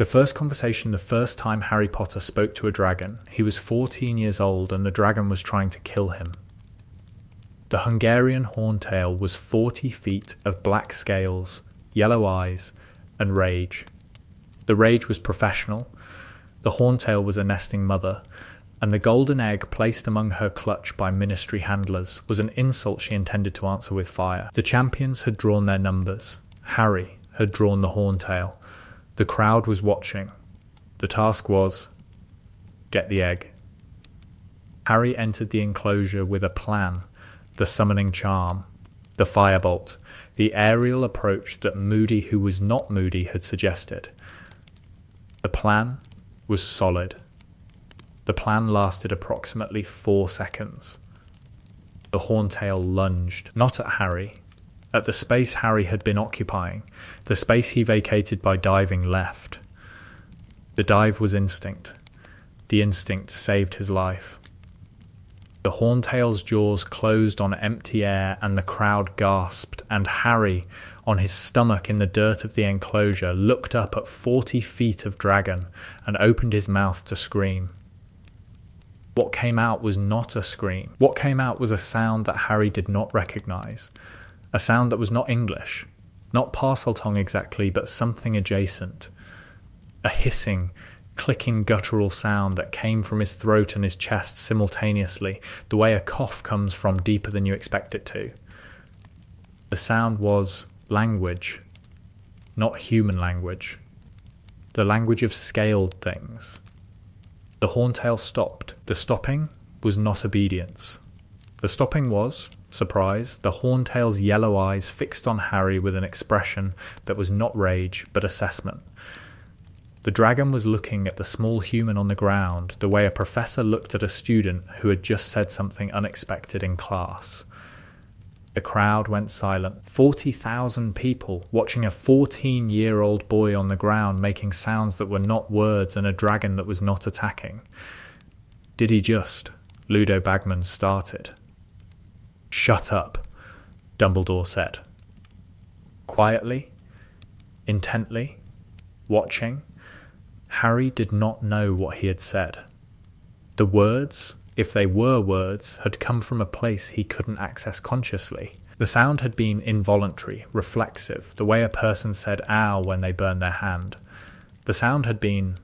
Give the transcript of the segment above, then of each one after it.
first conversation, the first time Harry Potter spoke to a dragon, he was 14 years old and the dragon was trying to kill him. The Hungarian horntail was 40 feet of black scales, yellow eyes, and rage. The rage was professional, the horntail was a nesting mother, and the golden egg placed among her clutch by ministry handlers was an insult she intended to answer with fire. The champions had drawn their numbers. Harry had drawn the horntail. The crowd was watching. The task was, get the egg. Harry entered the enclosure with a plan, the summoning charm, the firebolt, the aerial approach that Moody, who was not Moody, had suggested. The plan was solid. The plan lasted approximately 4 seconds. The horntail lunged, not at Harry, at the space Harry had been occupying, the space he vacated by diving left. The dive was instinct. The instinct saved his life. The horntail's jaws closed on empty air and the crowd gasped, and Harry, on his stomach in the dirt of the enclosure, looked up at 40 feet of dragon and opened his mouth to scream. What came out was not a scream. What came out was a sound that Harry did not recognize. A sound that was not English, not Parseltongue exactly, but something adjacent. A hissing, clicking guttural sound that came from his throat and his chest simultaneously, the way a cough comes from deeper than you expect it to. The sound was language, not human language. The language of scaled things. The horntail stopped. The stopping was not obedience. The stopping was, surprise, the horntail's yellow eyes fixed on Harry with an expression that was not rage, but assessment. The dragon was looking at the small human on the ground the way a professor looked at a student who had just said something unexpected in class. The crowd went silent. 40,000 people watching a 14-year-old boy on the ground making sounds that were not words and a dragon that was not attacking. Did he just? Ludo Bagman started. Shut up, Dumbledore said. Quietly, intently, watching, Harry did not know what he had said. The words, if they were words, had come from a place he couldn't access consciously. The sound had been involuntary, reflexive, the way a person said ow when they burned their hand. The sound had been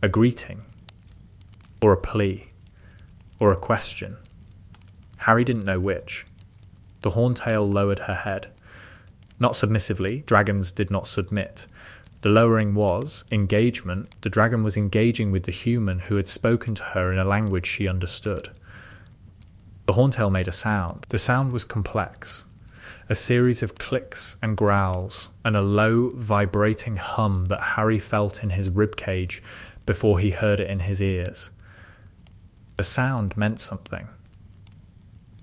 a greeting, or a plea, or a question. Harry didn't know which. The horntail lowered her head. Not submissively, dragons did not submit. The lowering was engagement. The dragon was engaging with the human who had spoken to her in a language she understood. The horntail made a sound. The sound was complex. A series of clicks and growls, and a low, vibrating hum that Harry felt in his ribcage before he heard it in his ears. The sound meant something.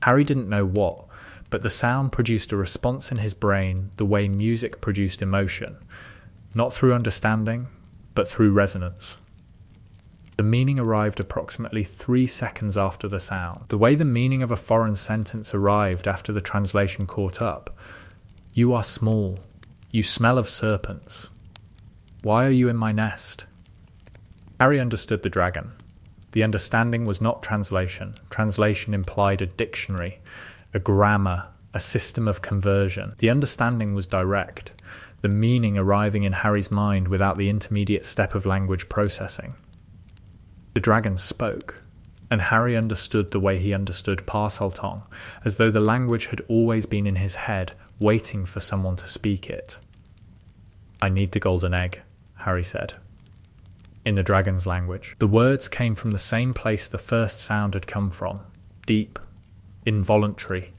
Harry didn't know what, but the sound produced a response in his brain the way music produced emotion. Not through understanding, but through resonance. The meaning arrived approximately 3 seconds after the sound. The way the meaning of a foreign sentence arrived after the translation caught up. You are small. You smell of serpents. Why are you in my nest? Harry understood the dragon. The understanding was not translation. Translation implied a dictionary, a grammar, a system of conversion. The understanding was direct. The meaning arriving in Harry's mind without the intermediate step of language processing. The dragon spoke, and Harry understood the way he understood Parseltongue, as though the language had always been in his head, waiting for someone to speak it. I need the golden egg, Harry said, in the dragon's language. The words came from the same place the first sound had come from, deep, involuntary,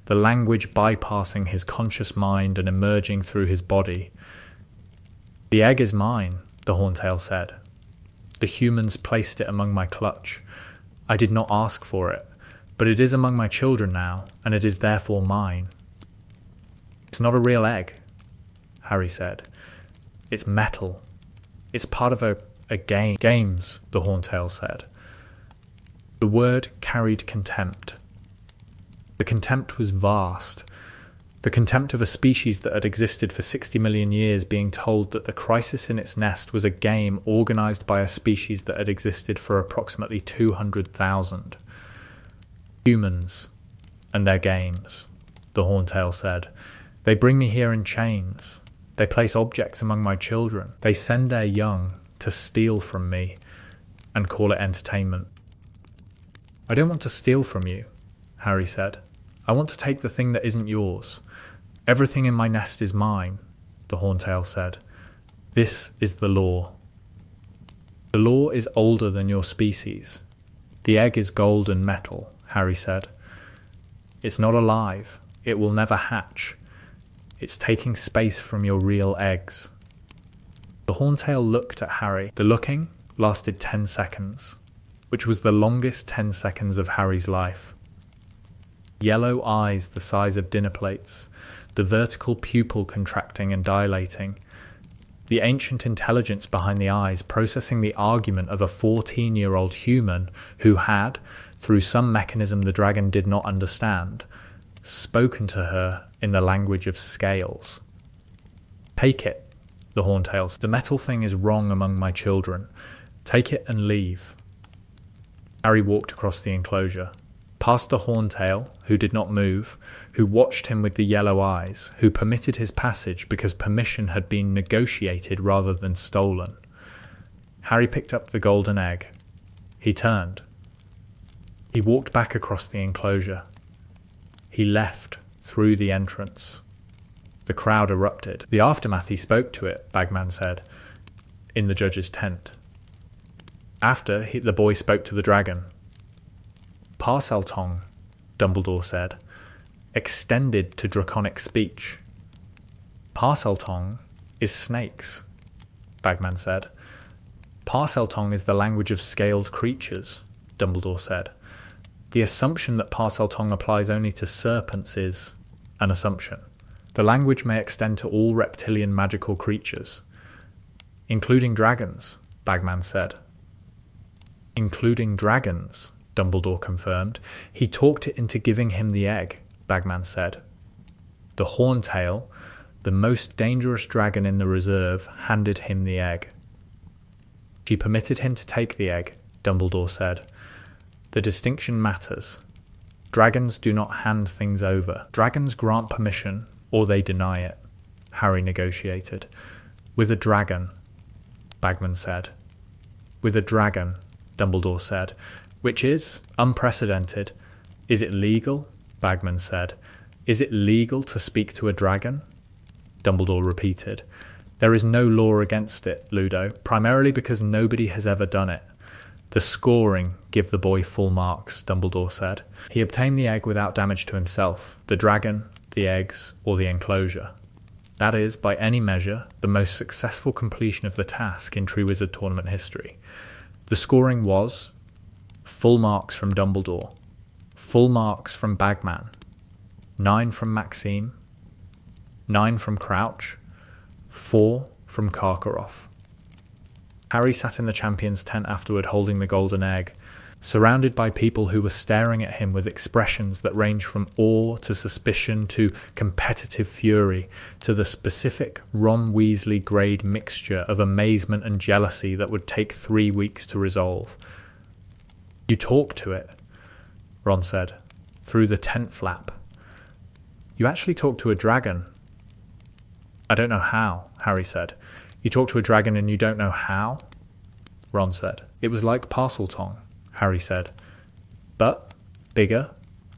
the language bypassing his conscious mind and emerging through his body. The egg is mine, the horntail said. The humans placed it among my clutch. I did not ask for it, but it is among my children now, and it is therefore mine. It's not a real egg, Harry said. It's metal. It's part of a game. Games, the horntail said. The word carried contempt. The contempt was vast. The contempt of a species that had existed for 60 million years being told that the crisis in its nest was a game organized by a species that had existed for approximately 200,000. Humans and their games, the Horntail said. They bring me here in chains. They place objects among my children. They send their young to steal from me and call it entertainment. I don't want to steal from you, Harry said. I want to take the thing that isn't yours. Everything in my nest is mine, the Horntail said. This is the law. The law is older than your species. The egg is gold and metal, Harry said. It's not alive. It will never hatch. It's taking space from your real eggs. The Horntail looked at Harry. The looking lasted 10 seconds, which was the longest 10 seconds of Harry's life. Yellow eyes the size of dinner plates, the vertical pupil contracting and dilating, the ancient intelligence behind the eyes processing the argument of a 14-year-old human who had, through some mechanism the dragon did not understand, spoken to her in the language of scales. Take it, the Horntail said. The metal thing is wrong among my children. Take it and leave. Harry walked across the enclosure, past the Horntail, who did not move, who watched him with the yellow eyes, who permitted his passage because permission had been negotiated rather than stolen. Harry picked up the golden egg. He turned. He walked back across the enclosure. He left through the entrance. The crowd erupted. The aftermath he spoke to it, Bagman said, in the judge's tent. After, the boy spoke to the dragon. Parseltongue, Dumbledore said, extended to draconic speech. Parseltongue is snakes, Bagman said. Parseltongue is the language of scaled creatures, Dumbledore said. The assumption that Parseltongue applies only to serpents is an assumption. The language may extend to all reptilian magical creatures, including dragons, Bagman said. Including dragons, Dumbledore confirmed. He talked it into giving him the egg, Bagman said. The Horntail, the most dangerous dragon in the reserve, handed him the egg. She permitted him to take the egg, Dumbledore said. The distinction matters. Dragons do not hand things over. Dragons grant permission, or they deny it, Harry negotiated. With a dragon, Bagman said. With a dragon, Dumbledore said, which is unprecedented. Is it legal? Bagman said. Is it legal to speak to a dragon? Dumbledore repeated. There is no law against it, Ludo, primarily because nobody has ever done it. The scoring give the boy full marks, Dumbledore said. He obtained the egg without damage to himself, the dragon, the eggs, or the enclosure. That is, by any measure, the most successful completion of the task in Triwizard Tournament history. The scoring was full marks from Dumbledore, full marks from Bagman, 9 from Maxime, 9 from Crouch, 4 from Karkaroff. Harry sat in the champion's tent afterward holding the golden egg, surrounded by people who were staring at him with expressions that ranged from awe to suspicion to competitive fury to the specific Ron Weasley grade mixture of amazement and jealousy that would take 3 weeks to resolve. You talk to it, Ron said, through the tent flap. You actually talk to a dragon. I don't know how, Harry said. You talk to a dragon and you don't know how? Ron said. It was like Parseltongue, Harry said. But bigger,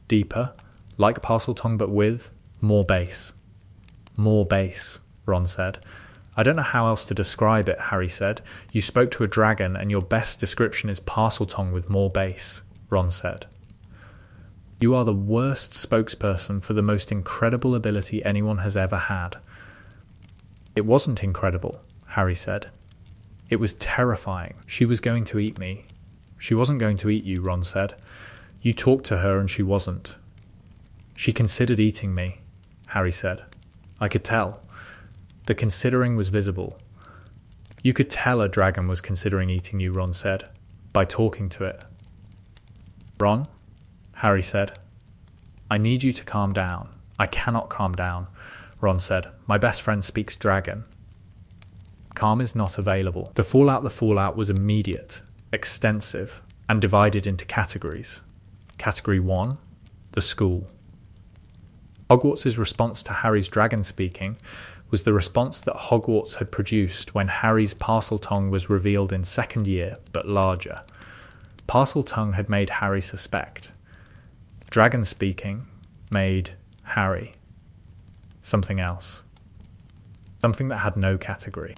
deeper, like Parseltongue but with more bass. More bass, Ron said. I don't know how else to describe it, Harry said. You spoke to a dragon and your best description is Parseltongue with more bass, Ron said. You are the worst spokesperson for the most incredible ability anyone has ever had. It wasn't incredible, Harry said. It was terrifying. She was going to eat me. She wasn't going to eat you, Ron said. You talked to her and she wasn't. She considered eating me, Harry said. I could tell. The considering was visible. You could tell a dragon was considering eating you, Ron said, by talking to it. Ron, Harry said, I need you to calm down. I cannot calm down, Ron said. My best friend speaks dragon. Calm is not available. The fallout was immediate, extensive, and divided into categories. Category 1, the school. Hogwarts' response to Harry's dragon speaking was the response that Hogwarts had produced when Harry's Parseltongue was revealed in second year, but larger. Parseltongue had made Harry suspect. Dragon speaking made Harry something else. Something that had no category.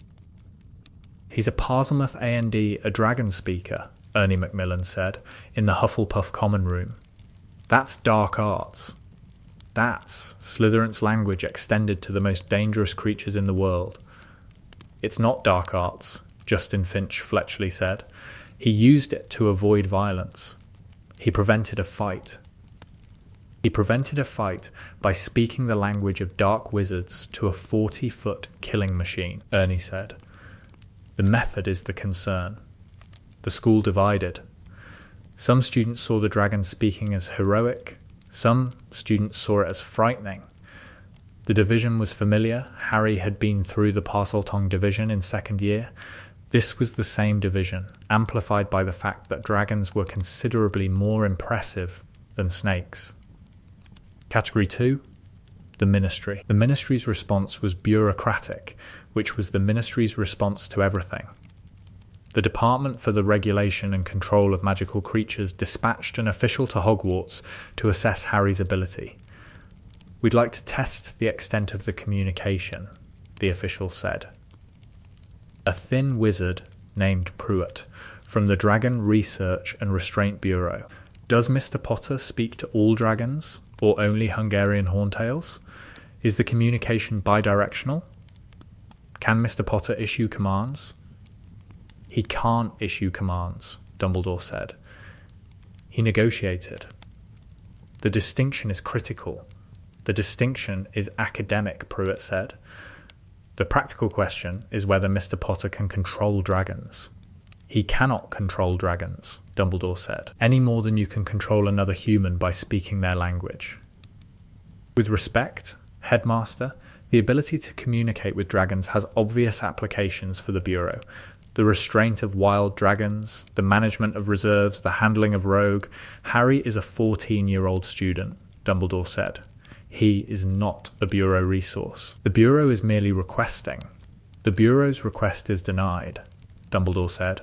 He's a Parselmouth A&D, a dragon speaker, Ernie Macmillan said, in the Hufflepuff common room. That's dark arts. That's Slytherin's language extended to the most dangerous creatures in the world. It's not dark arts, Justin Finch Fletchley said. He used it to avoid violence. He prevented a fight. He prevented a fight by speaking the language of dark wizards to a 40-foot killing machine, Ernie said. The method is the concern. The school divided. Some students saw the dragon speaking as heroic. Some students saw it as frightening. The division was familiar. Harry had been through the Parseltongue division in second year. This was the same division, amplified by the fact that dragons were considerably more impressive than snakes. Category 2, the Ministry. The Ministry's response was bureaucratic, which was the Ministry's response to everything. The Department for the Regulation and Control of Magical Creatures dispatched an official to Hogwarts to assess Harry's ability. We'd like to test the extent of the communication, the official said. A thin wizard named Pruitt, from the Dragon Research and Restraint Bureau. Does Mr. Potter speak to all dragons, or only Hungarian horntails? Is the communication bidirectional? Can Mr. Potter issue commands? He can't issue commands, Dumbledore said. He negotiated. The distinction is critical. The distinction is academic, Pruitt said. The practical question is whether Mr. Potter can control dragons. He cannot control dragons, Dumbledore said, any more than you can control another human by speaking their language. With respect, Headmaster, the ability to communicate with dragons has obvious applications for the Bureau. The restraint of wild dragons, the management of reserves, the handling of rogue. Harry is a 14-year-old student, Dumbledore said. He is not a Bureau resource. The Bureau is merely requesting. The Bureau's request is denied, Dumbledore said.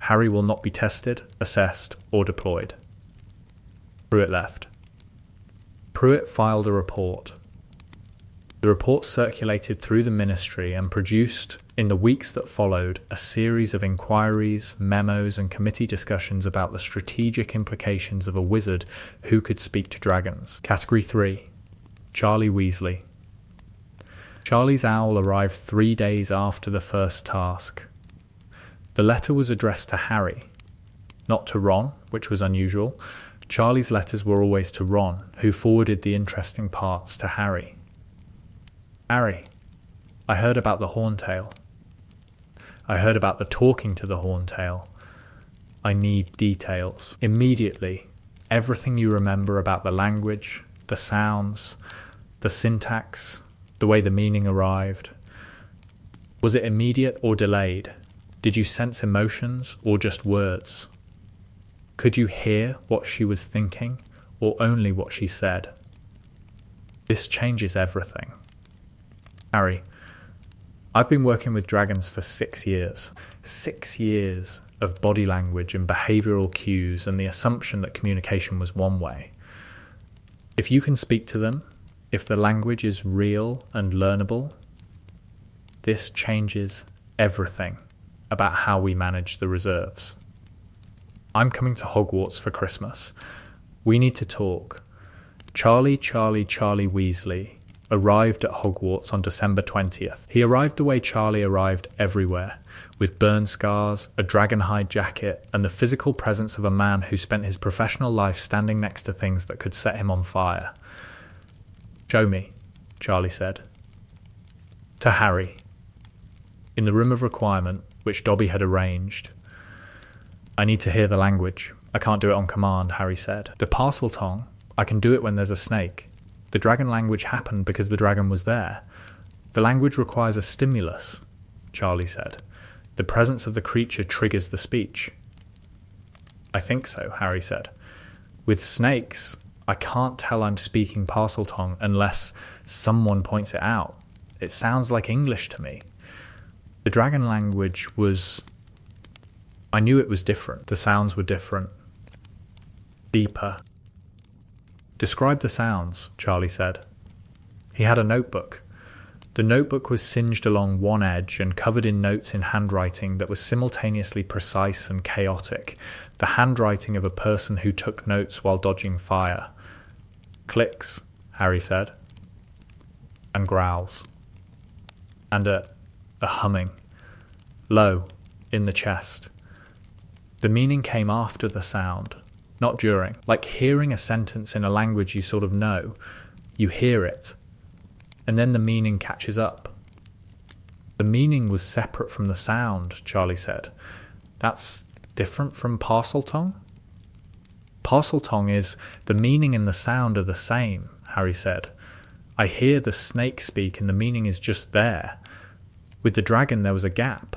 Harry will not be tested, assessed, or deployed. Pruitt left. Pruitt filed a report. The report circulated through the Ministry and produced, in the weeks that followed, a series of inquiries, memos, and committee discussions about the strategic implications of a wizard who could speak to dragons. Category 3, Charlie Weasley. Charlie's owl arrived 3 days after the first task. The letter was addressed to Harry, not to Ron, which was unusual. Charlie's letters were always to Ron, who forwarded the interesting parts to Harry. Harry, I heard about the Horntail. I heard about the talking to the Horntail. I need details. Immediately, everything you remember about the language, the sounds, the syntax, the way the meaning arrived. Was it immediate or delayed? Did you sense emotions or just words? Could you hear what she was thinking or only what she said? This changes everything. Harry, I've been working with dragons for 6 years. 6 years of body language and behavioural cues and the assumption that communication was one way. If you can speak to them, if the language is real and learnable, this changes everything about how we manage the reserves. I'm coming to Hogwarts for Christmas. We need to talk. Charlie Weasley arrived at Hogwarts on December 20th. He arrived the way Charlie arrived everywhere, with burn scars, a dragonhide jacket, and the physical presence of a man who spent his professional life standing next to things that could set him on fire. Show me, Charlie said. To Harry. In the room of requirement, which Dobby had arranged. I need to hear the language. I can't do it on command, Harry said. The Parseltongue, I can do it when there's a snake. The dragon language happened because the dragon was there. The language requires a stimulus, Charlie said. The presence of the creature triggers the speech. I think so, Harry said. With snakes, I can't tell I'm speaking Parseltongue unless someone points it out. It sounds like English to me. The dragon language was... I knew it was different. The sounds were different. Deeper. Describe the sounds, Charlie said. He had a notebook. The notebook was singed along one edge and covered in notes in handwriting that was simultaneously precise and chaotic, the handwriting of a person who took notes while dodging fire. Clicks, Harry said. And growls. And a humming. Low, in the chest. The meaning came after the sound, not during. Like hearing a sentence in a language you sort of know. You hear it. And then the meaning catches up. The meaning was separate from the sound, Charlie said. That's different from Parseltongue? Parseltongue is the meaning and the sound are the same, Harry said. I hear the snake speak and the meaning is just there. With the dragon there was a gap,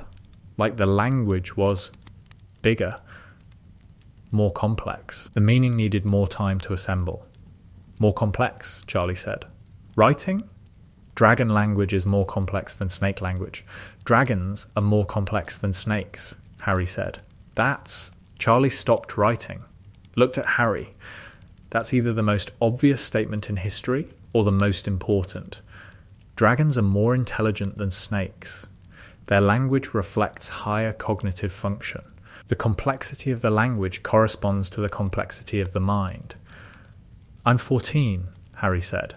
like the language was bigger, more complex. The meaning needed more time to assemble. More complex, Charlie said. Writing? Dragon language is more complex than snake language. Dragons are more complex than snakes, Harry said. Charlie stopped writing, looked at Harry. That's either the most obvious statement in history or the most important. Dragons are more intelligent than snakes. Their language reflects higher cognitive function. The complexity of the language corresponds to the complexity of the mind. I'm 14, Harry said.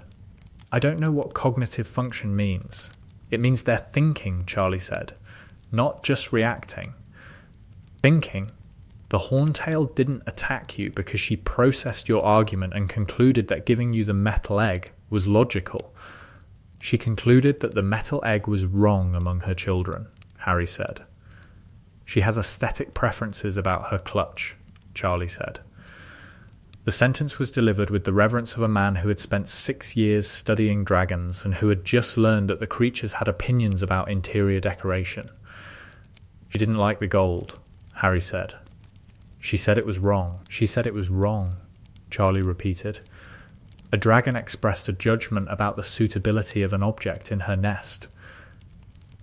I don't know what cognitive function means. It means they're thinking, Charlie said, not just reacting. Thinking. The Horntail didn't attack you because she processed your argument and concluded that giving you the metal egg was logical. She concluded that the metal egg was wrong among her children, Harry said. She has aesthetic preferences about her clutch, Charlie said. The sentence was delivered with the reverence of a man who had spent 6 years studying dragons and who had just learned that the creatures had opinions about interior decoration. She didn't like the gold, Harry said. She said it was wrong. She said it was wrong, Charlie repeated. A dragon expressed a judgment about the suitability of an object in her nest.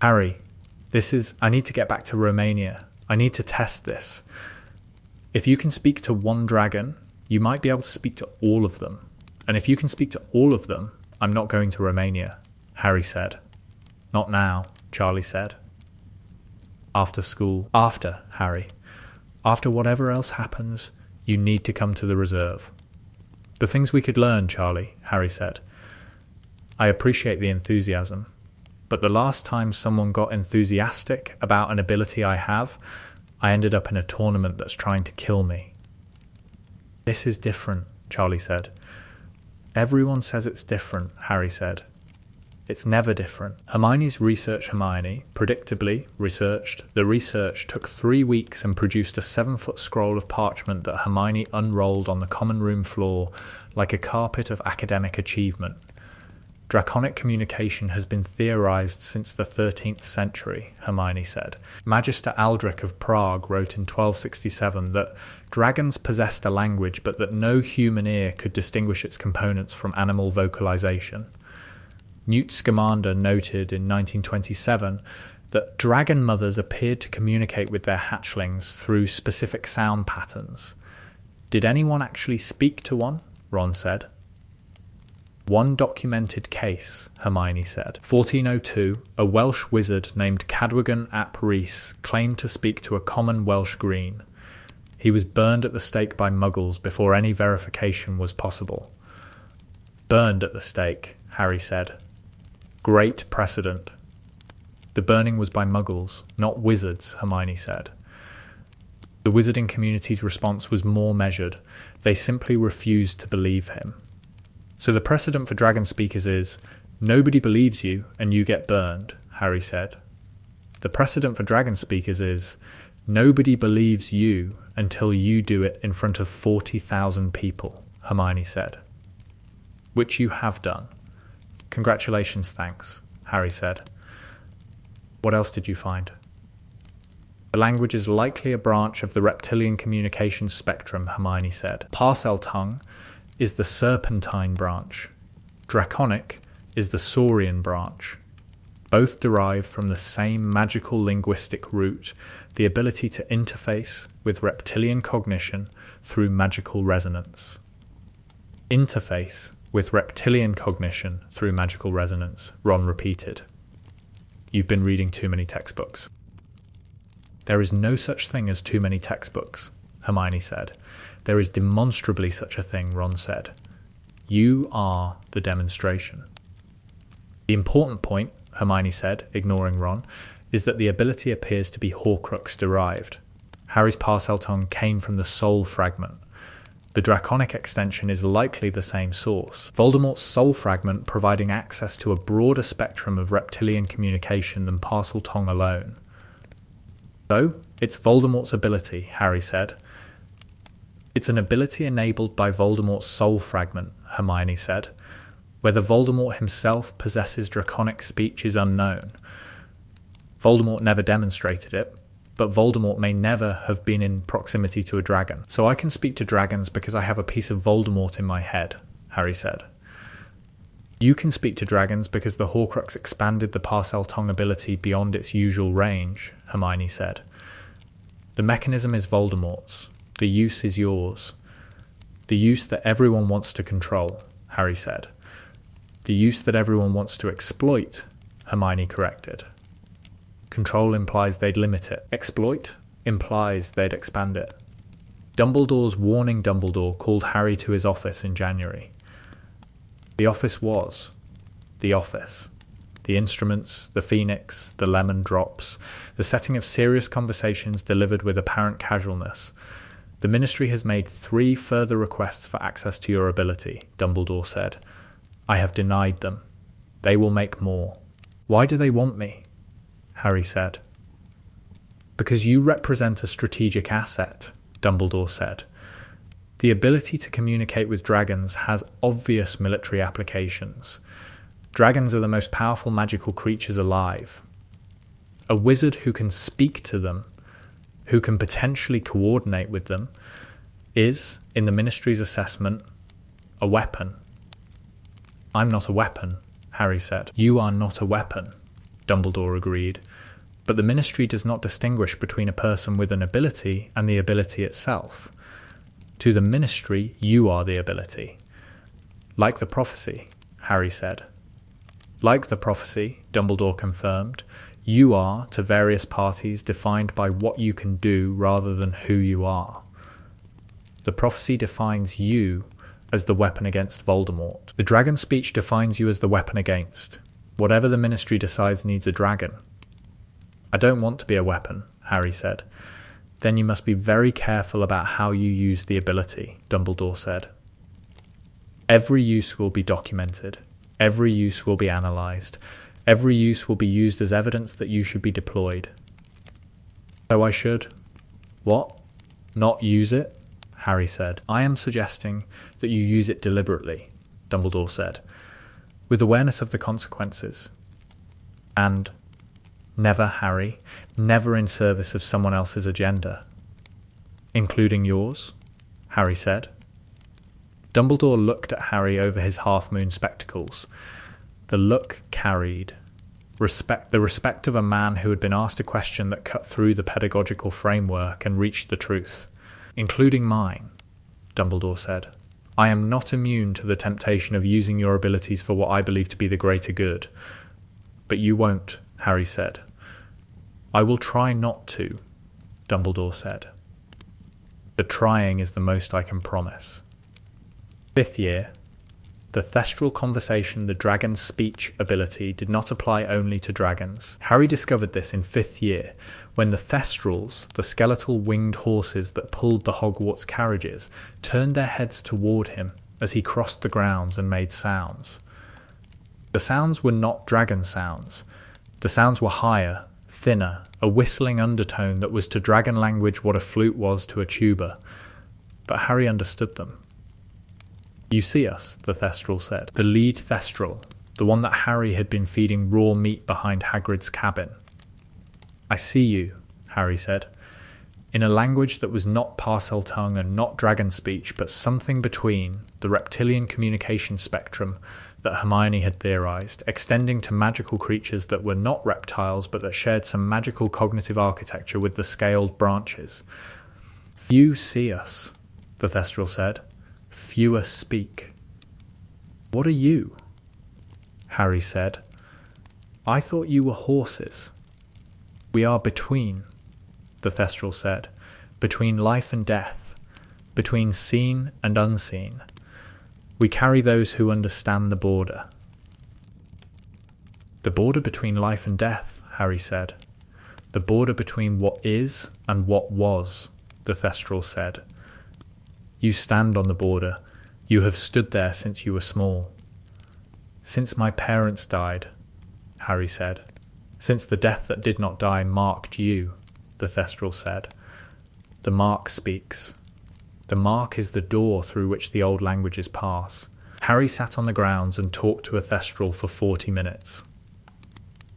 Harry, I need to get back to Romania. I need to test this. If you can speak to one dragon, you might be able to speak to all of them. And if you can speak to all of them, I'm not going to Romania, Harry said. Not now, Charlie said. After school. After, Harry. After whatever else happens, you need to come to the reserve. The things we could learn, Charlie, Harry said. I appreciate the enthusiasm, but the last time someone got enthusiastic about an ability I have, I ended up in a tournament that's trying to kill me. This is different, Charlie said. Everyone says it's different, Harry said. It's never different. Hermione's research Hermione, predictably, researched. The research took 3 weeks and produced a 7-foot scroll of parchment that Hermione unrolled on the common room floor like a carpet of academic achievement. Draconic communication has been theorized since the 13th century, Hermione said. Magister Aldrich of Prague wrote in 1267 that dragons possessed a language but that no human ear could distinguish its components from animal vocalization. Newt Scamander noted in 1927 that dragon mothers appeared to communicate with their hatchlings through specific sound patterns. Did anyone actually speak to one? Ron said. One documented case, Hermione said. 1402, a Welsh wizard named Cadwagan ap Rhys claimed to speak to a common Welsh green. He was burned at the stake by muggles before any verification was possible. Burned at the stake, Harry said. Great precedent. The burning was by muggles, not wizards, Hermione said. The wizarding community's response was more measured. They simply refused to believe him. So the precedent for dragon speakers is, nobody believes you and you get burned, Harry said. The precedent for dragon speakers is, nobody believes you until you do it in front of 40,000 people, Hermione said. which you have done. Congratulations, thanks, Harry said. What else did you find? The language is likely a branch of the reptilian communication spectrum, Hermione said. Parcel tongue is the serpentine branch. Draconic is the saurian branch. Both derive from the same magical linguistic root, the ability to interface with reptilian cognition through magical resonance. Interface with reptilian cognition through magical resonance, Ron repeated. You've been reading too many textbooks. There is no such thing as too many textbooks, Hermione said. There is demonstrably such a thing, Ron said. You are the demonstration. The important point, Hermione said, ignoring Ron, is that the ability appears to be Horcrux derived. Harry's parcel tongue came from the soul fragment. The draconic extension is likely the same source. Voldemort's soul fragment providing access to a broader spectrum of reptilian communication than parcel tongue alone. So, it's Voldemort's ability, Harry said. It's an ability enabled by Voldemort's soul fragment, Hermione said. Whether Voldemort himself possesses draconic speech is unknown. Voldemort never demonstrated it, but Voldemort may never have been in proximity to a dragon. So I can speak to dragons because I have a piece of Voldemort in my head, Harry said. You can speak to dragons because the Horcrux expanded the parcel tongue ability beyond its usual range, Hermione said. The mechanism is Voldemort's. The use is yours. The use that everyone wants to control, Harry said. The use that everyone wants to exploit, Hermione corrected. Control implies they'd limit it. Exploit implies they'd expand it. Dumbledore's warning Dumbledore called Harry to his office in January. The office was the office. The instruments, the phoenix, the lemon drops, the setting of serious conversations delivered with apparent casualness. The Ministry has made 3 further requests for access to your ability, Dumbledore said. I have denied them. They will make more. Why do they want me? Harry said. Because you represent a strategic asset, Dumbledore said. The ability to communicate with dragons has obvious military applications. Dragons are the most powerful magical creatures alive. A wizard who can speak to them, who can potentially coordinate with them, is, in the Ministry's assessment, a weapon. I'm not a weapon, Harry said. You are not a weapon, Dumbledore agreed. But the Ministry does not distinguish between a person with an ability and the ability itself. To the Ministry, you are the ability. Like the prophecy, Harry said. Like the prophecy, Dumbledore confirmed, you are, to various parties, defined by what you can do rather than who you are. The prophecy defines you as the weapon against Voldemort. The dragon speech defines you as the weapon against. Whatever the Ministry decides needs a dragon. I don't want to be a weapon, Harry said. Then you must be very careful about how you use the ability, Dumbledore said. Every use will be documented. Every use will be analysed. Every use will be used as evidence that you should be deployed. So I should... What? Not use it? Harry said. I am suggesting that you use it deliberately, Dumbledore said, with awareness of the consequences. And... Never, Harry, never in service of someone else's agenda. Including yours? Harry said. Dumbledore looked at Harry over his half-moon spectacles. The look carried the respect of a man who had been asked a question that cut through the pedagogical framework and reached the truth. Including mine, Dumbledore said. I am not immune to the temptation of using your abilities for what I believe to be the greater good. But you won't, Harry said. I will try not to, Dumbledore said. The trying is the most I can promise. 5th year, the Thestral Conversation, the dragon's speech ability, did not apply only to dragons. Harry discovered this in 5th year, when the Thestrals, the skeletal winged horses that pulled the Hogwarts carriages, turned their heads toward him as he crossed the grounds and made sounds. The sounds were not dragon sounds. The sounds were higher, thinner, a whistling undertone that was to dragon language what a flute was to a tuba. But Harry understood them. You see us, the Thestral said. The lead Thestral, the one that Harry had been feeding raw meat behind Hagrid's cabin. I see you, Harry said, in a language that was not parcel tongue and not dragon speech, but something between the reptilian communication spectrum that Hermione had theorized, extending to magical creatures that were not reptiles but that shared some magical cognitive architecture with the scaled branches. Few see us, the Thestral said. Fewer speak. What are you? Harry said. I thought you were horses. We are between, the Thestral said, between life and death, between seen and unseen. We carry those who understand the border. The border between life and death, Harry said. The border between what is and what was, the Thestral said. You stand on the border. You have stood there since you were small. Since my parents died, Harry said. Since the death that did not die marked you, the Thestral said. The mark speaks. The mark is the door through which the old languages pass. Harry sat on the grounds and talked to a Thestral for 40 minutes.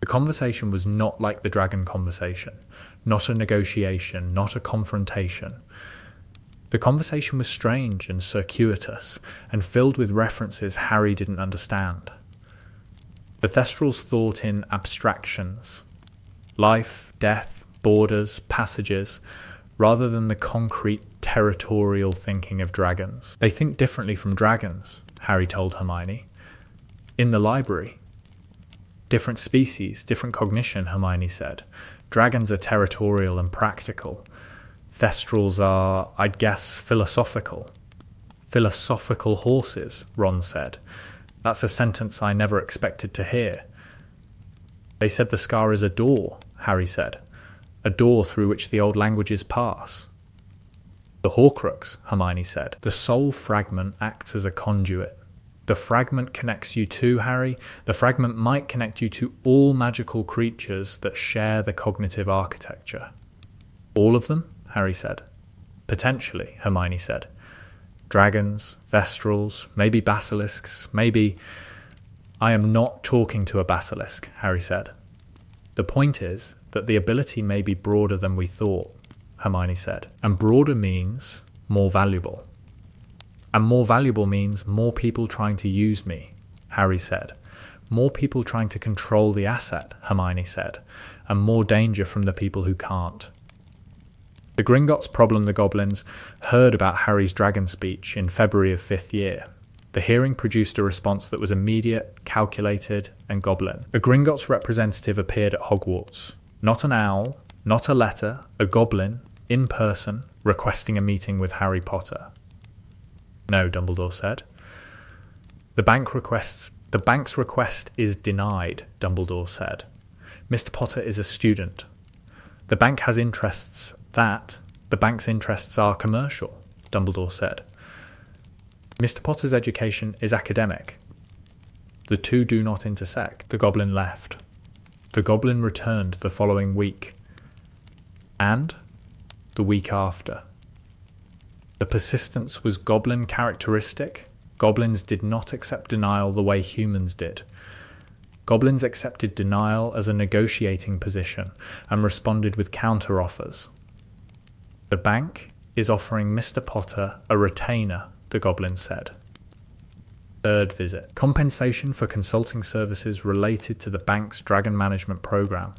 The conversation was not like the dragon conversation, not a negotiation, not a confrontation. The conversation was strange and circuitous, and filled with references Harry didn't understand. The Thestrals thought in abstractions, life, death, borders, passages, rather than the concrete territorial thinking of dragons. They think differently from dragons, Harry told Hermione. In the library. Different species, different cognition, Hermione said. Dragons are territorial and practical. Thestrals are, I'd guess, philosophical. Philosophical horses, Ron said. That's a sentence I never expected to hear. They said the scar is a door, Harry said. A door through which the old languages pass. The Horcrux, Hermione said. The soul fragment acts as a conduit. The fragment connects you to, Harry. The fragment might connect you to all magical creatures that share the cognitive architecture. All of them? Harry said. Potentially, Hermione said. Dragons, Thestrals, maybe basilisks, maybe... I am not talking to a basilisk, Harry said. The point is that the ability may be broader than we thought, Hermione said. And broader means more valuable. And more valuable means more people trying to use me, Harry said. More people trying to control the asset, Hermione said. And more danger from the people who can't. The Gringotts problem the goblins heard about Harry's dragon speech in February of 5th year. The hearing produced a response that was immediate, calculated, and goblin. A Gringotts representative appeared at Hogwarts. Not an owl, not a letter, a goblin, in person, requesting a meeting with Harry Potter. No, Dumbledore said. The bank's request is denied, Dumbledore said. Mr. Potter is a student. The bank has interests that the bank's interests are commercial, Dumbledore said. Mr. Potter's education is academic. The two do not intersect. The goblin left. The goblin returned the following week. And the week after. The persistence was goblin characteristic. Goblins did not accept denial the way humans did. Goblins accepted denial as a negotiating position and responded with counter-offers. The bank is offering Mr. Potter a retainer, the goblin said. Third visit. Compensation for consulting services related to the bank's dragon management program.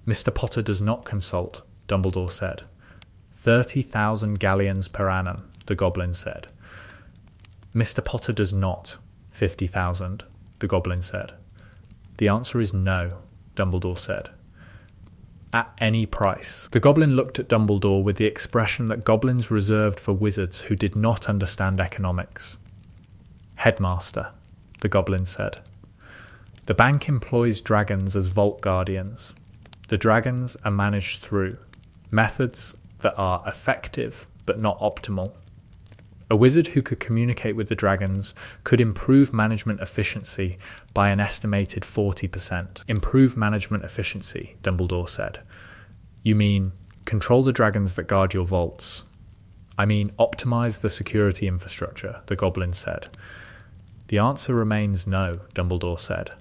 Mr. Potter does not consult, Dumbledore said. 30,000 galleons per annum, the goblin said. Mr. Potter does not. 50,000, the goblin said. The answer is no, Dumbledore said. At any price. The goblin looked at Dumbledore with the expression that goblins reserved for wizards who did not understand economics. Headmaster, the goblin said. The bank employs dragons as vault guardians. The dragons are managed through methods that are effective but not optimal. A wizard who could communicate with the dragons could improve management efficiency by an estimated 40%. Improve management efficiency, Dumbledore said. You mean control the dragons that guard your vaults? I mean, optimize the security infrastructure, the goblin said. The answer remains no, Dumbledore said.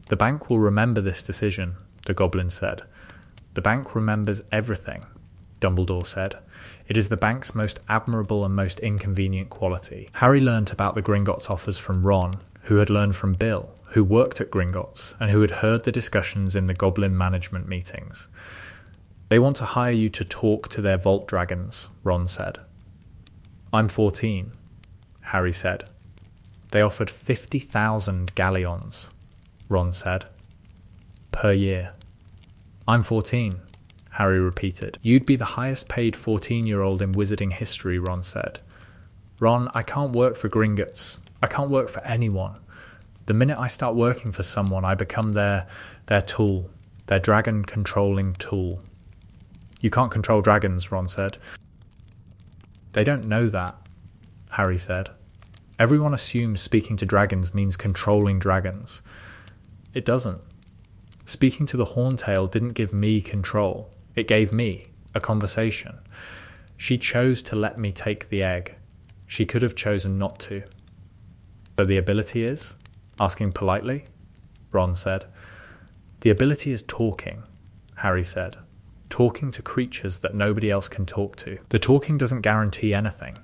The bank will remember this decision, the goblin said. The bank remembers everything, Dumbledore said. It is the bank's most admirable and most inconvenient quality. Harry learnt about the Gringotts offers from Ron, who had learned from Bill, who worked at Gringotts, and who had heard the discussions in the goblin management meetings. They want to hire you to talk to their vault dragons, Ron said. I'm 14, Harry said. They offered 50,000 galleons, Ron said, per year. I'm 14, Harry repeated. You'd be the highest paid 14-year-old in wizarding history, Ron said. Ron, I can't work for Gringotts. I can't work for anyone. The minute I start working for someone, I become their tool, their dragon-controlling tool. You can't control dragons, Ron said. They don't know that, Harry said. Everyone assumes speaking to dragons means controlling dragons. It doesn't. Speaking to the Horntail didn't give me control. It gave me a conversation. She chose to let me take the egg. She could have chosen not to. So the ability is? Asking politely? Ron said. The ability is talking, Harry said. Talking to creatures that nobody else can talk to. The talking doesn't guarantee anything.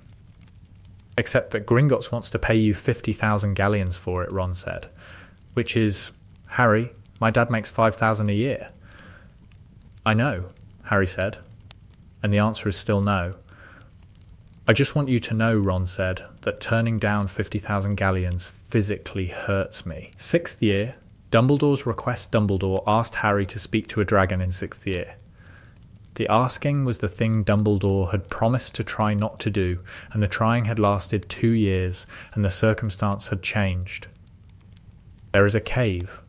Except that Gringotts wants to pay you 50,000 galleons for it, Ron said. Which is, Harry, my dad makes 5,000 a year. I know, Harry said. And the answer is still no. I just want you to know, Ron said, that turning down 50,000 galleons physically hurts me. 6th year, Dumbledore's request Dumbledore asked Harry to speak to a dragon in 6th year. The asking was the thing Dumbledore had promised to try not to do, and the trying had lasted 2 years, and the circumstance had changed. There is a cave,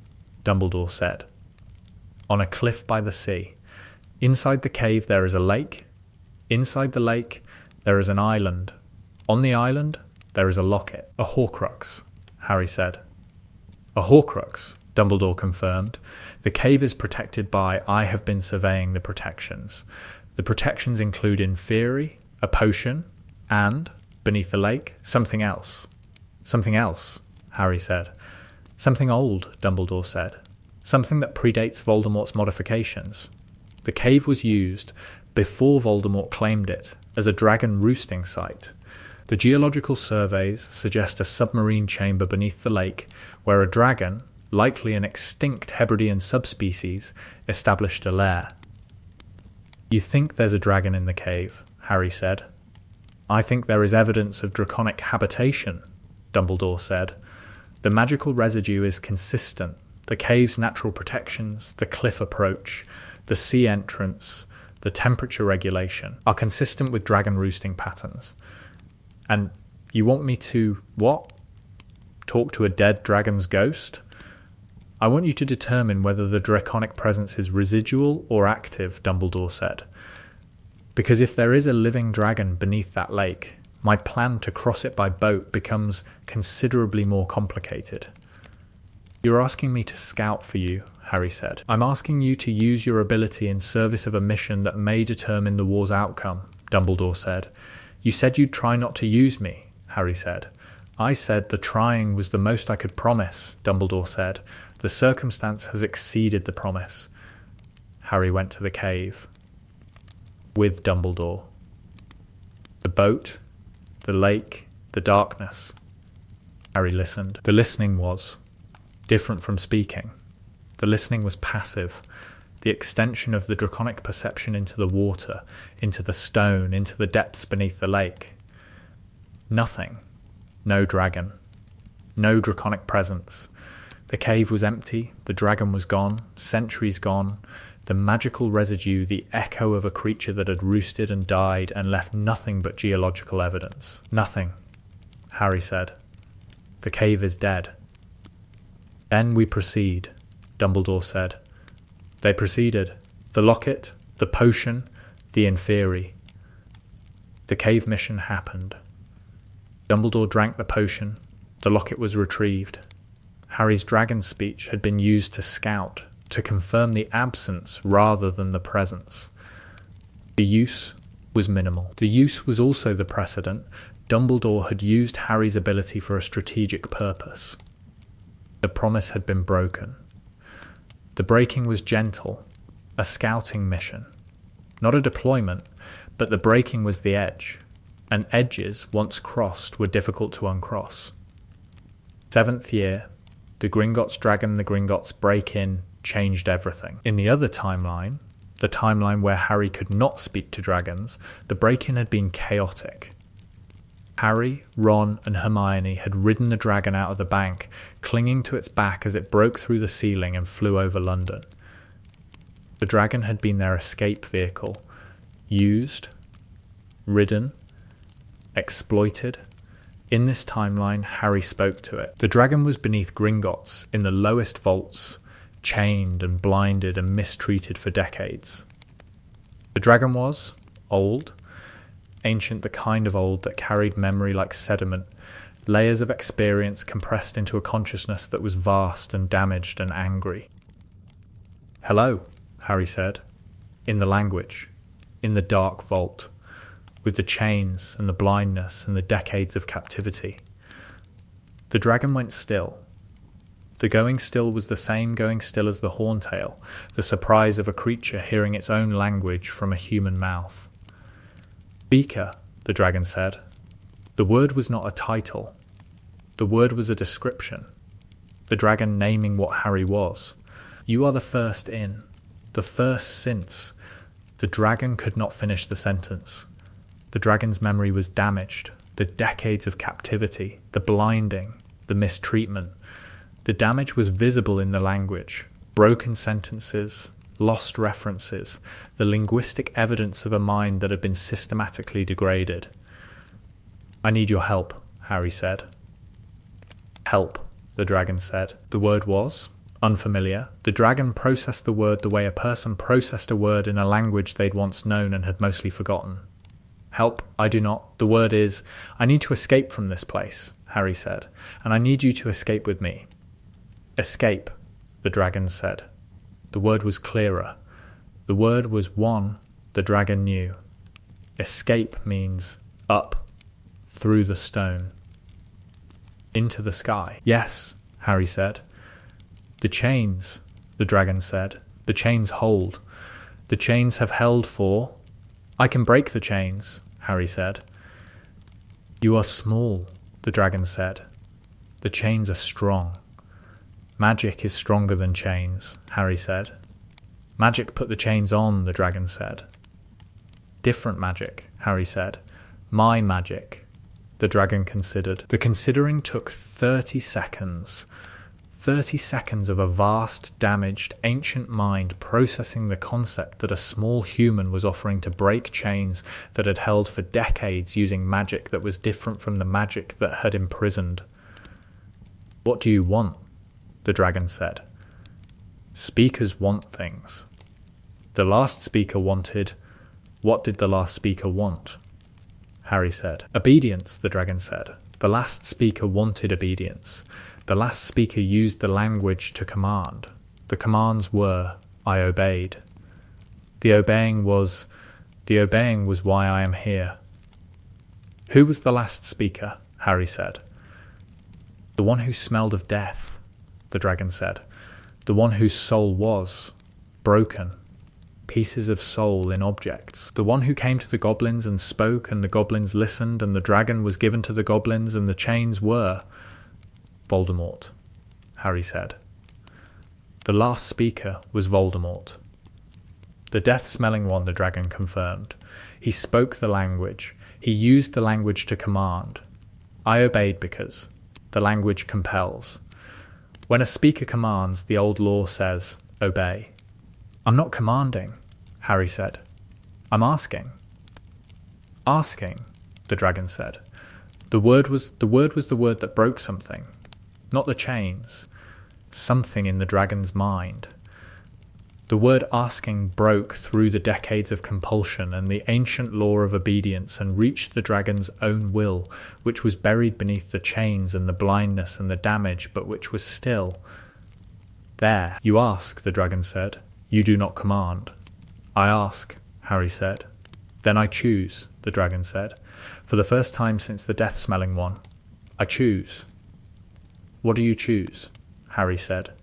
Dumbledore said, on a cliff by the sea. Inside the cave there is a lake. Inside the lake there is an island. On the island there is a locket. A Horcrux, Harry said. A Horcrux, Dumbledore confirmed. The cave is protected by I have been surveying the protections. The protections include Inferi, a potion, and, beneath the lake, something else. Something else, Harry said. Something old, Dumbledore said. Something that predates Voldemort's modifications. The cave was used, before Voldemort claimed it, as a dragon roosting site. The geological surveys suggest a submarine chamber beneath the lake where a dragon, likely an extinct Hebridean subspecies, established a lair. You think there's a dragon in the cave, Harry said. I think there is evidence of draconic habitation, Dumbledore said. The magical residue is consistent. The cave's natural protections, the cliff approach, the sea entrance, the temperature regulation are consistent with dragon roosting patterns. And you want me to, what? Talk to a dead dragon's ghost? I want you to determine whether the draconic presence is residual or active, Dumbledore said. Because if there is a living dragon beneath that lake, my plan to cross it by boat becomes considerably more complicated. You're asking me to scout for you, Harry said. I'm asking you to use your ability in service of a mission that may determine the war's outcome, Dumbledore said. You said you'd try not to use me, Harry said. I said the trying was the most I could promise, Dumbledore said. The circumstance has exceeded the promise. Harry went to the cave. With Dumbledore. The boat, the lake, the darkness. Harry listened. The listening was different from speaking. The listening was passive, the extension of the draconic perception into the water, into the stone, into the depths beneath the lake. Nothing. No dragon. No draconic presence. The cave was empty, the dragon was gone, centuries gone, the magical residue, the echo of a creature that had roosted and died and left nothing but geological evidence. Nothing, Harry said. The cave is dead. Then we proceed, Dumbledore said. They proceeded. The locket, the potion, the Inferi. The cave mission happened. Dumbledore drank the potion. The locket was retrieved. Harry's dragon speech had been used to scout, to confirm the absence rather than the presence. The use was minimal. The use was also the precedent. Dumbledore had used Harry's ability for a strategic purpose. The promise had been broken. The breaking was gentle, a scouting mission. Not a deployment, but the breaking was the edge, and edges, once crossed, were difficult to uncross. 7th year, the Gringotts Dragon, the Gringotts break-in changed everything. In the other timeline, the timeline where Harry could not speak to dragons, the break-in had been chaotic. Harry, Ron, and Hermione had ridden the dragon out of the bank, clinging to its back as it broke through the ceiling and flew over London. The dragon had been their escape vehicle, used, ridden, exploited. In this timeline, Harry spoke to it. The dragon was beneath Gringotts, in the lowest vaults, chained and blinded and mistreated for decades. The dragon was old, ancient, the kind of old that carried memory like sediment, layers of experience compressed into a consciousness that was vast and damaged and angry. "Hello," Harry said, in the language, in the dark vault, with the chains and the blindness and the decades of captivity. The dragon went still. The going still was the same going still as the horntail, the surprise of a creature hearing its own language from a human mouth. "Speaker," the dragon said. The word was not a title. The word was a description. The dragon naming what Harry was. "You are the first in. The first since." The dragon could not finish the sentence. The dragon's memory was damaged. The decades of captivity, the blinding, the mistreatment. The damage was visible in the language. Broken sentences, lost references, the linguistic evidence of a mind that had been systematically degraded. "I need your help," Harry said. "Help," the dragon said. The word was unfamiliar. The dragon processed the word the way a person processed a word in a language they'd once known and had mostly forgotten. "Help, I do not. The word is, I need to escape from this place," Harry said, "and I need you to escape with me." "Escape," the dragon said. The word was clearer. The word was one the dragon knew. Escape means up, through the stone, into the sky. "Yes," Harry said. "The chains," the dragon said. "The chains hold. The chains have held for—" "I can break the chains," Harry said. "You are small," the dragon said. "The chains are strong." "Magic is stronger than chains," Harry said. "Magic put the chains on," the dragon said. "Different magic," Harry said. "My magic," the dragon considered. The considering took 30 seconds. 30 seconds of a vast, damaged, ancient mind processing the concept that a small human was offering to break chains that had held for decades using magic that was different from the magic that had imprisoned. "What do you want?" the dragon said. "Speakers want things. The last speaker wanted—" "What did the last speaker want?" Harry said. "Obedience," the dragon said. "The last speaker wanted obedience. The last speaker used the language to command. The commands were, I obeyed. The obeying was why I am here." "Who was the last speaker?" Harry said. "The one who smelled of death," the dragon said. "The one whose soul was broken, pieces of soul in objects. The one who came to the goblins and spoke, and the goblins listened, and the dragon was given to the goblins, and the chains were—" "Voldemort," Harry said. "The last speaker was Voldemort." "The death-smelling one," the dragon confirmed. "He spoke the language. He used the language to command. I obeyed because the language compels. When a speaker commands, the old law says, obey." "I'm not commanding," Harry said. "I'm asking." "Asking," the dragon said. The word was the word that broke something. Not the chains. Something in the dragon's mind. The word asking broke through the decades of compulsion and the ancient law of obedience and reached the dragon's own will, which was buried beneath the chains and the blindness and the damage, but which was still there. "You ask," the dragon said. "You do not command." "I ask," Harry said. Then I choose, the dragon said. For the first time since the death-smelling one, I choose. What do you choose? Harry said.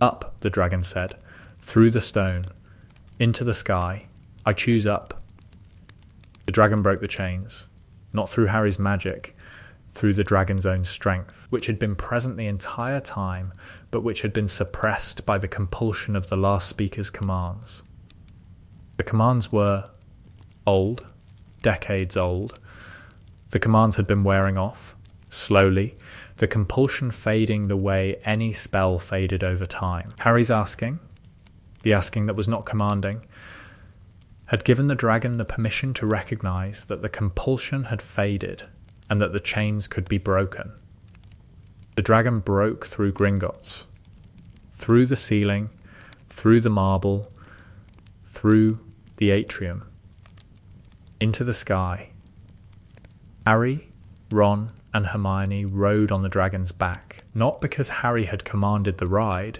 Up, the dragon said, through the stone, into the sky. I choose up. The dragon broke the chains, not through Harry's magic, through the dragon's own strength, which had been present the entire time, but which had been suppressed by the compulsion of the last speaker's commands. The commands were old, decades old. The commands had been wearing off, slowly, the compulsion fading the way any spell faded over time. Harry's asking, the asking that was not commanding, had given the dragon the permission to recognize that the compulsion had faded and that the chains could be broken. The dragon broke through Gringotts, through the ceiling, through the marble, through the atrium, into the sky. Harry, Ron, and Hermione rode on the dragon's back, not because Harry had commanded the ride,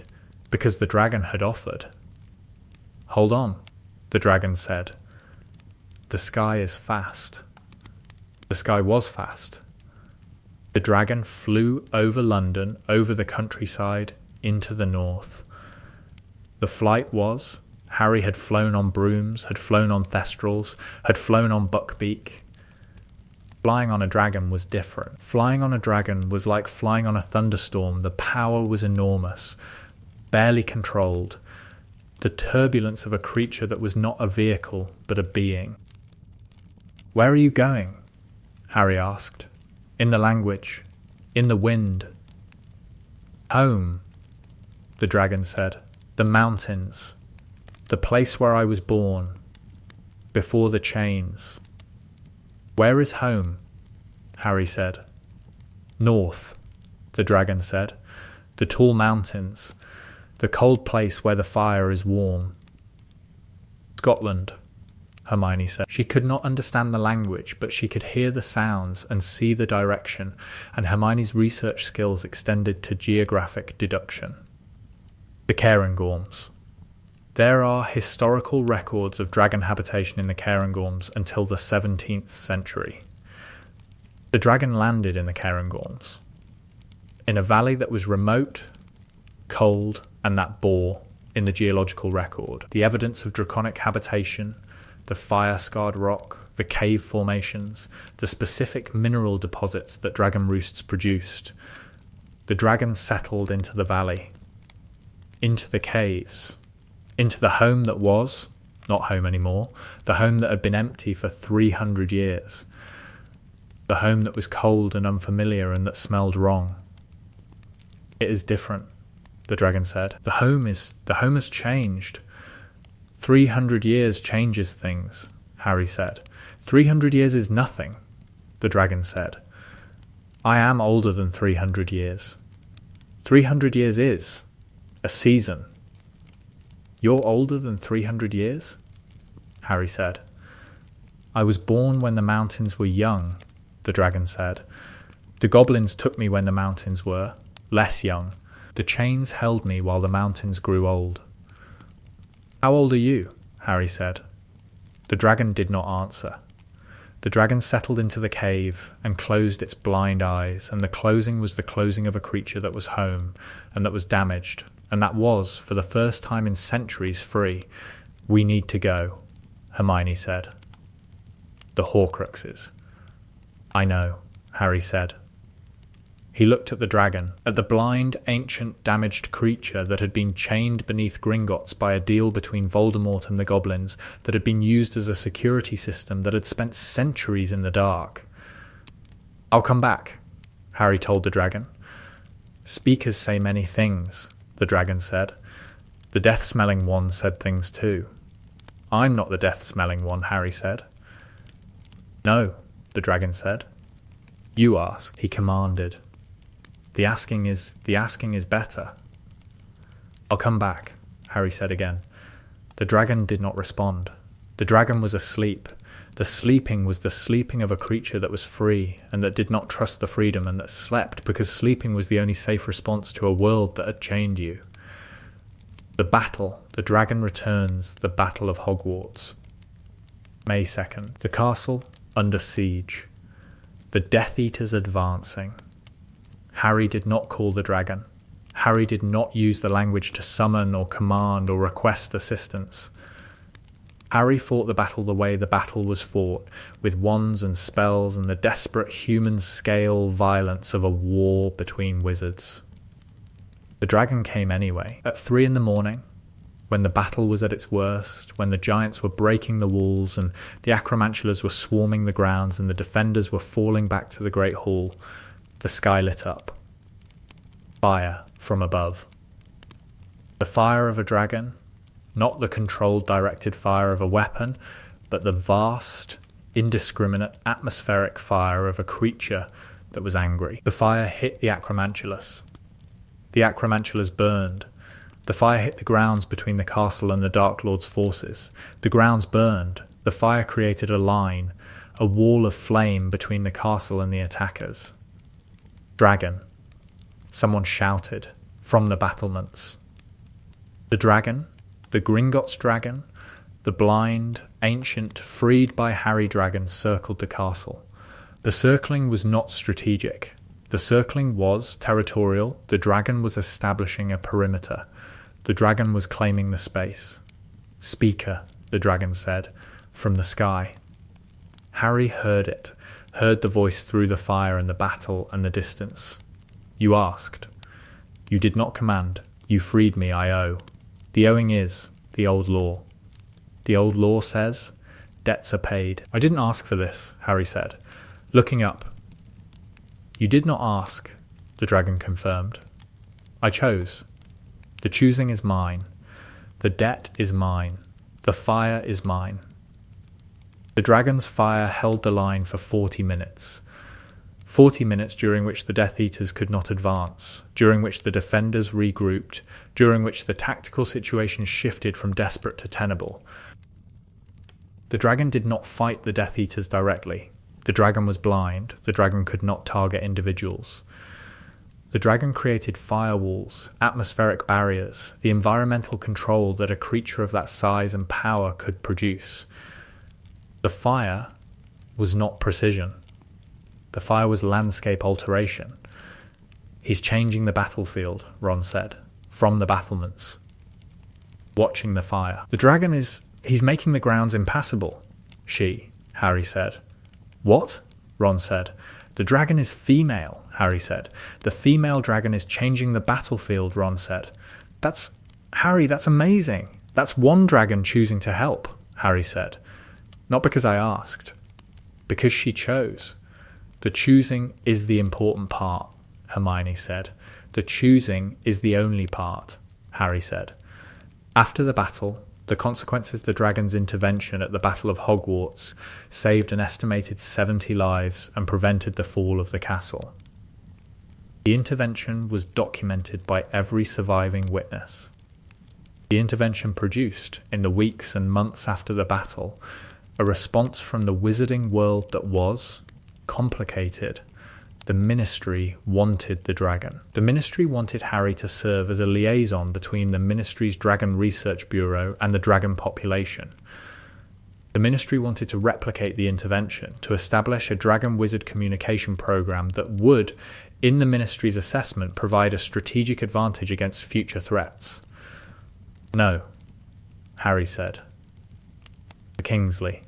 because the dragon had offered. Hold on, the dragon said. The sky is fast. The sky was fast. The dragon flew over London, over the countryside, into the north. The flight was, Harry had flown on brooms, had flown on thestrals, had flown on buckbeak. Flying on a dragon was different. Flying on a dragon was like flying on a thunderstorm. The power was enormous, barely controlled. The turbulence of a creature that was not a vehicle, but a being. Where are you going? Harry asked. In the language. In the wind. Home, the dragon said. The mountains. The place where I was born. Before the chains. Where is home? Harry said. North, the dragon said. The tall mountains. The cold place where the fire is warm. Scotland, Hermione said. She could not understand the language, but she could hear the sounds and see the direction, and Hermione's research skills extended to geographic deduction. The Cairngorms. There are historical records of dragon habitation in the Cairngorms until the 17th century. The dragon landed in the Cairngorms, in a valley that was remote, cold, and that bore, in the geological record, the evidence of draconic habitation, the fire-scarred rock, the cave formations, the specific mineral deposits that dragon roosts produced. The dragon settled into the valley, into the caves, into the home that was, not home anymore, the home that had been empty for 300 years, the home that was cold and unfamiliar and that smelled wrong. It is different, the dragon said. The home has changed. 300 years changes things, Harry said. 300 years is nothing, the dragon said. I am older than 300 years. 300 years is a season. You're older than 300 years? Harry said. I was born when the mountains were young, the dragon said. The goblins took me when the mountains were less young. The chains held me while the mountains grew old. How old are you? Harry said. The dragon did not answer. The dragon settled into the cave and closed its blind eyes, and the closing was the closing of a creature that was home and that was damaged, and that was, for the first time in centuries, free. We need to go, Hermione said. The Horcruxes. I know, Harry said. He looked at the dragon, at the blind, ancient, damaged creature that had been chained beneath Gringotts by a deal between Voldemort and the goblins, that had been used as a security system, that had spent centuries in the dark. I'll come back, Harry told the dragon. Speakers say many things, the dragon said. The death-smelling one said things too. I'm not the death-smelling one, Harry said. No, the dragon said. You ask, he commanded. The asking is better. I'll come back, Harry said again. The dragon did not respond. The dragon was asleep. The sleeping was the sleeping of a creature that was free and that did not trust the freedom and that slept because sleeping was the only safe response to a world that had chained you. The battle, the dragon returns, the battle of Hogwarts. May 2nd. The castle under siege. The Death Eaters advancing. Harry did not call the dragon. Harry did not use the language to summon or command or request assistance. Harry fought the battle the way the battle was fought, with wands and spells and the desperate human-scale violence of a war between wizards. The dragon came anyway. At 3 a.m, when the battle was at its worst, when the giants were breaking the walls and the acromantulas were swarming the grounds and the defenders were falling back to the great hall, the sky lit up. Fire from above. The fire of a dragon, not the controlled, directed fire of a weapon, but the vast, indiscriminate, atmospheric fire of a creature that was angry. The fire hit the acromantulas. The acromantulas burned. The fire hit the grounds between the castle and the Dark Lord's forces. The grounds burned. The fire created a line, a wall of flame between the castle and the attackers. Dragon. Someone shouted from the battlements. The dragon, the Gringotts dragon, the blind, ancient, freed by Harry dragon circled the castle. The circling was not strategic. The circling was territorial. The dragon was establishing a perimeter. The dragon was claiming the space. Speaker, the dragon said, from the sky. Harry heard it, heard the voice through the fire and the battle and the distance. You asked. You did not command. You freed me, I owe. The owing is the old law. The old law says, debts are paid. I didn't ask for this, Harry said, looking up. You did not ask, the dragon confirmed. I chose. The choosing is mine. The debt is mine. The fire is mine. The dragon's fire held the line for 40 minutes. 40 minutes during which the Death Eaters could not advance, during which the defenders regrouped, during which the tactical situation shifted from desperate to tenable. The dragon did not fight the Death Eaters directly. The dragon was blind. The dragon could not target individuals. The dragon created firewalls, atmospheric barriers, the environmental control that a creature of that size and power could produce. The fire was not precision. The fire was landscape alteration. He's changing the battlefield, Ron said, from the battlements. Watching the fire. The dragon he's making the grounds impassable, Harry said. What? Ron said. The dragon is female, Harry said. The female dragon is changing the battlefield, Ron said. Harry, that's amazing. That's one dragon choosing to help, Harry said. Not because I asked. Because she chose. The choosing is the important part, Hermione said. The choosing is the only part, Harry said. After the battle, the consequences of the dragon's intervention at the Battle of Hogwarts saved an estimated 70 lives and prevented the fall of the castle. The intervention was documented by every surviving witness. The intervention produced, in the weeks and months after the battle, a response from the wizarding world that was complicated. The Ministry wanted the dragon. The Ministry wanted Harry to serve as a liaison between the Ministry's Dragon Research Bureau and the dragon population. The Ministry wanted to replicate the intervention, to establish a dragon-wizard communication program that would, in the Ministry's assessment, provide a strategic advantage against future threats. No, Harry said. The Kingsley.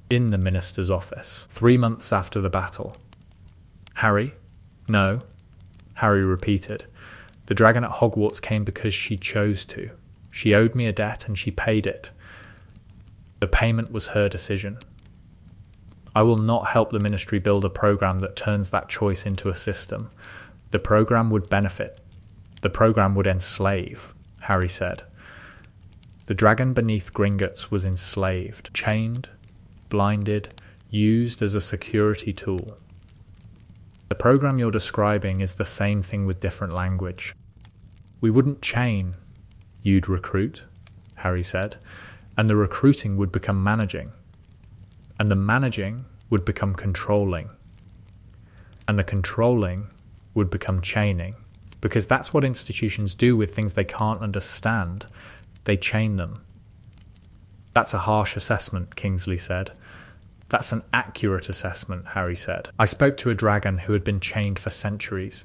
In the Minister's office, 3 months after the battle. Harry? No, Harry repeated. The dragon at Hogwarts came because she chose to. She owed me a debt and she paid it. The payment was her decision. I will not help the Ministry build a program that turns that choice into a system. The program would benefit. The program would enslave, Harry said. The dragon beneath Gringotts was enslaved, chained, blinded, used as a security tool. The program you're describing is the same thing with different language. We wouldn't chain. You'd recruit, Harry said, and the recruiting would become managing. And the managing would become controlling. And the controlling would become chaining, because that's what institutions do with things they can't understand. They chain them. That's a harsh assessment, Kingsley said. That's an accurate assessment, Harry said. I spoke to a dragon who had been chained for centuries.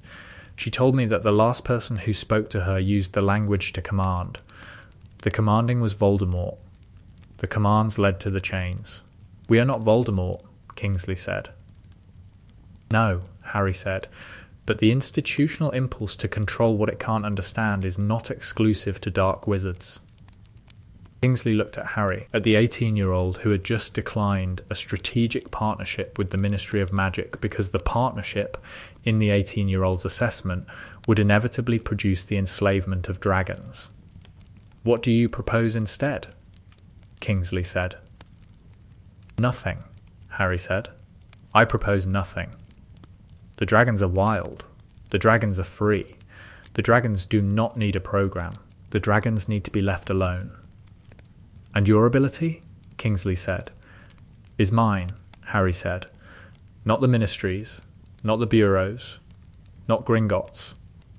She told me that the last person who spoke to her used the language to command. The commanding was Voldemort. The commands led to the chains. We are not Voldemort, Kingsley said. No, Harry said, but the institutional impulse to control what it can't understand is not exclusive to dark wizards. Kingsley looked at Harry, at the 18-year-old who had just declined a strategic partnership with the Ministry of Magic because the partnership, in the 18-year-old's assessment, would inevitably produce the enslavement of dragons. What do you propose instead? Kingsley said. Nothing, Harry said. I propose nothing. The dragons are wild. The dragons are free. The dragons do not need a program. The dragons need to be left alone. And your ability, Kingsley said, is mine, Harry said. Not the ministries, not the bureaus, not Gringotts.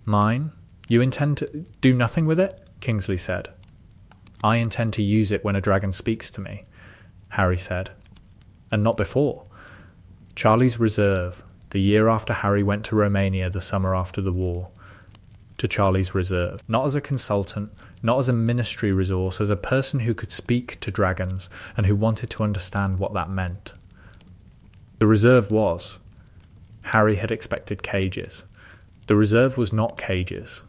Mine? You intend to do nothing with it? Kingsley said. I intend to use it when a dragon speaks to me, Harry said. And not before. Charlie's Reserve, the year after Harry went to Romania the summer after the war. To Charlie's Reserve. Not as a consultant, not as a ministry resource, as a person who could speak to dragons and who wanted to understand what that meant. The reserve was. Harry had expected cages. The reserve was not cages.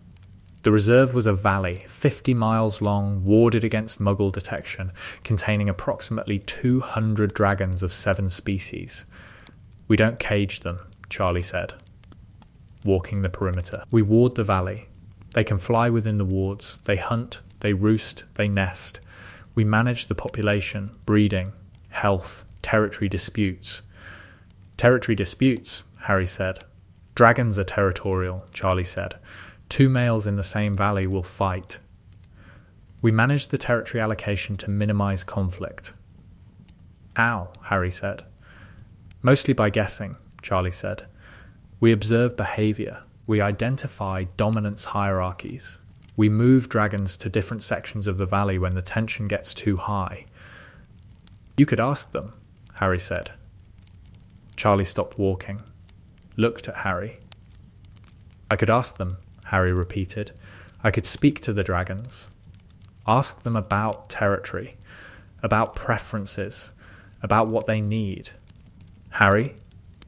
The reserve was a valley, 50 miles long, warded against Muggle detection, containing approximately 200 dragons of 7 species. We don't cage them, Charlie said, walking the perimeter. We ward the valley. They can fly within the wards. They hunt, they roost, they nest. We manage the population, breeding, health, territory disputes. Territory disputes, Harry said. Dragons are territorial, Charlie said. 2 males in the same valley will fight. We manage the territory allocation to minimize conflict. How? Harry said. Mostly by guessing, Charlie said. We observe behavior. We identify dominance hierarchies. We move dragons to different sections of the valley when the tension gets too high. You could ask them, Harry said. Charlie stopped walking, looked at Harry. I could ask them, Harry repeated. I could speak to the dragons. Ask them about territory, about preferences, about what they need. Harry,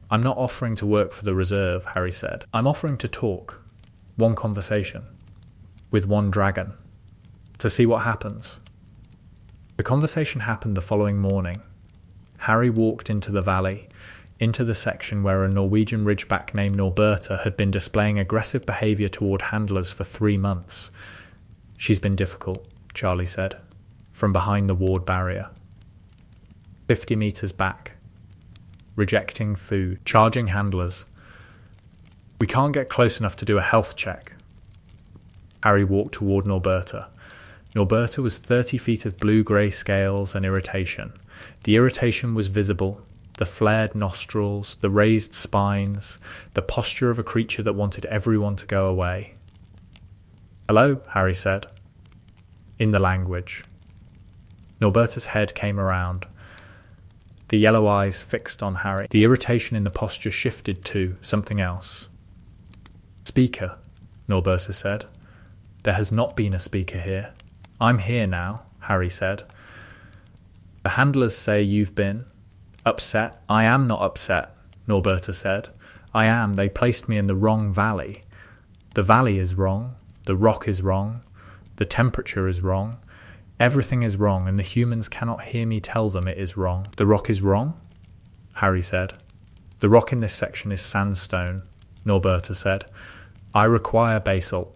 I'm not offering to work for the reserve, Harry said. I'm offering to talk, one conversation, with one dragon, to see what happens. The conversation happened the following morning. Harry walked into the valley, into the section where a Norwegian ridgeback named Norberta had been displaying aggressive behaviour toward handlers for 3 months. She's been difficult, Charlie said, from behind the ward barrier. 50 metres back. Rejecting food, charging handlers. We can't get close enough to do a health check. Harry walked toward Norberta. Norberta was 30 feet of blue-grey scales and irritation. The irritation was visible, the flared nostrils, the raised spines, the posture of a creature that wanted everyone to go away. Hello, Harry said, in the language. Norberta's head came around. The yellow eyes fixed on Harry. The irritation in the posture shifted to something else. Speaker, Norberta said. There has not been a speaker here. I'm here now, Harry said. The handlers say you've been upset. I am not upset, Norberta said. I am. They placed me in the wrong valley. The valley is wrong. The rock is wrong. The temperature is wrong. Everything is wrong, and the humans cannot hear me tell them it is wrong. The rock is wrong? Harry said. The rock in this section is sandstone, Norberta said. I require basalt.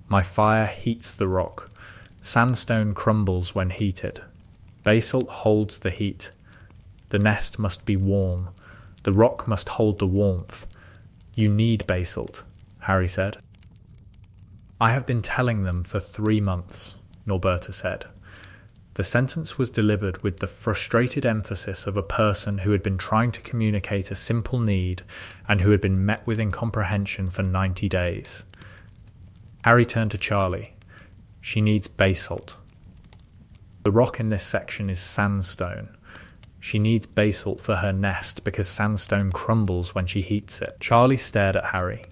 My fire heats the rock. Sandstone crumbles when heated. Basalt holds the heat. The nest must be warm. The rock must hold the warmth. You need basalt, Harry said. I have been telling them for 3 months, Norberta said. The sentence was delivered with the frustrated emphasis of a person who had been trying to communicate a simple need and who had been met with incomprehension for 90 days. Harry turned to Charlie. She needs basalt. The rock in this section is sandstone. She needs basalt for her nest because sandstone crumbles when she heats it. Charlie stared at Harry.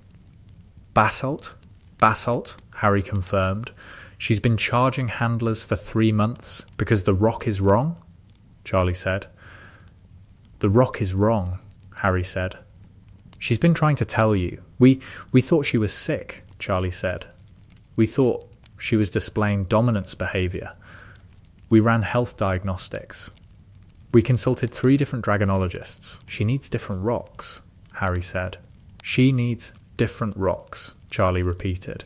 Basalt? Basalt, Harry confirmed. She's been charging handlers for 3 months because the rock is wrong, Charlie said. The rock is wrong, Harry said. She's been trying to tell you. We thought she was sick, Charlie said. We thought she was displaying dominance behavior. We ran health diagnostics. We consulted 3 different dragonologists. She needs different rocks, Harry said. She needs different rocks, Charlie repeated.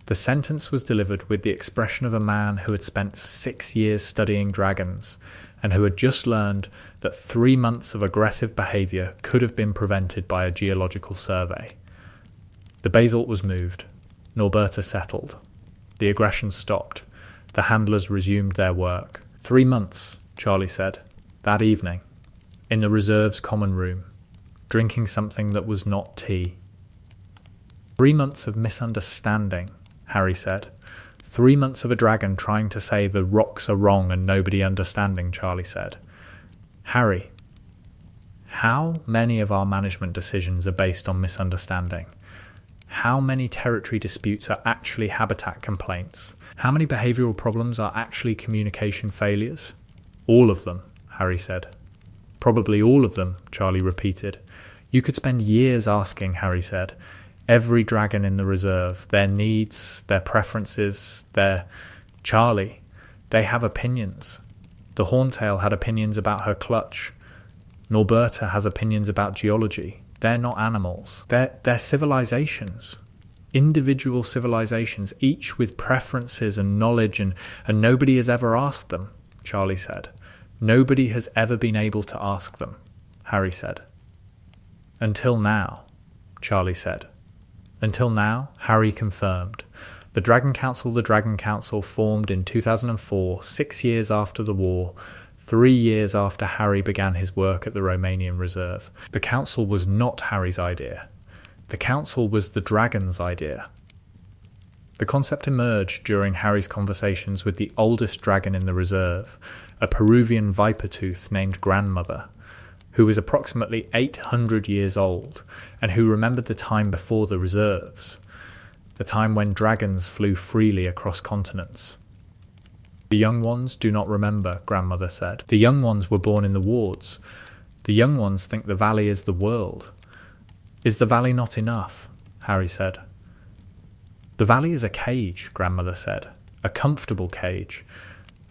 The sentence was delivered with the expression of a man who had spent 6 years studying dragons and who had just learned that 3 months of aggressive behavior could have been prevented by a geological survey. The basalt was moved. Norberta settled. The aggression stopped. The handlers resumed their work. 3 months, Charlie said, that evening, in the reserve's common room, drinking something that was not tea. 3 months of misunderstanding, Harry said. 3 months of a dragon trying to say the rocks are wrong and nobody understanding, Charlie said. Harry, how many of our management decisions are based on misunderstanding? How many territory disputes are actually habitat complaints? How many behavioural problems are actually communication failures? All of them, Harry said. Probably all of them, Charlie repeated. You could spend years asking, Harry said. Every dragon in the reserve, their needs, their preferences, Charlie, they have opinions. The Horntail had opinions about her clutch. Norberta has opinions about geology. They're not animals. They're civilizations. Individual civilizations, each with preferences and knowledge, and nobody has ever asked them, Charlie said. Nobody has ever been able to ask them, Harry said. Until now, Charlie said. Until now, Harry confirmed. The Dragon Council formed in 2004, 6 years after the war, 3 years after Harry began his work at the Romanian Reserve. The council was not Harry's idea. The council was the dragon's idea. The concept emerged during Harry's conversations with the oldest dragon in the reserve, a Peruvian viper-tooth named Grandmother, who was approximately 800 years old and who remembered the time before the reserves, the time when dragons flew freely across continents. The young ones do not remember, Grandmother said. The young ones were born in the wards. The young ones think the valley is the world. Is the valley not enough? Harry said. The valley is a cage, Grandmother said. A comfortable cage.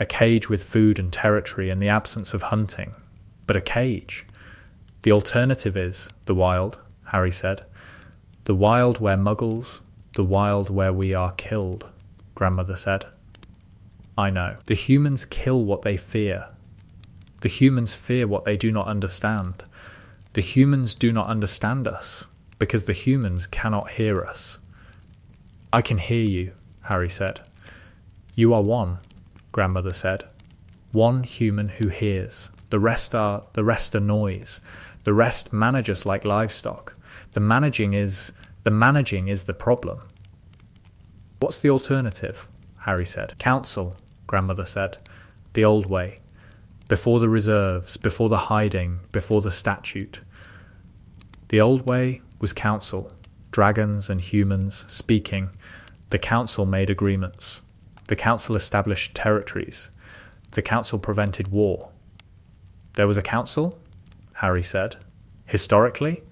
A cage with food and territory and the absence of hunting. But a cage. The alternative is the wild, Harry said. The wild where muggles, the wild where we are killed, Grandmother said. I know. The humans kill what they fear. The humans fear what they do not understand. The humans do not understand us, because the humans cannot hear us. I can hear you, Harry said. You are one, Grandmother said. One human who hears. The rest are noise. The rest manage us like livestock. The managing is the problem. What's the alternative? Harry said. Council, Grandmother said. The old way. Before the reserves, before the hiding, before the statute. The old way was council. Dragons and humans speaking. The council made agreements. The council established territories. The council prevented war. There was a council? Harry said. Historically?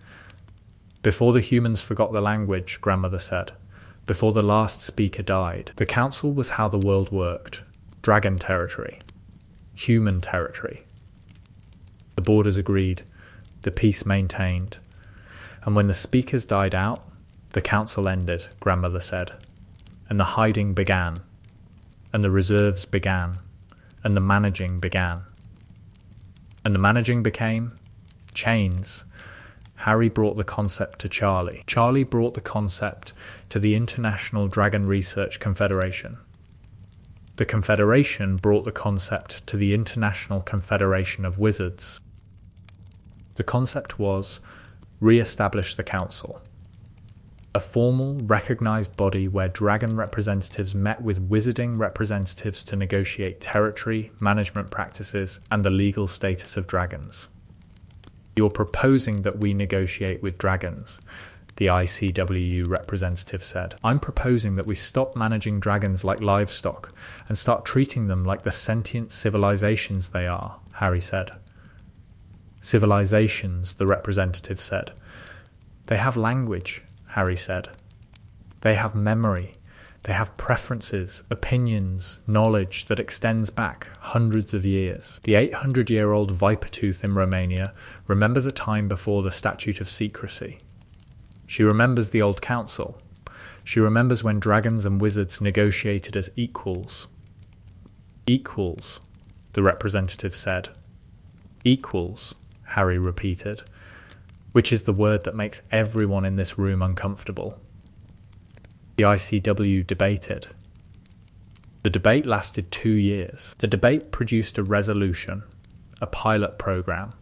Before the humans forgot the language, Grandmother said. Before the last speaker died. The council was how the world worked. Dragon territory. Human territory. The borders agreed. The peace maintained. And when the speakers died out, the council ended, Grandmother said. And the hiding began. And the reserves began. And the managing began. And the managing became chains. Harry brought the concept to Charlie. Charlie brought the concept to the International Dragon Research Confederation. The Confederation brought the concept to the International Confederation of Wizards. The concept was re-establish the council. A formal, recognised body where dragon representatives met with wizarding representatives to negotiate territory, management practices, and the legal status of dragons. You're proposing that we negotiate with dragons, the ICWU representative said. I'm proposing that we stop managing dragons like livestock and start treating them like the sentient civilizations they are, Harry said. Civilizations, the representative said. They have language, Harry said. They have memory. They have preferences, opinions, knowledge that extends back hundreds of years. The 800-year-old Vipertooth in Romania remembers a time before the Statute of Secrecy. She remembers the Old Council. She remembers when dragons and wizards negotiated as equals. Equals, the representative said. Equals, Harry repeated, which is the word that makes everyone in this room uncomfortable. The ICW debated. The debate lasted 2 years. The debate produced a resolution, a pilot program,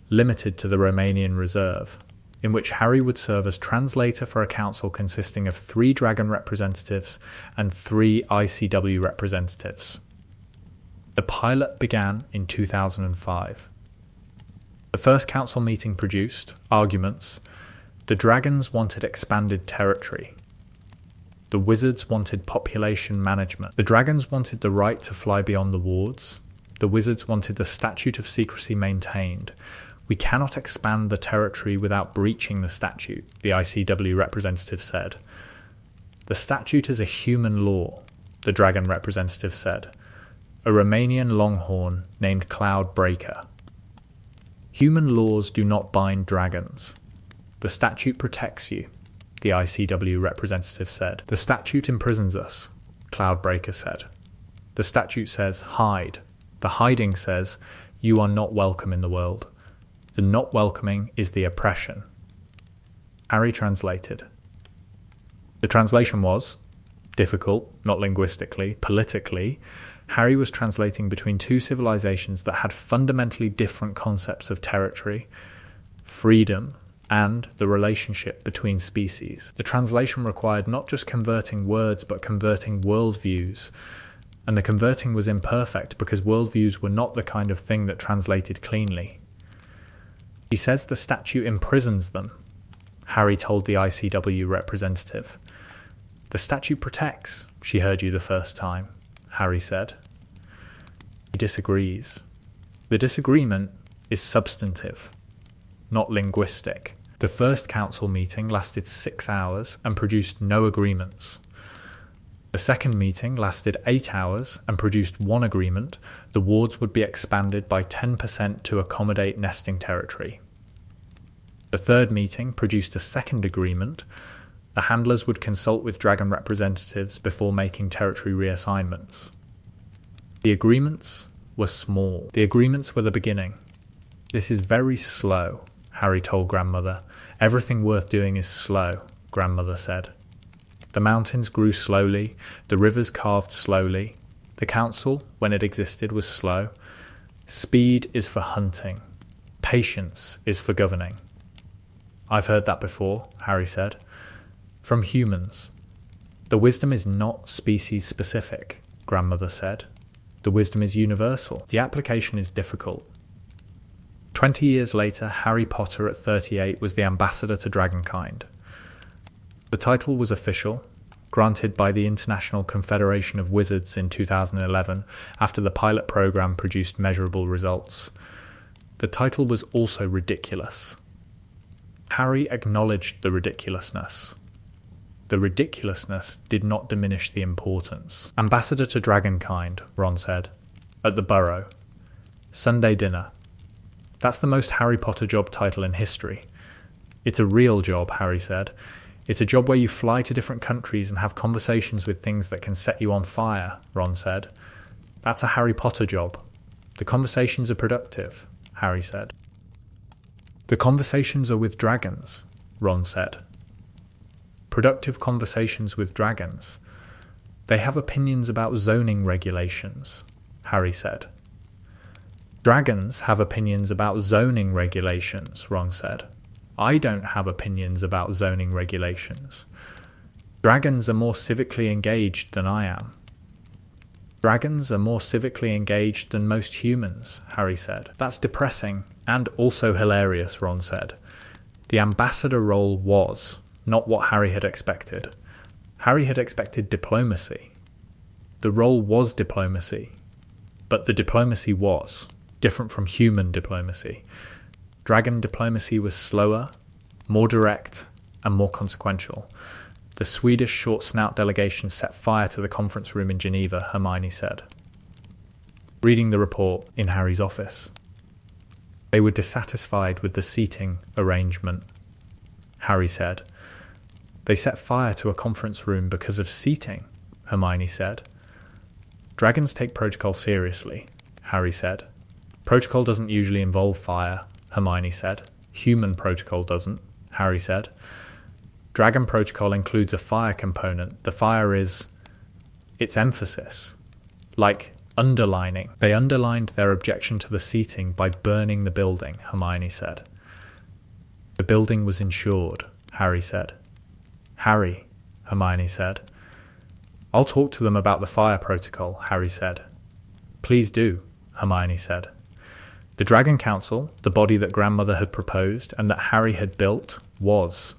limited to the Romanian Reserve, in which Harry would serve as translator for a council consisting of 3 dragon representatives and 3 ICW representatives. The pilot began in 2005. The first council meeting produced arguments. The dragons wanted expanded territory. The wizards wanted population management. The dragons wanted the right to fly beyond the wards. The wizards wanted the Statute of Secrecy maintained. We cannot expand the territory without breaching the statute, the ICW representative said. The statute is a human law, the dragon representative said. A Romanian longhorn named Cloudbreaker. Human laws do not bind dragons. The statute protects you, the ICW representative said. The statute imprisons us, Cloudbreaker said. The statute says hide. The hiding says you are not welcome in the world. The not welcoming is the oppression. Harry translated. The translation was difficult, not linguistically, politically. Harry was translating between 2 civilizations that had fundamentally different concepts of territory, freedom, and the relationship between species. The translation required not just converting words, but converting worldviews. And the converting was imperfect because worldviews were not the kind of thing that translated cleanly. He says the statute imprisons them, Harry told the ICW representative. The statute protects, she heard you the first time, Harry said. He disagrees. The disagreement is substantive, not linguistic. The first council meeting lasted 6 hours and produced no agreements. The second meeting lasted 8 hours and produced 1 agreement. The wards would be expanded by 10% to accommodate nesting territory. The third meeting produced a second agreement. The handlers would consult with dragon representatives before making territory reassignments. The agreements were small. The agreements were the beginning. This is very slow, Harry told Grandmother. Everything worth doing is slow, Grandmother said. The mountains grew slowly, the rivers carved slowly. The council, when it existed, was slow. Speed is for hunting. Patience is for governing. I've heard that before, Harry said. From humans. The wisdom is not species-specific, Grandmother said. The wisdom is universal. The application is difficult. 20 years later, Harry Potter at 38 was the ambassador to Dragonkind. The title was official, granted by the International Confederation of Wizards in 2011 after the pilot program produced measurable results. The title was also ridiculous. Harry acknowledged the ridiculousness. The ridiculousness did not diminish the importance. Ambassador to Dragonkind, Ron said. At the Burrow. Sunday dinner. That's the most Harry Potter job title in history. It's a real job, Harry said. It's a job where you fly to different countries and have conversations with things that can set you on fire, Ron said. That's a Harry Potter job. The conversations are productive, Harry said. The conversations are with dragons, Ron said. Productive conversations with dragons. They have opinions about zoning regulations, Harry said. Dragons have opinions about zoning regulations, Ron said. I don't have opinions about zoning regulations. Dragons are more civically engaged than I am. Dragons are more civically engaged than most humans, Harry said. That's depressing and also hilarious, Ron said. The ambassador role was not what Harry had expected. Harry had expected diplomacy. The role was diplomacy, but the diplomacy was different from human diplomacy. Dragon diplomacy was slower, more direct, and more consequential. The Swedish short snout delegation set fire to the conference room in Geneva, Hermione said, reading the report in Harry's office. They were dissatisfied with the seating arrangement, Harry said. They set fire to a conference room because of seating, Hermione said. Dragons take protocol seriously, Harry said. Protocol doesn't usually involve fire, Hermione said. Human protocol doesn't, Harry said. Dragon protocol includes a fire component. The fire is its emphasis, like underlining. They underlined their objection to the seating by burning the building, Hermione said. The building was insured, Harry said. Harry, Hermione said. I'll talk to them about the fire protocol, Harry said. Please do, Hermione said. The Dragon Council, the body that Grandmother had proposed and that Harry had built, was,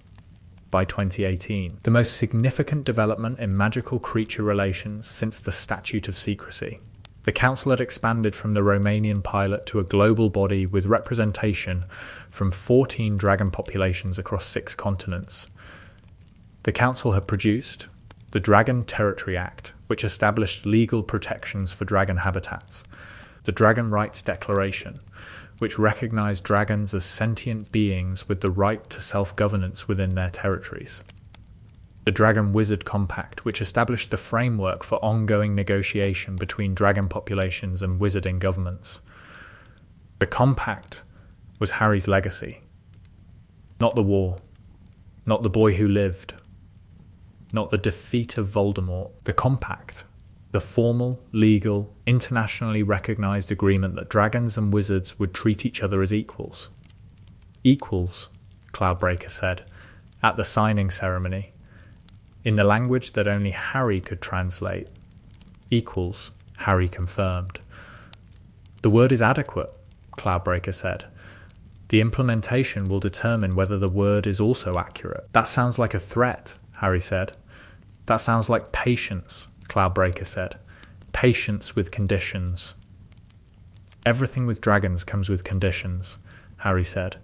by 2018, the most significant development in magical creature relations since the Statute of Secrecy. The Council had expanded from the Romanian pilot to a global body with representation from 14 dragon populations across 6 continents. The Council had produced the Dragon Territory Act, which established legal protections for dragon habitats, the Dragon Rights Declaration, which recognized dragons as sentient beings with the right to self-governance within their territories. The Dragon Wizard Compact, which established the framework for ongoing negotiation between dragon populations and wizarding governments. The Compact was Harry's legacy. Not the war, not the boy who lived, not the defeat of Voldemort. The Compact, the formal, legal, internationally recognized agreement that dragons and wizards would treat each other as equals. Equals, Cloudbreaker said, at the signing ceremony, in the language that only Harry could translate. Equals, Harry confirmed. The word is adequate, Cloudbreaker said. The implementation will determine whether the word is also accurate. That sounds like a threat, Harry said. That sounds like patience, Cloudbreaker said. Patience with conditions. Everything with dragons comes with conditions, Harry said.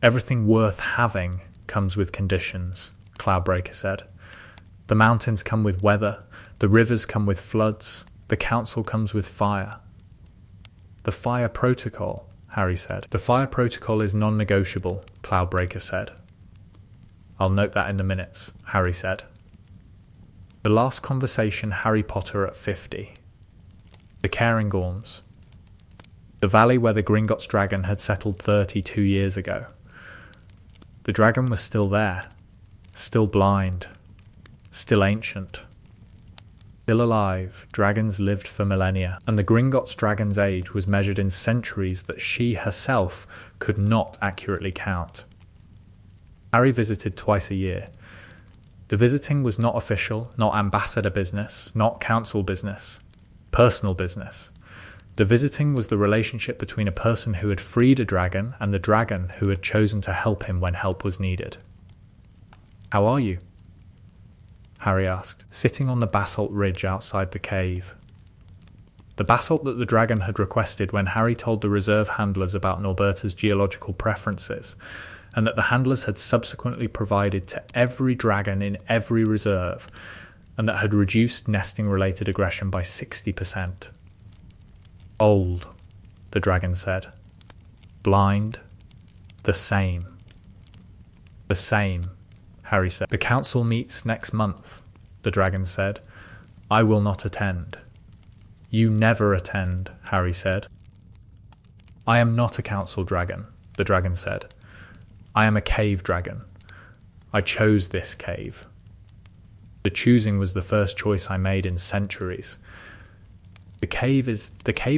Everything worth having comes with conditions, Cloudbreaker said. The mountains come with weather, the rivers come with floods, the council comes with fire. The fire protocol, Harry said. The fire protocol is non-negotiable, Cloudbreaker said. I'll note that in the minutes, Harry said. The last conversation Harry Potter at 50. The Cairngorms. The valley where the Gringotts dragon had settled 32 years ago. The dragon was still there, still blind, still ancient. Still alive, dragons lived for millennia, and the Gringotts dragon's age was measured in centuries that she herself could not accurately count. Harry visited twice a year. The visiting was not official, not ambassador business, not council business, personal business. The visiting was the relationship between a person who had freed a dragon and the dragon who had chosen to help him when help was needed. "How are you?" Harry asked, sitting on the basalt ridge outside the cave. The basalt that the dragon had requested when Harry told the reserve handlers about Norberta's geological preferences, and that the handlers had subsequently provided to every dragon in every reserve, and that had reduced nesting-related aggression by 60%. Old, the dragon said. Blind, the same. The same, Harry said. The council meets next month, the dragon said. I will not attend. You never attend, Harry said. I am not a council dragon, the dragon said. I am a cave dragon. I chose this cave. The choosing was the first choice I made in centuries. The cave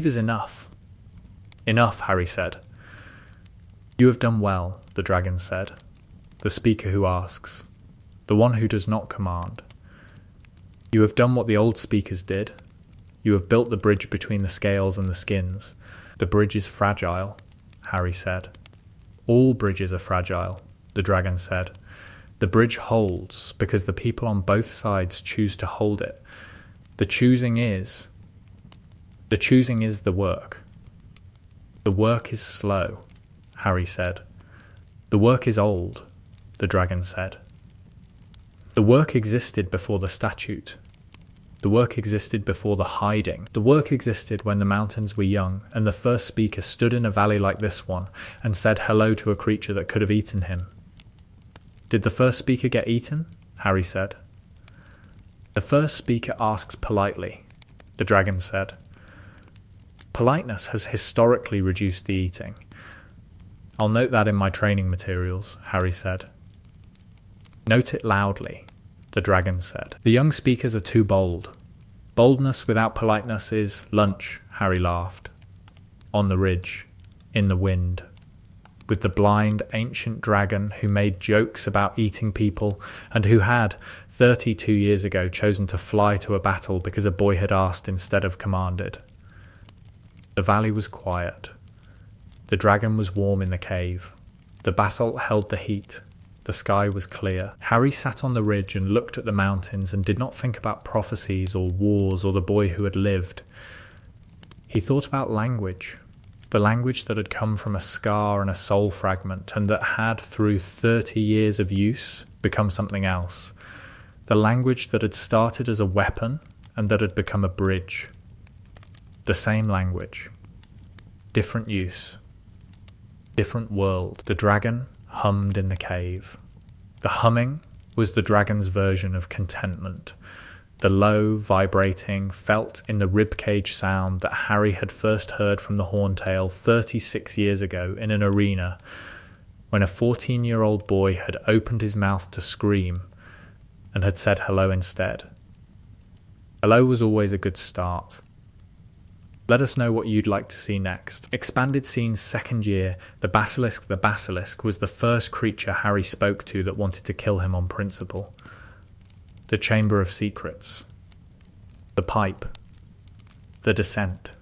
is enough. Enough, Harry said. You have done well, the dragon said. the speaker who asks, the one who does not command. You have done what the old speakers did. You have built the bridge between the scales and the skins. The bridge is fragile, Harry said. All bridges are fragile, the dragon said. The bridge holds because the people on both sides choose to hold it. The choosing is the work. The work is slow, Harry said. The work is old, the dragon said. The work existed before the statute. The work existed before the hiding. The work existed when the mountains were young, and the first speaker stood in a valley like this one and said hello to a creature that could have eaten him. Did the first speaker get eaten? Harry said. The first speaker asked politely, the dragon said. Politeness has historically reduced the eating. I'll note that in my training materials, Harry said. Note it loudly, the dragon said. The young speakers are too bold. Boldness without politeness is lunch, Harry laughed. On the ridge, in the wind, with the blind ancient dragon who made jokes about eating people and who had, 32 years ago, chosen to fly to a battle because a boy had asked instead of commanded. The valley was quiet. The dragon was warm in the cave. The basalt held the heat. The sky was clear. Harry sat on the ridge and looked at the mountains and did not think about prophecies or wars or the boy who had lived. He thought about language, the language that had come from a scar and a soul fragment and that had, through 30 years of use, become something else. The language that had started as a weapon and that had become a bridge. The same language. Different use. Different world. The dragon hummed in the cave. The humming was the dragon's version of contentment, the low, vibrating, felt in the ribcage sound that Harry had first heard from the horntail 36 years ago in an arena when a 14-year-old boy had opened his mouth to scream and had said hello instead. Hello was always a good start. Let us know what you'd like to see next. Expanded Scenes second year, the basilisk was the first creature Harry spoke to that wanted to kill him on principle. The Chamber of Secrets. The Pipe. The Descent.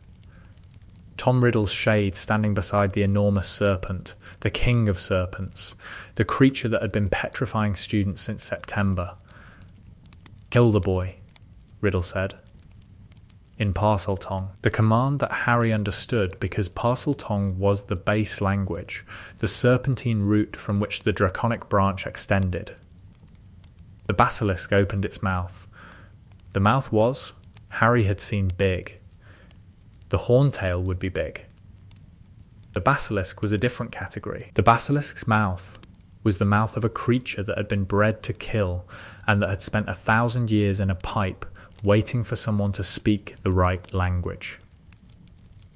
Tom Riddle's shade standing beside the enormous serpent, the king of serpents, the creature that had been petrifying students since September. Kill the boy, Riddle said. In Parseltongue, the command that Harry understood because Parseltongue was the base language, the serpentine root from which the draconic branch extended. The basilisk opened its mouth. The mouth was, Harry had seen, big. The horntail would be big. The basilisk was a different category. The basilisk's mouth was the mouth of a creature that had been bred to kill and that had spent 1,000 years in a pipe waiting for someone to speak the right language.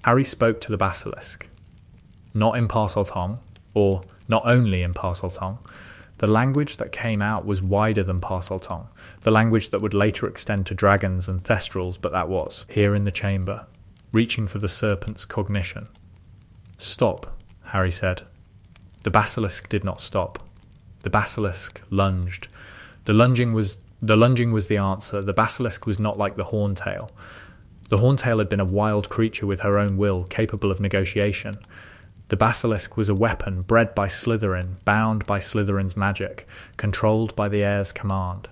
Harry spoke to the basilisk. Not in Parseltongue, or not only in Parseltongue. The language that came out was wider than Parseltongue, the language that would later extend to dragons and thestrals, but that was, here in the chamber, reaching for the serpent's cognition. Stop, Harry said. The basilisk did not stop. The basilisk lunged. The lunging was the answer. The basilisk was not like the horntail. The horntail had been a wild creature with her own will, capable of negotiation. The basilisk was a weapon bred by Slytherin, bound by Slytherin's magic, controlled by the heir's command.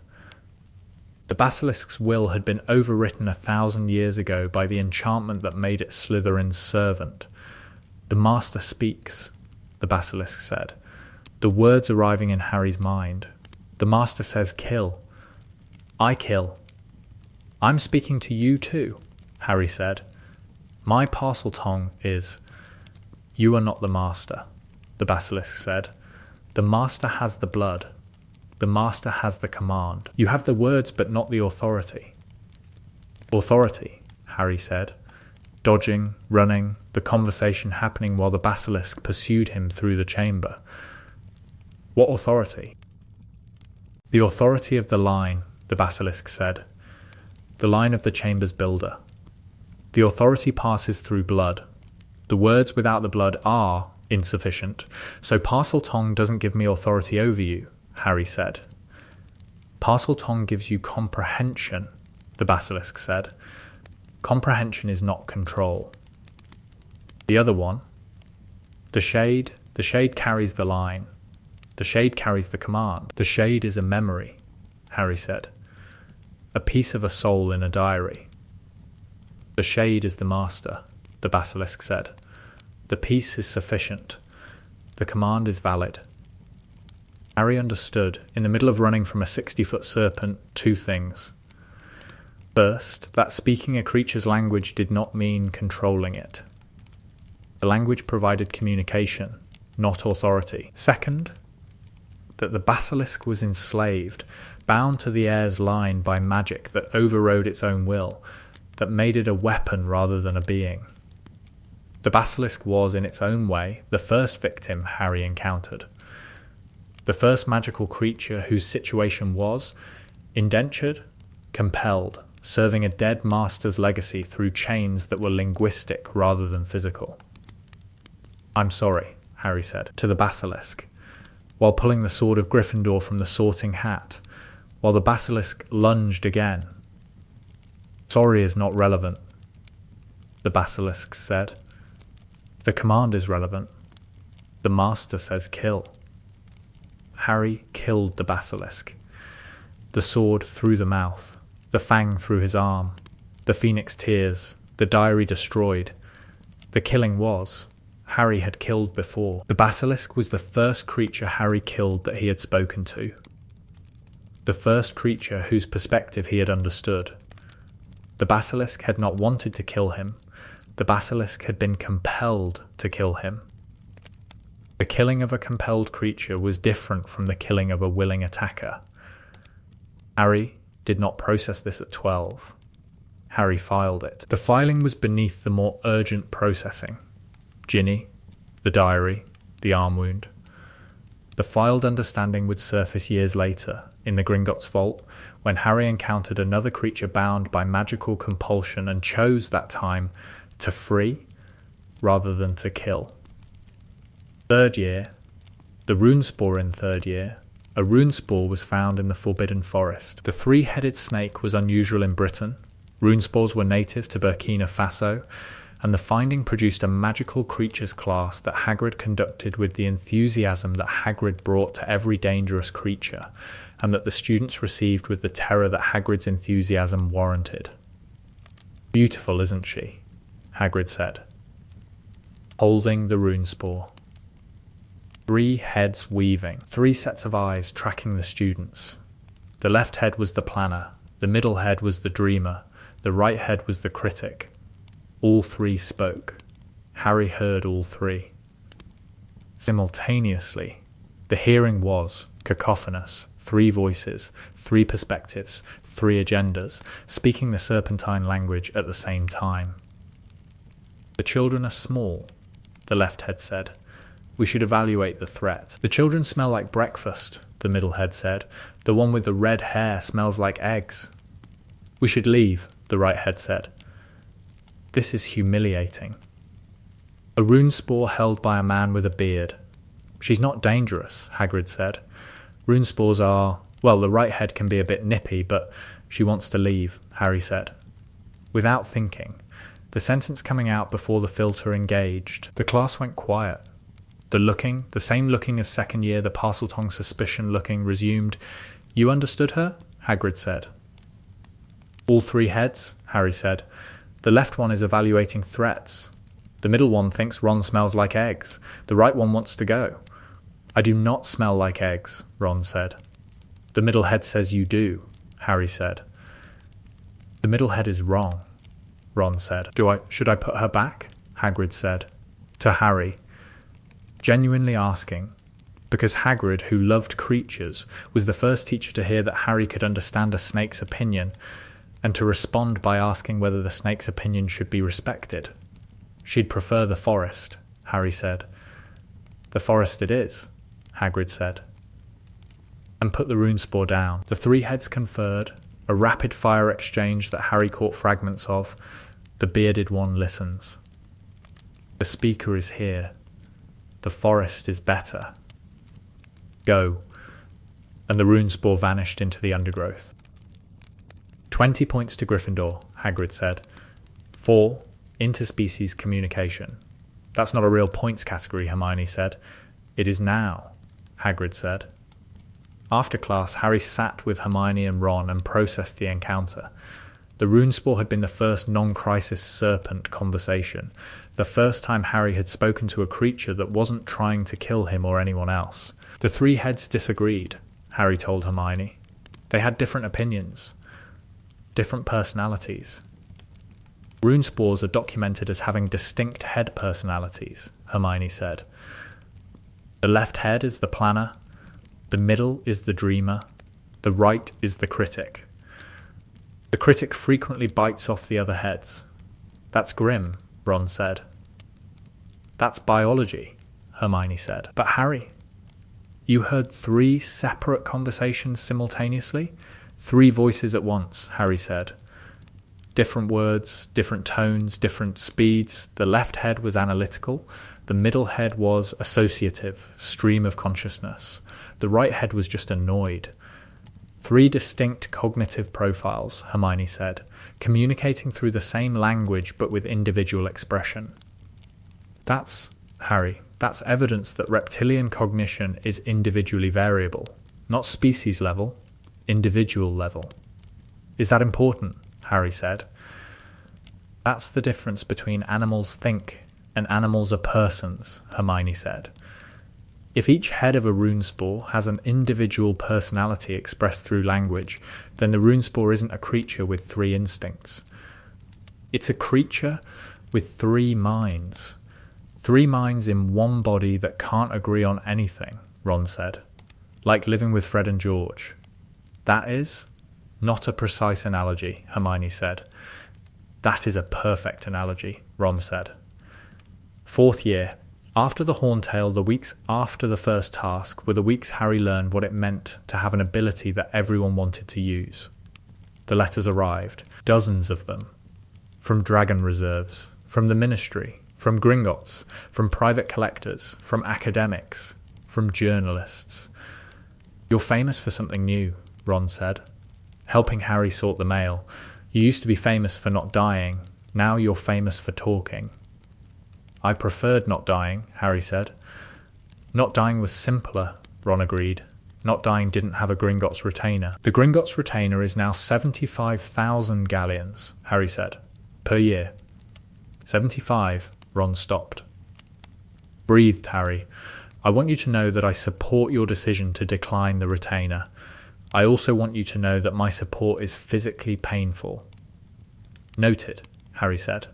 The basilisk's will had been overwritten 1,000 years ago by the enchantment that made it Slytherin's servant. The master speaks, the basilisk said, the words arriving in Harry's mind. The master says kill. I kill. I'm speaking to you too, Harry said. My Parseltongue is, you are not the master, the basilisk said. The master has the blood. The master has the command. You have the words but not the authority. Authority, Harry said, dodging, running, the conversation happening while the basilisk pursued him through the chamber. What authority? The authority of the line, the basilisk said. The line of the chamber's builder. The authority passes through blood. The words without the blood are, Insufficient. So Parseltongue doesn't give me authority over you, Harry said. Parseltongue gives you comprehension, the basilisk said. Comprehension is not control. The other one, the shade carries the line. The shade carries the command. The shade is a memory, Harry said. A piece of a soul in a diary. The shade is the master, the basilisk said. The piece is sufficient. The command is valid. Harry understood, in the middle of running from a 60-foot serpent, two things. First, that speaking a creature's language did not mean controlling it. The language provided communication, not authority. Second, that the basilisk was enslaved, bound to the air's line by magic that overrode its own will, that made it a weapon rather than a being. The basilisk was, in its own way, the first victim Harry encountered. The first magical creature whose situation was indentured, compelled, serving a dead master's legacy through chains that were linguistic rather than physical. "I'm sorry," Harry said, to the basilisk, while pulling the sword of Gryffindor from the sorting hat, while the basilisk lunged again. "Sorry is not relevant," the basilisk said. "The command is relevant. The master says kill." Harry killed the basilisk. The sword through the mouth, the fang through his arm, the phoenix tears, the diary destroyed. The killing was. Harry had killed before. The basilisk was the first creature Harry killed that he had spoken to. The first creature whose perspective he had understood. The basilisk had not wanted to kill him. The basilisk had been compelled to kill him. The killing of a compelled creature was different from the killing of a willing attacker. Harry did not process this at 12. Harry filed it. The filing was beneath the more urgent processing. Ginny, the diary, the arm wound. The filed understanding would surface years later, in the Gringotts vault, when Harry encountered another creature bound by magical compulsion and chose that time to free rather than to kill. Third year, the runespore in third year, a runespore was found in the Forbidden Forest. The three-headed snake was unusual in Britain, runespores were native to Burkina Faso, and the finding produced a magical creatures class that Hagrid conducted with the enthusiasm that Hagrid brought to every dangerous creature, and that the students received with the terror that Hagrid's enthusiasm warranted. "Beautiful, isn't she?" Hagrid said, holding the runespore. 3 heads weaving, 3 sets of eyes tracking the students. The left head was the planner, the middle head was the dreamer, the right head was the critic. All 3 spoke. Harry heard all 3. Simultaneously, the hearing was cacophonous, 3 voices, 3 perspectives, 3 agendas, speaking the serpentine language at the same time. "The children are small," the left head said. "We should evaluate the threat." "The children smell like breakfast," the middle head said. "The one with the red hair smells like eggs." "We should leave," the right head said. "This is humiliating." "A runespore held by a man with a beard. She's not dangerous," Hagrid said. "Runespores are, well, the right head can be a bit nippy, but she wants to leave," Harry said. Without thinking, the sentence coming out before the filter engaged, the class went quiet. The same looking as second year, the Parseltongue suspicion looking resumed. "You understood her?" Hagrid said. "All 3 heads," Harry said. "The left one is evaluating threats. The middle one thinks Ron smells like eggs. The right one wants to go." "I do not smell like eggs," Ron said. "The middle head says you do," Harry said. "The middle head is wrong," Ron said. Should I put her back?" Hagrid said. To Harry, genuinely asking, because Hagrid, who loved creatures, was the first teacher to hear that Harry could understand a snake's opinion, and to respond by asking whether the snake's opinion should be respected. "She'd prefer the forest," Harry said. "The forest it is," Hagrid said. And put the runespore down. The 3 heads conferred, a rapid-fire exchange that Harry caught fragments of. The bearded one listens. "The speaker is here." The forest is better. Go. And the rune spore vanished into the undergrowth. 20 points to Gryffindor, Hagrid said. 4. Interspecies communication. That's not a real points category, Hermione said. It is now, Hagrid said. After class, Harry sat with Hermione and Ron and processed the encounter. The rune spore had been the first non-crisis serpent conversation, the first time Harry had spoken to a creature that wasn't trying to kill him or anyone else. The three heads disagreed, Harry told Hermione. They had different opinions, different personalities. Rune spores are documented as having distinct head personalities, Hermione said. The left head is the planner, the middle is the dreamer, the right is the critic. The critic frequently bites off the other heads. That's grim, Ron said. That's biology, Hermione said. But Harry, you heard 3 separate conversations simultaneously? 3 voices at once, Harry said. Different words, different tones, different speeds. The left head was analytical. The middle head was associative, stream of consciousness. The right head was just annoyed. 3 distinct cognitive profiles, Hermione said, communicating through the same language but with individual expression. That's evidence that reptilian cognition is individually variable, not species level, individual level. Is that important? Harry said. That's the difference between animals think and animals are persons, Hermione said. If each head of a rune spore has an individual personality expressed through language, then the rune spore isn't a creature with 3 instincts. It's a creature with 3 minds. 3 minds in one body that can't agree on anything, Ron said. Like living with Fred and George. That is not a precise analogy, Hermione said. That is a perfect analogy, Ron said. 4th year. After the Horntail, the weeks after the first task were the weeks Harry learned what it meant to have an ability that everyone wanted to use. The letters arrived, dozens of them. From dragon reserves, from the Ministry, from Gringotts, from private collectors, from academics, from journalists. You're famous for something new, Ron said, helping Harry sort the mail. You used to be famous for not dying. Now you're famous for talking. I preferred not dying, Harry said. Not dying was simpler, Ron agreed. Not dying didn't have a Gringotts retainer. The Gringotts retainer is now 75,000 galleons, Harry said, per year. 75, Ron stopped. Breathed, Harry. I want you to know that I support your decision to decline the retainer. I also want you to know that my support is physically painful. Noted, Harry said.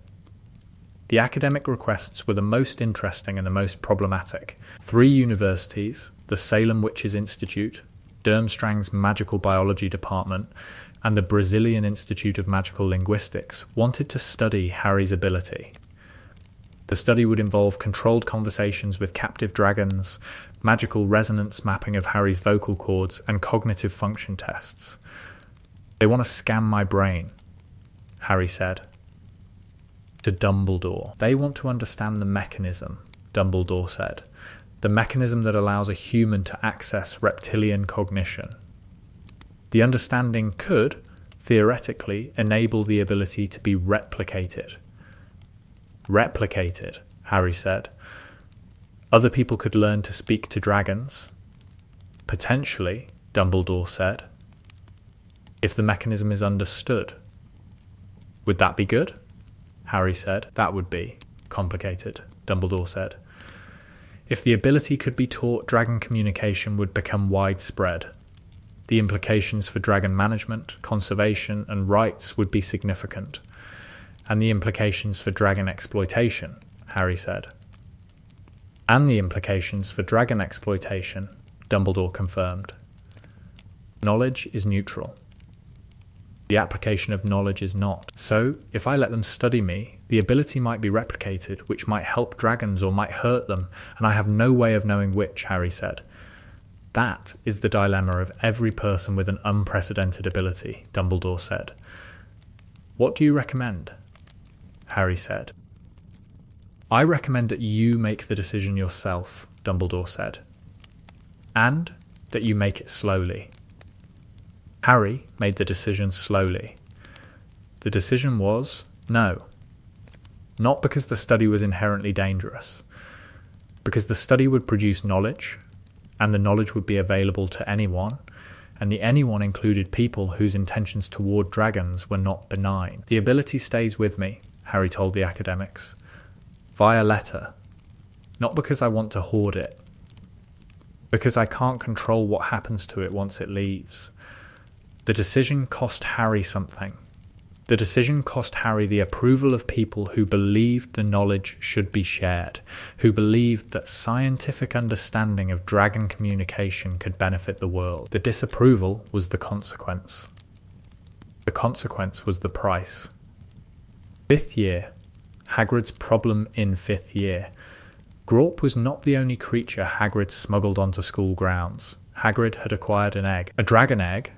The academic requests were the most interesting and the most problematic. 3 universities, the Salem Witches Institute, Durmstrang's Magical Biology Department, and the Brazilian Institute of Magical Linguistics, wanted to study Harry's ability. The study would involve controlled conversations with captive dragons, magical resonance mapping of Harry's vocal cords, and cognitive function tests. They want to scan my brain, Harry said. To Dumbledore. They want to understand the mechanism, Dumbledore said. The mechanism that allows a human to access reptilian cognition. The understanding could, theoretically, enable the ability to be replicated. Replicated, Harry said. Other people could learn to speak to dragons. Potentially, Dumbledore said. If the mechanism is understood. Would that be good? Harry said. That would be complicated, Dumbledore said. If the ability could be taught, dragon communication would become widespread. The implications for dragon management, conservation, and rights would be significant. And the implications for dragon exploitation, Harry said. And the implications for dragon exploitation, Dumbledore confirmed. Knowledge is neutral. The application of knowledge is not. So, if I let them study me, the ability might be replicated, which might help dragons or might hurt them, and I have no way of knowing which, Harry said. That is the dilemma of every person with an unprecedented ability, Dumbledore said. What do you recommend? Harry said. I recommend that you make the decision yourself, Dumbledore said. And that you make it slowly. Harry made the decision slowly. The decision was no. Not because the study was inherently dangerous. Because the study would produce knowledge, and the knowledge would be available to anyone, and the anyone included people whose intentions toward dragons were not benign. The ability stays with me, Harry told the academics, via letter, not because I want to hoard it, because I can't control what happens to it once it leaves. The decision cost Harry something. The decision cost Harry the approval of people who believed the knowledge should be shared, who believed that scientific understanding of dragon communication could benefit the world. The disapproval was the consequence. The consequence was the price. Fifth year. Hagrid's problem in fifth year. Grawp was not the only creature Hagrid smuggled onto school grounds. Hagrid had acquired an egg. A dragon egg.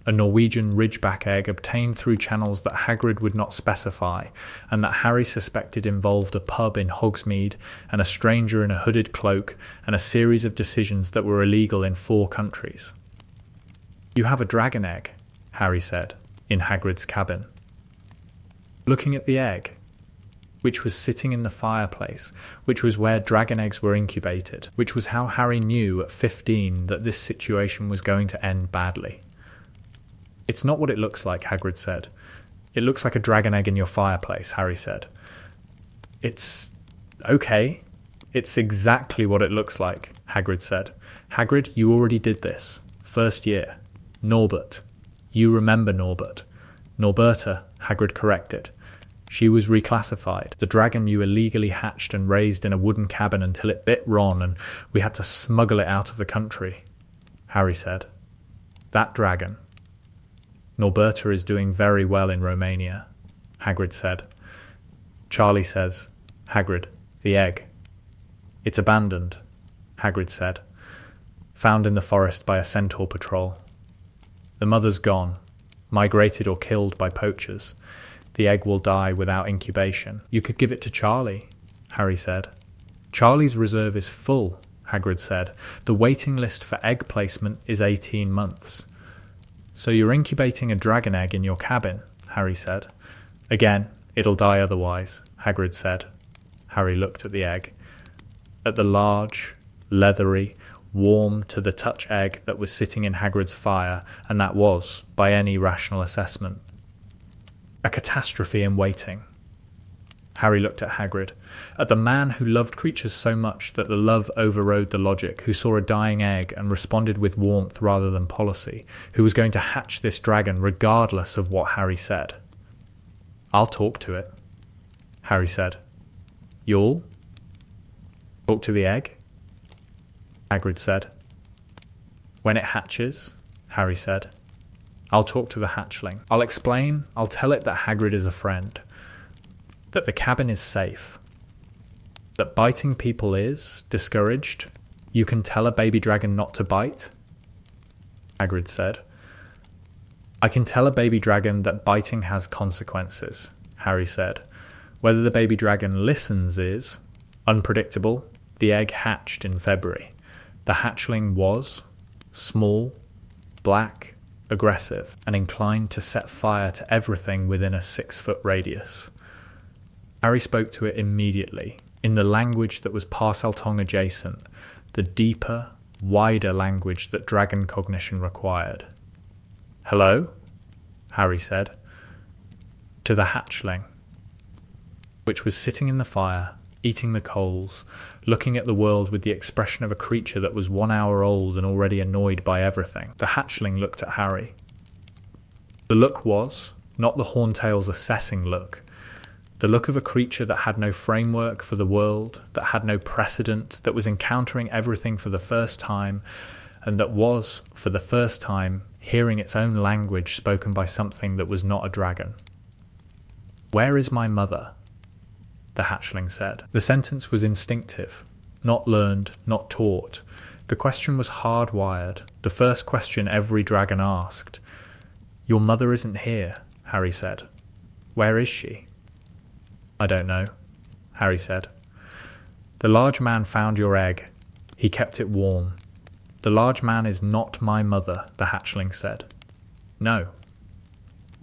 A Norwegian ridgeback egg obtained through channels that Hagrid would not specify, and that Harry suspected involved a pub in Hogsmeade and a stranger in a hooded cloak and a series of decisions that were illegal in 4 countries. "You have a dragon egg," Harry said, in Hagrid's cabin. Looking at the egg, which was sitting in the fireplace, which was where dragon eggs were incubated, which was how Harry knew at 15 that this situation was going to end badly. "It's not what it looks like," Hagrid said. "It looks like a dragon egg in your fireplace," Harry said. "It's okay. It's exactly what it looks like," Hagrid said. "Hagrid, you already did this. First year. Norbert. You remember Norbert." "Norberta," Hagrid corrected. "She was reclassified. The dragon you illegally hatched and raised in a wooden cabin until it bit Ron and we had to smuggle it out of the country," Harry said. "That dragon. Norberta is doing very well in Romania," Hagrid said. "Charlie says, Hagrid, the egg. It's abandoned," Hagrid said. "Found in the forest by a centaur patrol. The mother's gone, migrated or killed by poachers. The egg will die without incubation." "You could give it to Charlie," Harry said. "Charlie's reserve is full," Hagrid said. "The waiting list for egg placement is 18 months. "So you're incubating a dragon egg in your cabin," Harry said. "Again, it'll die otherwise," Hagrid said. Harry looked at the egg. At the large, leathery, warm-to-the-touch egg that was sitting in Hagrid's fire, and that was, by any rational assessment, a catastrophe in waiting. Harry looked at Hagrid, at the man who loved creatures so much that the love overrode the logic, who saw a dying egg and responded with warmth rather than policy, who was going to hatch this dragon regardless of what Harry said. "I'll talk to it," Harry said. "You'll talk to the egg?" Hagrid said. "When it hatches," Harry said, "I'll talk to the hatchling. I'll explain, I'll tell it that Hagrid is a friend. That the cabin is safe. That biting people is discouraged. You can tell a baby dragon not to bite," Hagrid said. "I can tell a baby dragon that biting has consequences," Harry said. "Whether the baby dragon listens is unpredictable. The egg hatched in February. The hatchling was small, black, aggressive, and inclined to set fire to everything within a 6-foot radius." Harry spoke to it immediately, in the language that was Parseltongue adjacent, the deeper, wider language that dragon cognition required. "Hello?" Harry said. To the hatchling, which was sitting in the fire, eating the coals, looking at the world with the expression of a creature that was 1 hour old and already annoyed by everything. The hatchling looked at Harry. The look was, not the Horntail's assessing look, the look of a creature that had no framework for the world, that had no precedent, that was encountering everything for the first time, and that was, for the first time, hearing its own language spoken by something that was not a dragon. "Where is my mother?" the hatchling said. The sentence was instinctive, not learned, not taught. The question was hardwired, the first question every dragon asked. "Your mother isn't here," Harry said. "Where is she?" "I don't know," Harry said. The large man found your egg. He kept it warm. The large man is not my mother, the hatchling said. No,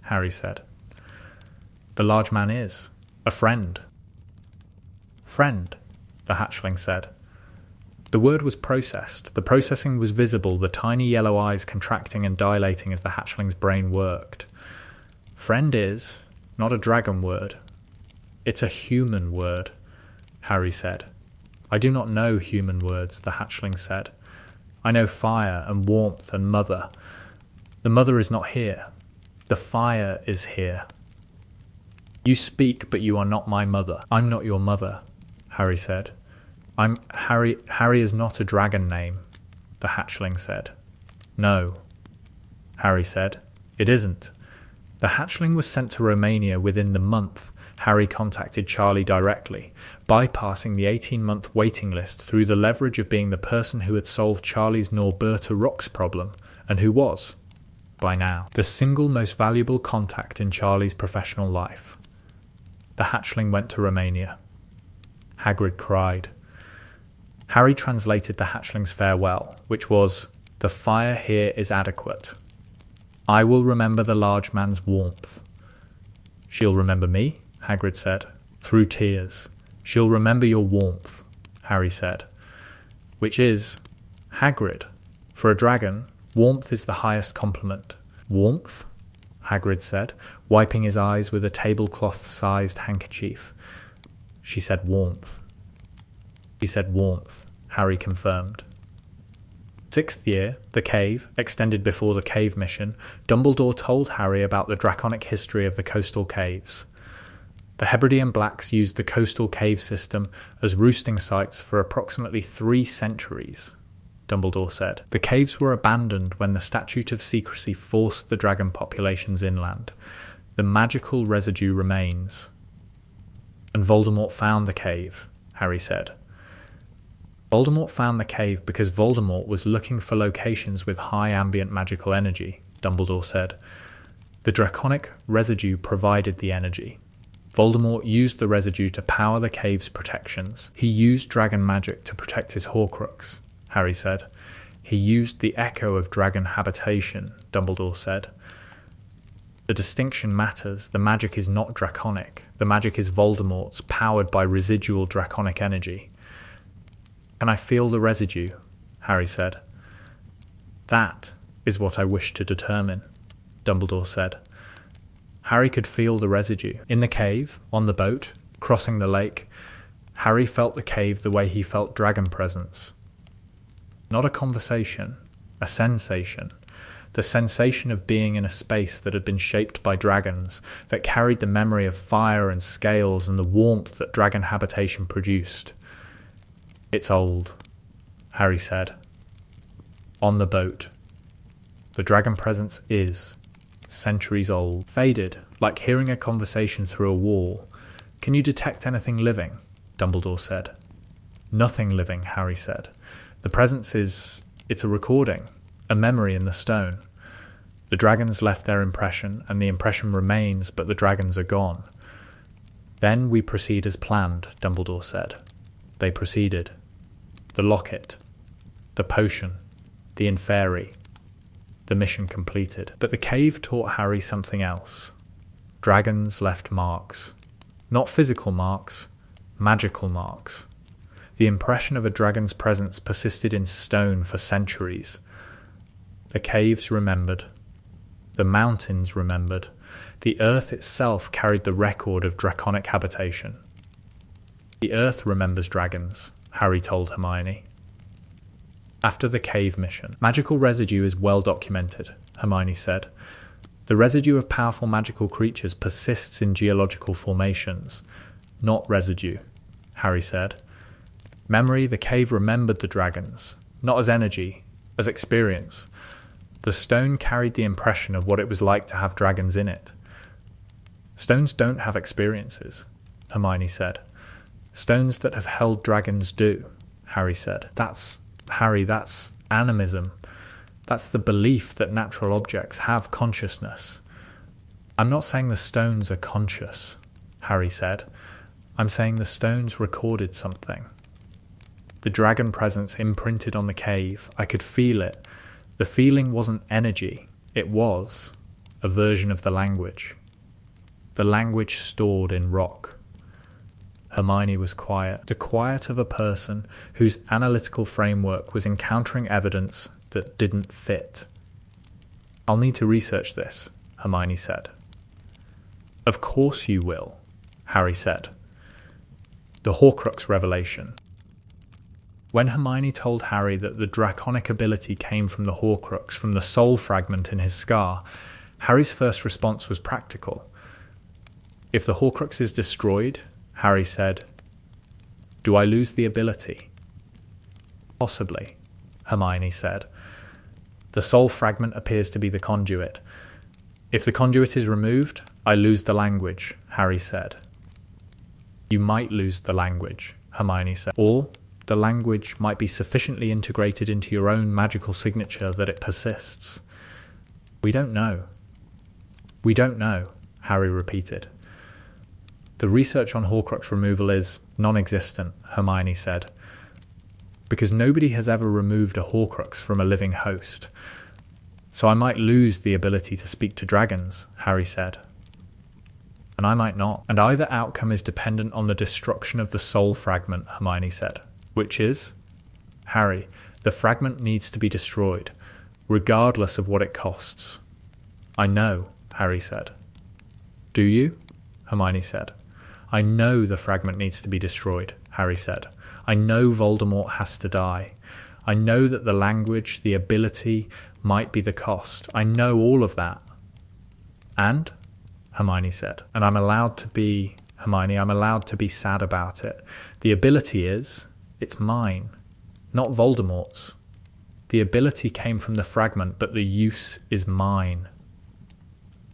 Harry said. The large man is. A friend. Friend, the hatchling said. The word was processed. The processing was visible, the tiny yellow eyes contracting and dilating as the hatchling's brain worked. Friend is not a dragon word. It's a human word, Harry said. I do not know human words, the hatchling said. I know fire and warmth and mother. The mother is not here. The fire is here. You speak, but you are not my mother. I'm not your mother, Harry said. I'm Harry. Harry is not a dragon name, the hatchling said. No, Harry said. It isn't. The hatchling was sent to Romania within the month. Harry contacted Charlie directly, bypassing the 18-month waiting list through the leverage of being the person who had solved Charlie's Norberta Rocks problem, and who was, by now, the single most valuable contact in Charlie's professional life. The hatchling went to Romania. Hagrid cried. Harry translated the hatchling's farewell, which was, "The fire here is adequate. I will remember the large man's warmth." "She'll remember me," Hagrid said, through tears. "She'll remember your warmth," Harry said. Which is, Hagrid, for a dragon, warmth is the highest compliment. "Warmth?" Hagrid said, wiping his eyes with a tablecloth-sized handkerchief. She said warmth. He said warmth, Harry confirmed. 6th year, the cave, extended before the cave mission, Dumbledore told Harry about the draconic history of the coastal caves. The Hebridean Blacks used the coastal cave system as roosting sites for approximately 3 centuries, Dumbledore said. The caves were abandoned when the Statute of Secrecy forced the dragon populations inland. The magical residue remains. And Voldemort found the cave, Harry said. Voldemort found the cave because Voldemort was looking for locations with high ambient magical energy, Dumbledore said. The draconic residue provided the energy. Voldemort used the residue to power the cave's protections. He used dragon magic to protect his Horcrux, Harry said. He used the echo of dragon habitation, Dumbledore said. The distinction matters. The magic is not draconic. The magic is Voldemort's, powered by residual draconic energy. Can I feel the residue? Harry said. That is what I wish to determine, Dumbledore said. Harry could feel the residue. In the cave, on the boat, crossing the lake, Harry felt the cave the way he felt dragon presence. Not a conversation, a sensation. The sensation of being in a space that had been shaped by dragons, that carried the memory of fire and scales and the warmth that dragon habitation produced. It's old, Harry said. On the boat. The dragon presence is centuries old, faded, like hearing a conversation through a wall. Can you detect anything living? Dumbledore said. Nothing living, Harry said. The presence it's a recording, a memory in the stone. The dragons left their impression, and the impression remains, but the dragons are gone. Then we proceed as planned, Dumbledore said. They proceeded. The locket, the potion, the inferi, the mission completed. But the cave taught Harry something else. Dragons left marks. Not physical marks, magical marks. The impression of a dragon's presence persisted in stone for centuries. The caves remembered. The mountains remembered. The earth itself carried the record of draconic habitation. The earth remembers dragons, Harry told Hermione. After the cave mission, magical residue is well documented, Hermione said. The residue of powerful magical creatures persists in geological formations, not residue, Harry said. Memory, the cave remembered the dragons, not as energy, as experience. The stone carried the impression of what it was like to have dragons in it. Stones don't have experiences, Hermione said. Stones that have held dragons do, Harry said. That's animism. That's the belief that natural objects have consciousness. I'm not saying the stones are conscious, Harry said. I'm saying the stones recorded something. The dragon presence imprinted on the cave. I could feel it. The feeling wasn't energy. It was a version of the language. The language stored in rock. Hermione was quiet. The quiet of a person whose analytical framework was encountering evidence that didn't fit. I'll need to research this, Hermione said. Of course you will, Harry said. The Horcrux revelation. When Hermione told Harry that the draconic ability came from the Horcrux, from the soul fragment in his scar, Harry's first response was practical. If the Horcrux is destroyed, Harry said, do I lose the ability? Possibly, Hermione said. The soul fragment appears to be the conduit. If the conduit is removed, I lose the language, Harry said. You might lose the language, Hermione said. Or the language might be sufficiently integrated into your own magical signature that it persists. We don't know. We don't know, Harry repeated. The research on Horcrux removal is non-existent, Hermione said, because nobody has ever removed a Horcrux from a living host. So I might lose the ability to speak to dragons, Harry said. And I might not. And either outcome is dependent on the destruction of the soul fragment, Hermione said, which is, Harry, the fragment needs to be destroyed, regardless of what it costs. I know, Harry said. Do you? Hermione said. I know the fragment needs to be destroyed, Harry said. I know Voldemort has to die. I know that the language, the ability, might be the cost. I know all of that. And? Hermione said. And I'm allowed to be sad about it. The ability is, it's mine, not Voldemort's. The ability came from the fragment, but the use is mine.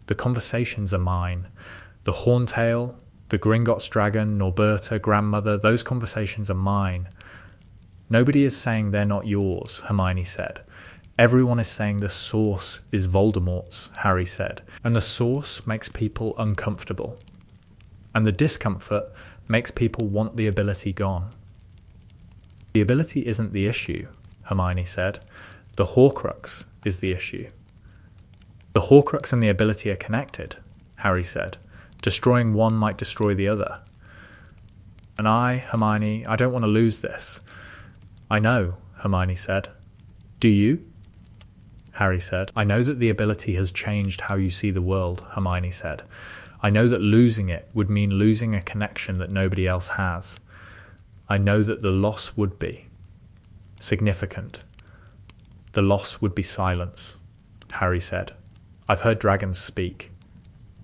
The conversations are mine. The Horntail, the Gringotts dragon, Norberta, grandmother, those conversations are mine. Nobody is saying they're not yours, Hermione said. Everyone is saying the source is Voldemort's, Harry said. And the source makes people uncomfortable. And the discomfort makes people want the ability gone. The ability isn't the issue, Hermione said. The Horcrux is the issue. The Horcrux and the ability are connected, Harry said. Destroying one might destroy the other. And Hermione, I don't want to lose this. I know, Hermione said. Do you? Harry said. I know that the ability has changed how you see the world, Hermione said. I know that losing it would mean losing a connection that nobody else has. I know that the loss would be significant. The loss would be silence, Harry said. I've heard dragons speak.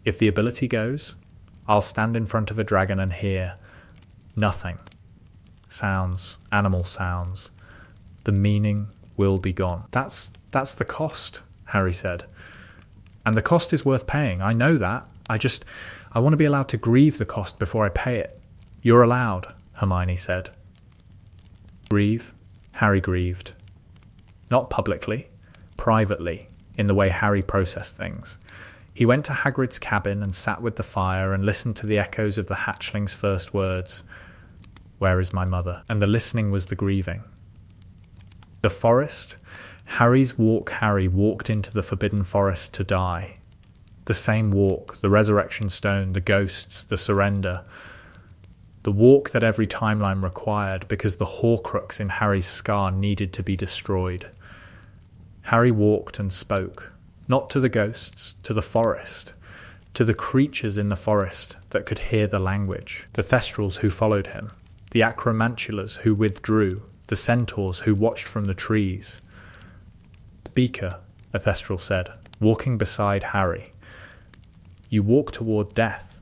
If the ability goes, I'll stand in front of a dragon and hear nothing. Sounds, animal sounds. The meaning will be gone. That's the cost, Harry said. And the cost is worth paying. I know that. I want to be allowed to grieve the cost before I pay it. You're allowed, Hermione said. Grieve? Harry grieved. Not publicly, privately, in the way Harry processed things. He went to Hagrid's cabin and sat with the fire and listened to the echoes of the hatchling's first words, "Where is my mother?" And the listening was the grieving. The forest. Harry walked into the forbidden forest to die. The same walk, the resurrection stone, the ghosts, the surrender. The walk that every timeline required because the Horcrux in Harry's scar needed to be destroyed. Harry walked and spoke. Not to the ghosts, to the forest, to the creatures in the forest that could hear the language, the Thestrals who followed him, the Acromantulas who withdrew, the Centaurs who watched from the trees. Speaker, a Thestral said, walking beside Harry. You walk toward death.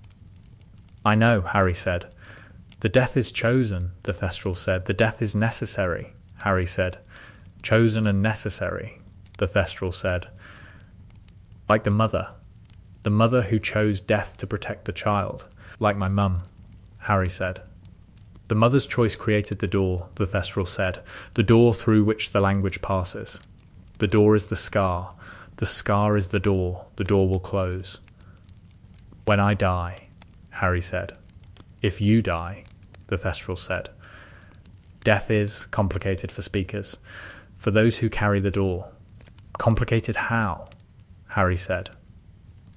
I know, Harry said. The death is chosen, the Thestral said. The death is necessary, Harry said. Chosen and necessary, the Thestral said. Like the mother who chose death to protect the child. Like my mum, Harry said. The mother's choice created the door, the Thestral said, the door through which the language passes. The door is the scar is the door will close. When I die, Harry said. If you die, the Thestral said. Death is complicated for speakers, for those who carry the door. Complicated how? Harry said.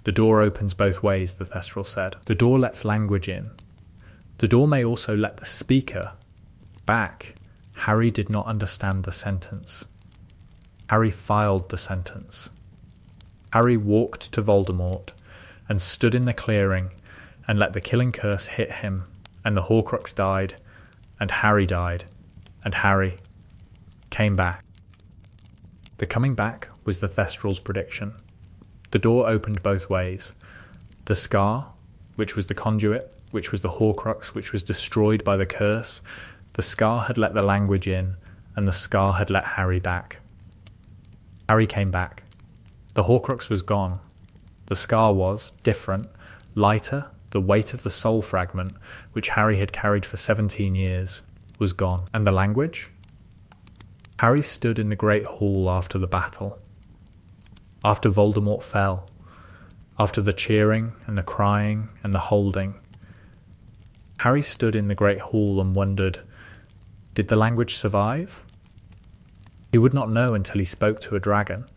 The door opens both ways, the Thestral said. The door lets language in. The door may also let the speaker back. Harry did not understand the sentence. Harry filed the sentence. Harry walked to Voldemort and stood in the clearing and let the killing curse hit him, and the Horcrux died, and Harry died, and Harry came back. The coming back was the Thestral's prediction. The door opened both ways. The scar, which was the conduit, which was the Horcrux, which was destroyed by the curse, the scar had let the language in, and the scar had let Harry back. Harry came back. The Horcrux was gone. The scar was different, lighter. The weight of the soul fragment, which Harry had carried for 17 years, was gone. And the language? Harry stood in the Great Hall after the battle. After Voldemort fell. After the cheering and the crying and the holding. Harry stood in the Great Hall and wondered, did the language survive? He would not know until he spoke to a dragon.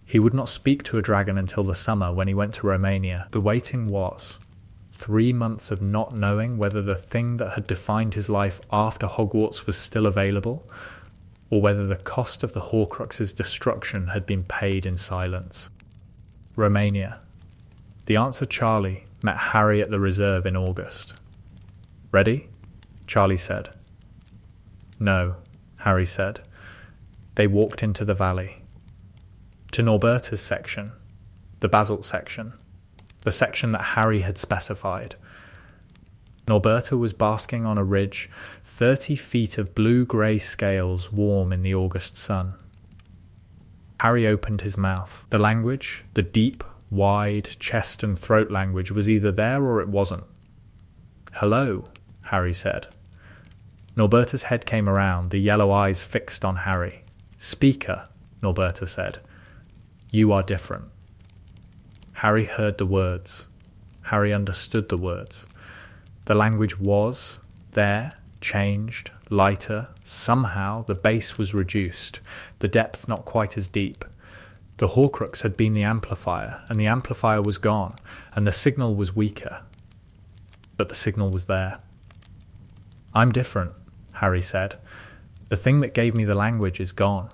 He would not speak to a dragon until the summer when he went to Romania. The waiting was 3 months of not knowing whether the thing that had defined his life after Hogwarts was still available, or whether the cost of the Horcrux's destruction had been paid in silence. Romania. The answer Charlie met Harry at the reserve in August. Ready? Charlie said. No, Harry said. They walked into the valley. To Norberta's section, the basalt section. The section that Harry had specified. Norberta was basking on a ridge, 30 feet of blue-grey scales warm in the August sun. Harry opened his mouth. The language, the deep, wide chest and throat language, was either there or it wasn't. Hello, Harry said. Norberta's head came around, the yellow eyes fixed on Harry. Speaker, Norberta said. You are different. Harry heard the words. Harry understood the words. The language was there, changed, lighter. Somehow the bass was reduced, the depth not quite as deep. The Horcrux had been the amplifier, and the amplifier was gone, and the signal was weaker. But the signal was there. I'm different, Harry said. The thing that gave me the language is gone.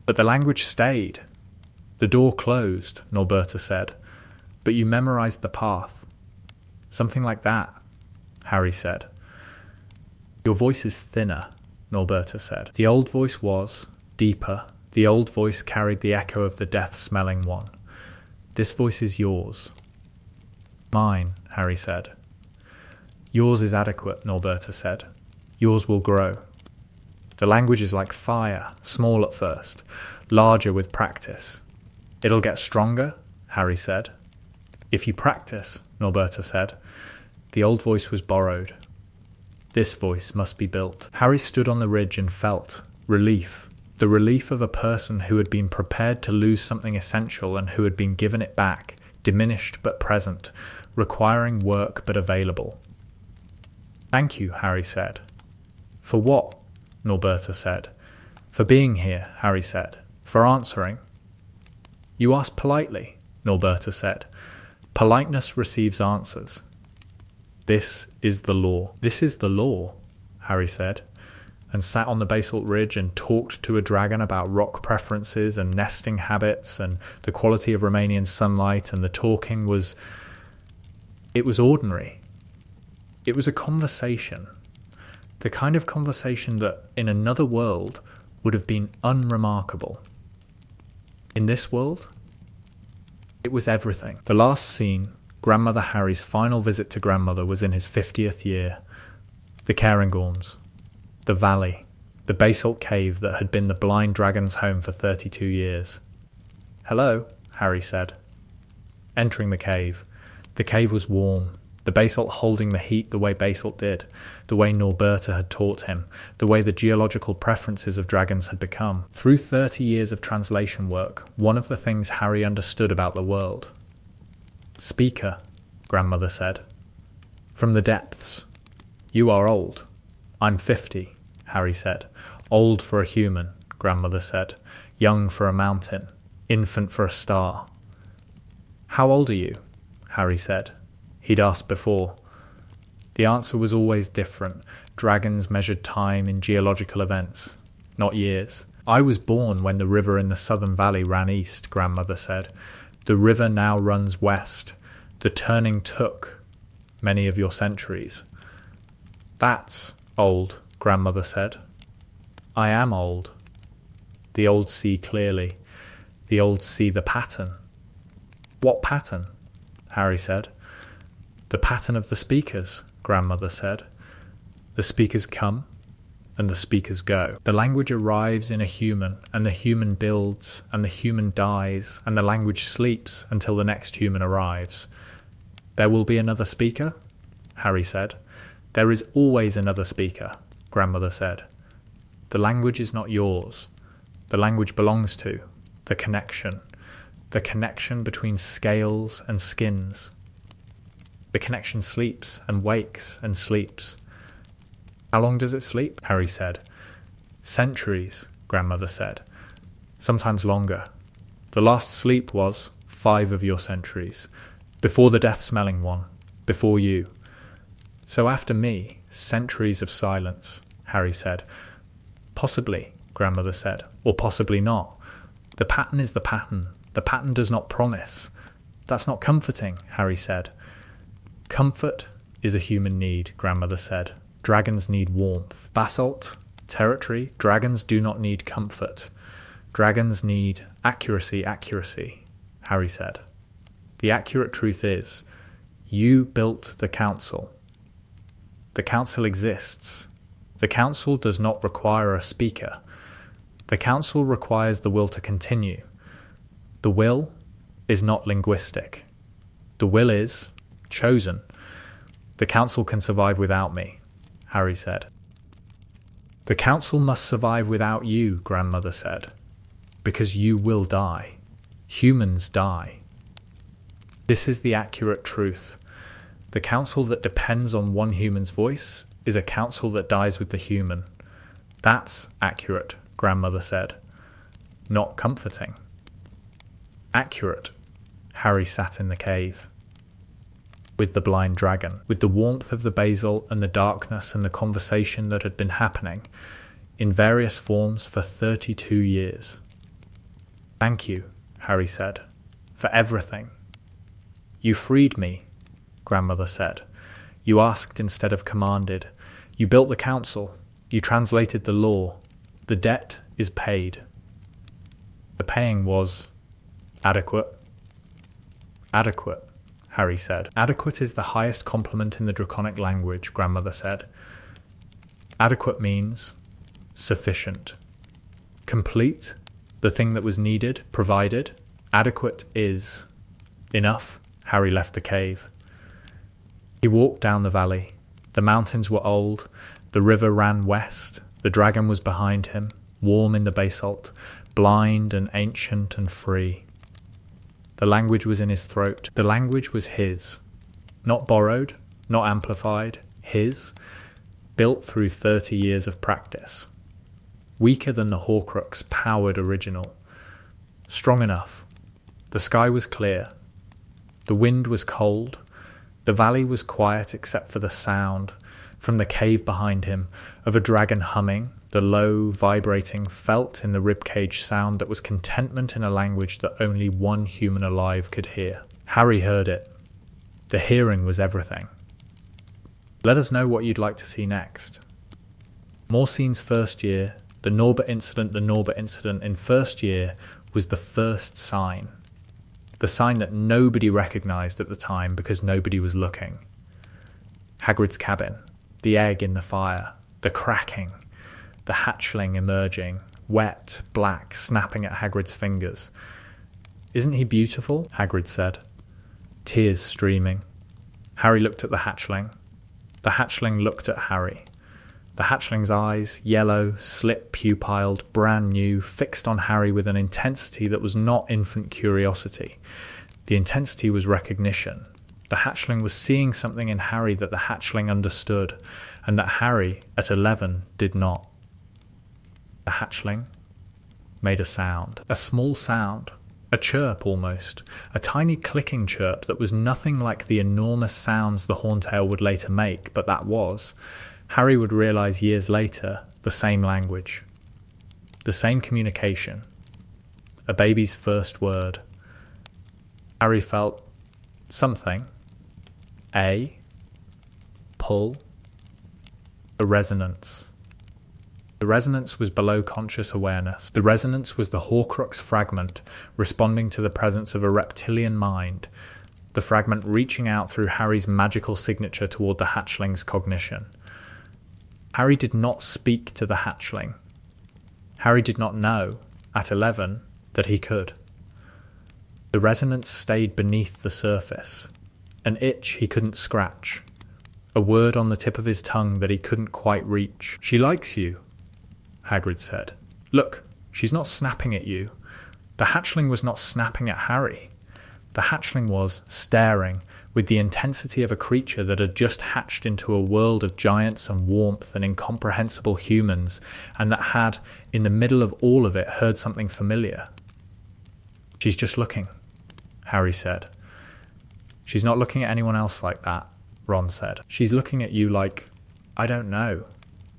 But the language stayed. The door closed, Norberta said, but you memorized the path. Something like that, Harry said. Your voice is thinner, Norberta said. The old voice was deeper. The old voice carried the echo of the death-smelling one. This voice is yours. Mine, Harry said. Yours is adequate, Norberta said. Yours will grow. The language is like fire, small at first, larger with practice. It'll get stronger, Harry said. If you practice, Norberta said. The old voice was borrowed. This voice must be built. Harry stood on the ridge and felt relief. The relief of a person who had been prepared to lose something essential and who had been given it back, diminished but present, requiring work but available. Thank you, Harry said. For what? Norberta said. For being here, Harry said. For answering. You asked politely, Norberta said. Politeness receives answers. This is the law. This is the law, Harry said, and sat on the basalt ridge and talked to a dragon about rock preferences and nesting habits and the quality of Romanian sunlight, and the talking was... It was ordinary. It was a conversation. The kind of conversation that, in another world, would have been unremarkable. In this world, it was everything. The last scene, Grandmother Harry's final visit to Grandmother, was in his 50th year. The Cairngorms, the valley, the basalt cave that had been the blind dragon's home for 32 years. Hello, Harry said. Entering the cave was warm. The basalt holding the heat the way basalt did, the way Norberta had taught him, the way the geological preferences of dragons had become. Through 30 years of translation work, one of the things Harry understood about the world. Speaker, Grandmother said. From the depths. You are old. I'm 50, Harry said. Old for a human, Grandmother said. Young for a mountain. Infant for a star. How old are you? Harry said. He'd asked before. The answer was always different. Dragons measured time in geological events, not years. I was born when the river in the southern valley ran east, Grandmother said. The river now runs west. The turning took many of your centuries. That's old, Grandmother said. I am old. The old see clearly. The old see the pattern. What pattern? Harry said. The pattern of the speakers, Grandmother said. The speakers come and the speakers go. The language arrives in a human, and the human builds, and the human dies, and the language sleeps until the next human arrives. There will be another speaker? Harry said. There is always another speaker, Grandmother said. The language is not yours. The language belongs to the connection between scales and skins. The connection sleeps and wakes and sleeps. How long does it sleep? Harry said. Centuries, Grandmother said. Sometimes longer. The last sleep was 5 of your centuries, before the death-smelling one, before you. So after me, centuries of silence, Harry said. Possibly, Grandmother said, or possibly not. The pattern is the pattern. The pattern does not promise. That's not comforting, Harry said. Comfort is a human need, Grandmother said. Dragons need warmth. Basalt, territory, dragons do not need comfort. Dragons need accuracy, Harry said. The accurate truth is, you built the council. The council exists. The council does not require a speaker. The council requires the will to continue. The will is not linguistic. The will is chosen. The council can survive without me, Harry said. The council must survive without you, Grandmother said, because you will die. Humans die. This is the accurate truth. The council that depends on one human's voice is a council that dies with the human. That's accurate, Grandmother said. Not comforting. Accurate. Harry sat in the cave. With the blind dragon, with the warmth of the basil and the darkness and the conversation that had been happening in various forms for 32 years. Thank you, Harry said, for everything. You freed me, Grandmother said. You asked instead of commanded. You built the council. You translated the law. The debt is paid. The paying was adequate. Adequate, Harry said. Adequate is the highest compliment in the Draconic language, Grandmother said. Adequate means sufficient. Complete, the thing that was needed, provided. Adequate is enough. Harry left the cave. He walked down the valley. The mountains were old. The river ran west. The dragon was behind him, warm in the basalt, blind and ancient and free. The language was in his throat. The language was his. Not borrowed, not amplified. His. Built through 30 years of practice. Weaker than the Horcrux, powered original. Strong enough. The sky was clear. The wind was cold. The valley was quiet except for the sound, from the cave behind him, of a dragon humming, the low, vibrating, felt in the ribcage sound that was contentment in a language that only one human alive could hear. Harry heard it. The hearing was everything. Let us know what you'd like to see next. Morsine's first year, the Norbert incident in first year was the first sign. The sign that nobody recognised at the time because nobody was looking. Hagrid's cabin, the egg in the fire, the cracking, the hatchling emerging, wet, black, snapping at Hagrid's fingers. Isn't he beautiful? Hagrid said. Tears streaming. Harry looked at the hatchling. The hatchling looked at Harry. The hatchling's eyes, yellow, slit-pupiled, brand new, fixed on Harry with an intensity that was not infant curiosity. The intensity was recognition. The hatchling was seeing something in Harry that the hatchling understood, and that Harry, at 11, did not. The hatchling made a sound, a small sound, a chirp almost, a tiny clicking chirp that was nothing like the enormous sounds the horntail would later make, but that was, Harry would realise years later, the same language, the same communication, a baby's first word. Harry felt something, a pull, a resonance. The resonance was below conscious awareness. The resonance was the Horcrux fragment responding to the presence of a reptilian mind, the fragment reaching out through Harry's magical signature toward the hatchling's cognition. Harry did not speak to the hatchling. Harry did not know, at 11, that he could. The resonance stayed beneath the surface, an itch he couldn't scratch, a word on the tip of his tongue that he couldn't quite reach. "She likes you," Hagrid said. "Look, she's not snapping at you." The hatchling was not snapping at Harry. The hatchling was staring with the intensity of a creature that had just hatched into a world of giants and warmth and incomprehensible humans, and that had, in the middle of all of it, heard something familiar. "She's just looking," Harry said. "She's not looking at anyone else like that," Ron said. "She's looking at you like, I don't know,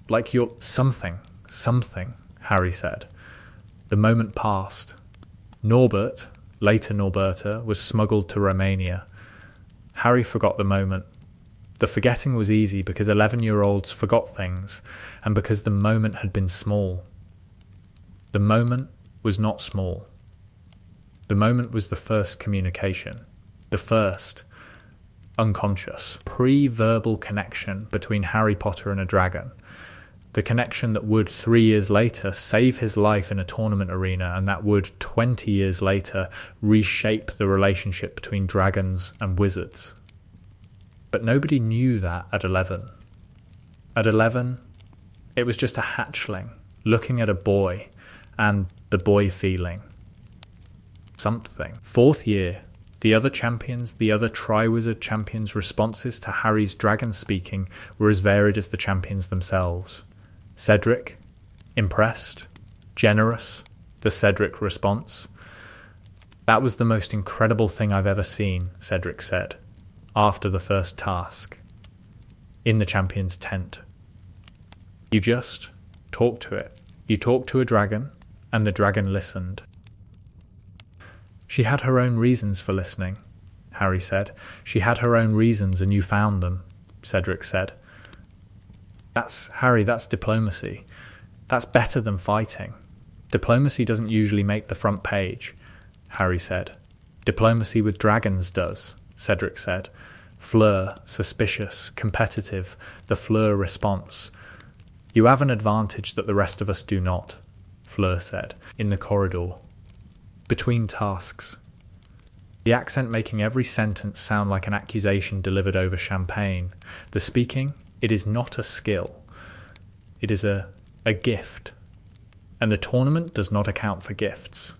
like you're something, Harry said. The moment passed. Norbert, later Norberta, was smuggled to Romania. Harry forgot the moment. The forgetting was easy because 11-year-olds forgot things, and because the moment had been small. The moment was not small. The moment was the first communication, the first, unconscious, pre-verbal connection between Harry Potter and a dragon. The connection that would, 3 years later, save his life in a tournament arena, and that would, 20 years later, reshape the relationship between dragons and wizards. But nobody knew that at 11. At 11, it was just a hatchling, looking at a boy, and the boy feeling something. 4th year, the other champions, the other Triwizard champions' responses to Harry's dragon speaking were as varied as the champions themselves. Cedric, impressed, generous, the Cedric response. "That was the most incredible thing I've ever seen," Cedric said, after the first task, in the champion's tent. "You just talked to it. You talked to a dragon, and the dragon listened." "She had her own reasons for listening," Harry said. "She had her own reasons, and you found them," Cedric said. Harry, that's diplomacy. That's better than fighting. Diplomacy doesn't usually make the front page," Harry said. "Diplomacy with dragons does," Cedric said. "Fleur, suspicious, competitive, the Fleur response. You have an advantage that the rest of us do not," Fleur said, in the corridor. "Between tasks." The accent making every sentence sound like an accusation delivered over champagne. The speaking, it is not a skill. It is a gift. And the tournament does not account for gifts.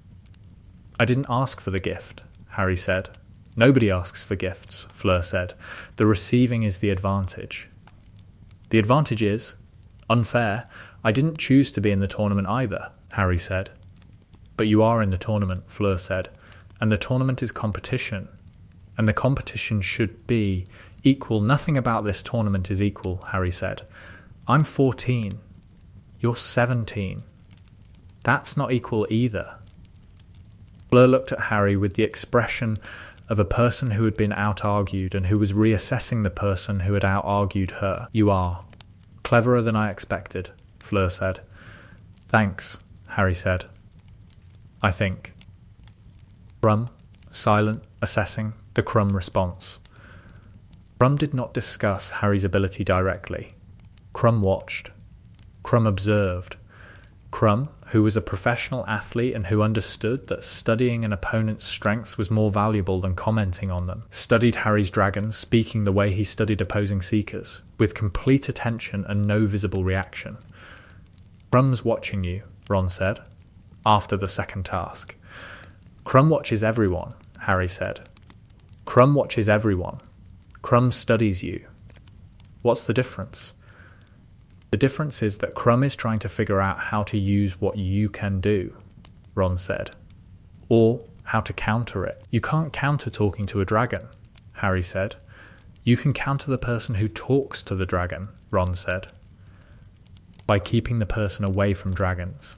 "I didn't ask for the gift," Harry said. "Nobody asks for gifts," Fleur said. "The receiving is the advantage." "The advantage is unfair. I didn't choose to be in the tournament either," Harry said. "But you are in the tournament," Fleur said. "And the tournament is competition. And the competition should be equal." "Nothing about this tournament is equal," Harry said. "I'm 14. You're 17. That's not equal either." Fleur looked at Harry with the expression of a person who had been out-argued and who was reassessing the person who had out-argued her. "You are. Cleverer than I expected," Fleur said. "Thanks," Harry said. "I think." Crumb, silent, assessing, the Crumb response. Crumb did not discuss Harry's ability directly. Crumb watched. Crumb observed. Crumb, who was a professional athlete and who understood that studying an opponent's strengths was more valuable than commenting on them, studied Harry's dragons, speaking the way he studied opposing seekers, with complete attention and no visible reaction. "Crumb's watching you," Ron said, after the second task. "Crumb watches everyone," Harry said. "Crumb watches everyone. Krum studies you. What's the difference? The difference is that Krum is trying to figure out how to use what you can do, Ron said. Or how to counter it. You can't counter talking to a dragon, Harry said. You can counter the person who talks to the dragon, Ron said, by keeping the person away from dragons.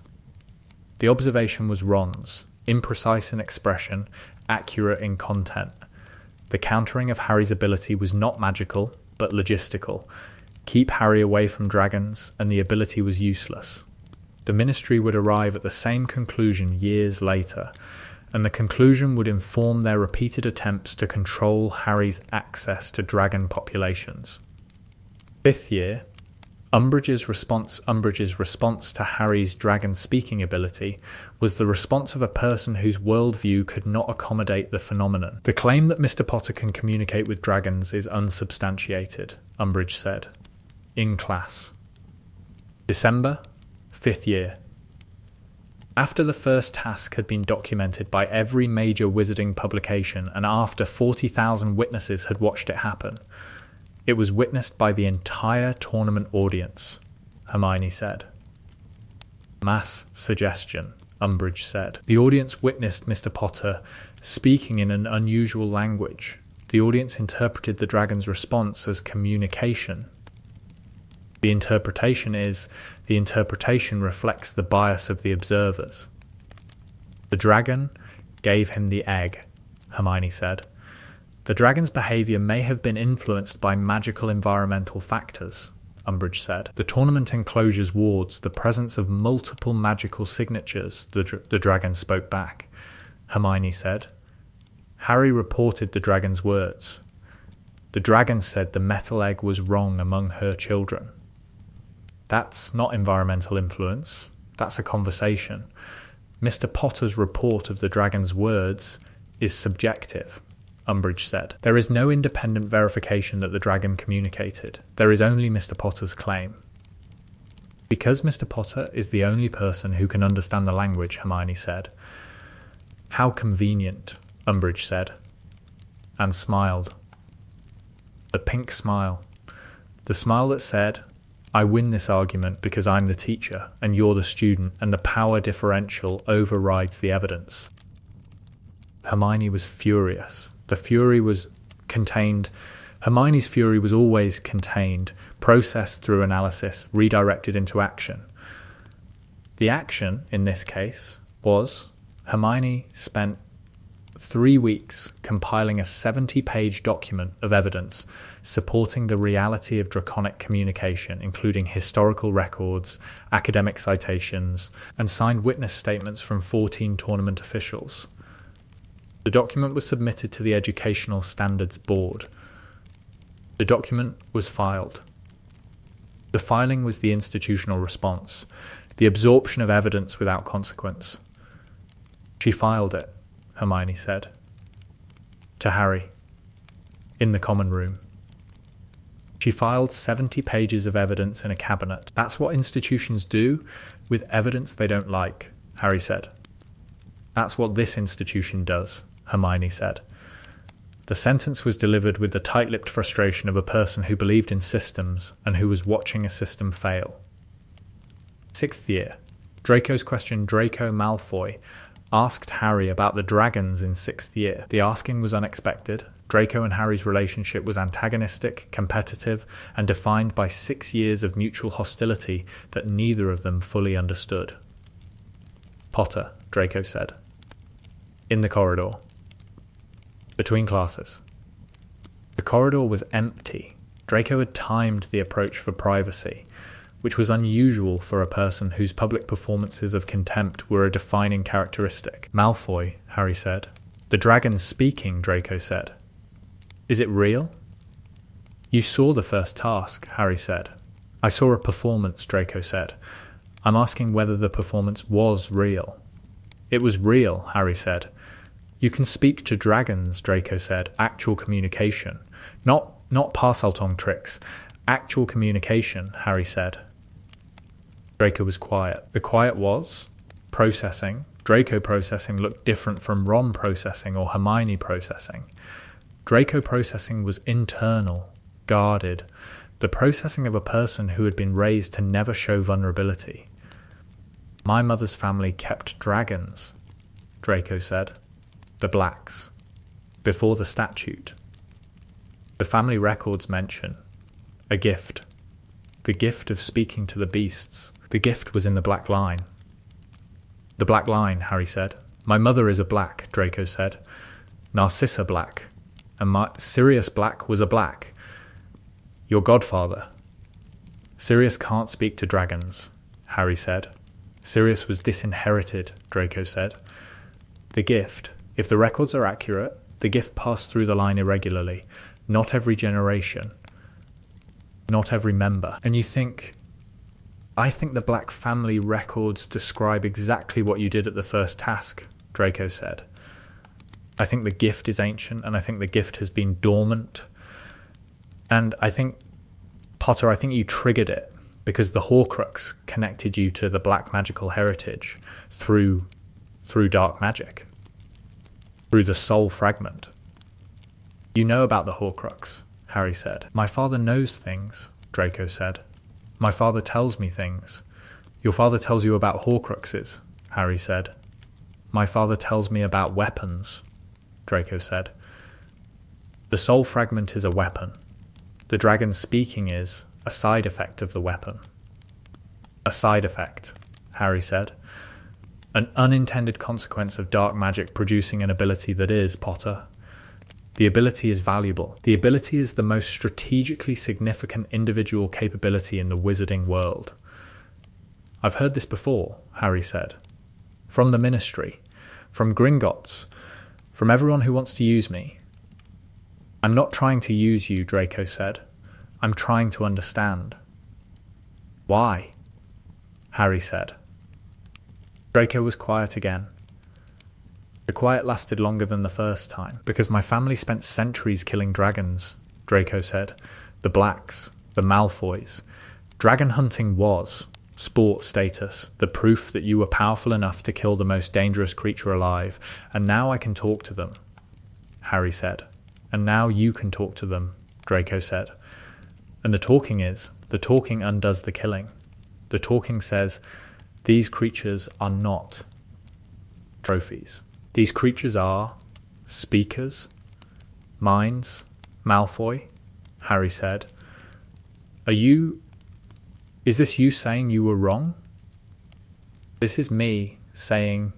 The observation was Ron's, imprecise in expression, accurate in content. The countering of Harry's ability was not magical, but logistical. Keep Harry away from dragons, and the ability was useless. The Ministry would arrive at the same conclusion years later, and the conclusion would inform their repeated attempts to control Harry's access to dragon populations. 5th year, Umbridge's response to Harry's dragon-speaking ability was the response of a person whose worldview could not accommodate the phenomenon. The claim that Mr. Potter can communicate with dragons is unsubstantiated, Umbridge said. In class. December, 5th year. After the first task had been documented by every major wizarding publication and after 40,000 witnesses had watched it happen, it was witnessed by the entire tournament audience, Hermione said. Mass suggestion, Umbridge said. The audience witnessed Mr. Potter speaking in an unusual language. The audience interpreted the dragon's response as communication. The interpretation reflects the bias of the observers. The dragon gave him the egg, Hermione said. The dragon's behaviour may have been influenced by magical environmental factors, Umbridge said. The tournament enclosure's wards the presence of multiple magical signatures, the dragon spoke back. Hermione said. Harry reported the dragon's words. The dragon said the metal egg was wrong among her children. That's not environmental influence. That's a conversation. Mr. Potter's report of the dragon's words is subjective, Umbridge said. There is no independent verification that the dragon communicated. There is only Mr. Potter's claim. Because Mr. Potter is the only person who can understand the language, Hermione said. How convenient, Umbridge said, and smiled. The pink smile. The smile that said, I win this argument because I'm the teacher and you're the student, and the power differential overrides the evidence. Hermione was furious. Hermione's fury was always contained, processed through analysis, redirected into action. The action, in this case, was Hermione spent 3 weeks compiling a 70-page document of evidence supporting the reality of draconic communication, including historical records, academic citations, and signed witness statements from 14 tournament officials. The document was submitted to the Educational Standards Board. The document was filed. The filing was the institutional response, the absorption of evidence without consequence. She filed it, Hermione said. To Harry. In the common room. She filed 70 pages of evidence in a cabinet. That's what institutions do with evidence they don't like, Harry said. That's what this institution does, Hermione said. The sentence was delivered with the tight-lipped frustration of a person who believed in systems and who was watching a system fail. 6th year. Draco's question Draco Malfoy asked Harry about the dragons in 6th year. The asking was unexpected. Draco and Harry's relationship was antagonistic, competitive, and defined by 6 years of mutual hostility that neither of them fully understood. Potter, Draco said. In the corridor. Between classes. The corridor was empty. Draco had timed the approach for privacy, which was unusual for a person whose public performances of contempt were a defining characteristic. Malfoy, Harry said. The dragon's speaking, Draco said. Is it real? You saw the first task, Harry said. I saw a performance, Draco said. I'm asking whether the performance was real. It was real, Harry said. You can speak to dragons, Draco said. Actual communication. Not Parseltongue tricks. Actual communication, Harry said. Draco was quiet. The quiet was processing. Draco processing looked different from Ron processing or Hermione processing. Draco processing was internal, guarded, the processing of a person who had been raised to never show vulnerability. My mother's family kept dragons, Draco said. The Blacks. Before the statute. The family records mention a gift. The gift of speaking to the beasts. The gift was in the black line. The black line, Harry said. My mother is a black, Draco said. Narcissa Black. And Sirius Black was a black. Your godfather. Sirius can't speak to dragons, Harry said. Sirius was disinherited, Draco said. The gift, if the records are accurate, the gift passed through the line irregularly. Not every generation. Not every member. And I think the Black family records describe exactly what you did at the first task, Draco said. I think the gift is ancient, and I think the gift has been dormant. And I think, Potter, I think you triggered it because the Horcrux connected you to the Black magical heritage through dark magic, through the soul fragment. You know about the Horcrux, Harry said. My father knows things, Draco said. My father tells me things. Your father tells you about Horcruxes, Harry said. My father tells me about weapons, Draco said. The soul fragment is a weapon. The dragon speaking is a side effect of the weapon. A side effect, Harry said. An unintended consequence of dark magic producing an ability that is, Potter. The ability is valuable. The ability is the most strategically significant individual capability in the wizarding world. I've heard this before, Harry said. From the Ministry, from Gringotts, from everyone who wants to use me. I'm not trying to use you, Draco said. I'm trying to understand. Why? Harry said. Draco was quiet again. The quiet lasted longer than the first time, because my family spent centuries killing dragons, Draco said. The Blacks, the Malfoys. Dragon hunting was sport status, the proof that you were powerful enough to kill the most dangerous creature alive, and now I can talk to them, Harry said. And now you can talk to them, Draco said. And the talking undoes the killing. The talking says, these creatures are not trophies. These creatures are speakers, minds, Malfoy, Harry said. Is this you saying you were wrong? This is me saying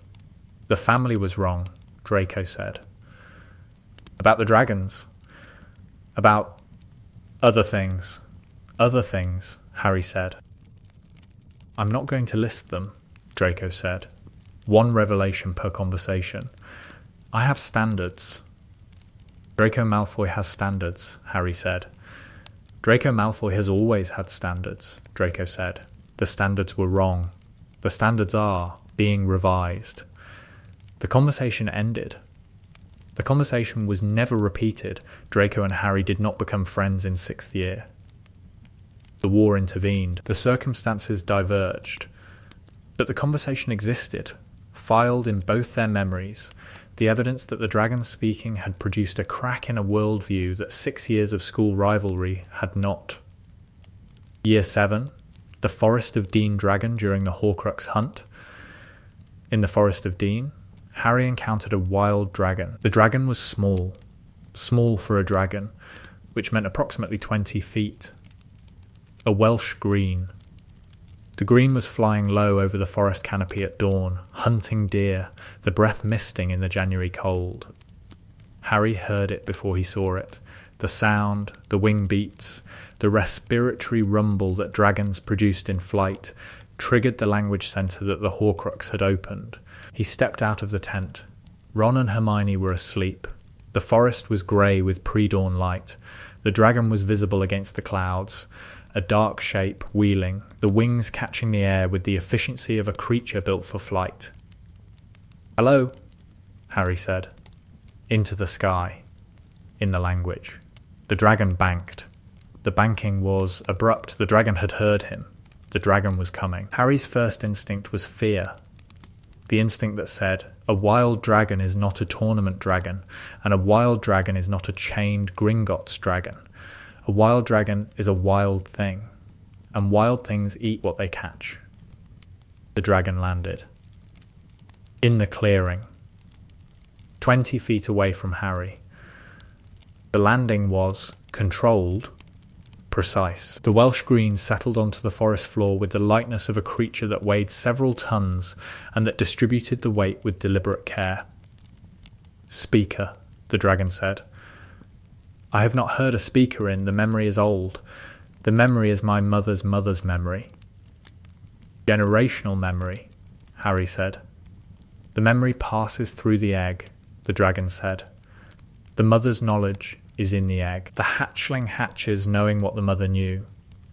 the family was wrong, Draco said. About the dragons. About other things, Harry said. I'm not going to list them, Draco said. One revelation per conversation. I have standards. Draco Malfoy has standards, Harry said. Draco Malfoy has always had standards, Draco said. The standards were wrong. The standards are being revised. The conversation ended. The conversation was never repeated. Draco and Harry did not become friends in 6th year. The war intervened. The circumstances diverged. But the conversation existed, filed in both their memories, the evidence that the dragon speaking had produced a crack in a worldview that 6 years of school rivalry had not. Year 7, the Forest of Dean dragon during the Horcrux hunt. In the Forest of Dean, Harry encountered a wild dragon. The dragon was small for a dragon, which meant approximately 20 feet. A Welsh green. The green was flying low over the forest canopy at dawn, hunting deer, the breath misting in the January cold. Harry heard it before he saw it. The sound, the wing beats, the respiratory rumble that dragons produced in flight triggered the language centre that the Horcrux had opened. He stepped out of the tent. Ron and Hermione were asleep. The forest was grey with pre-dawn light. The dragon was visible against the clouds, a dark shape wheeling, the wings catching the air with the efficiency of a creature built for flight. "Hello," Harry said. Into the sky, in the language. The dragon banked. The banking was abrupt. The dragon had heard him. The dragon was coming. Harry's first instinct was fear. The instinct that said, a wild dragon is not a tournament dragon, and a wild dragon is not a chained Gringotts dragon. A wild dragon is a wild thing, and wild things eat what they catch. The dragon landed. In the clearing, 20 feet away from Harry. The landing was controlled, precise. The Welsh green settled onto the forest floor with the lightness of a creature that weighed several tons and that distributed the weight with deliberate care. Speaker, the dragon said. I have not heard a speaker in. The memory is old. The memory is my mother's mother's memory. Generational memory, Harry said. The memory passes through the egg, the dragon said. The mother's knowledge is in the egg. The hatchling hatches knowing what the mother knew.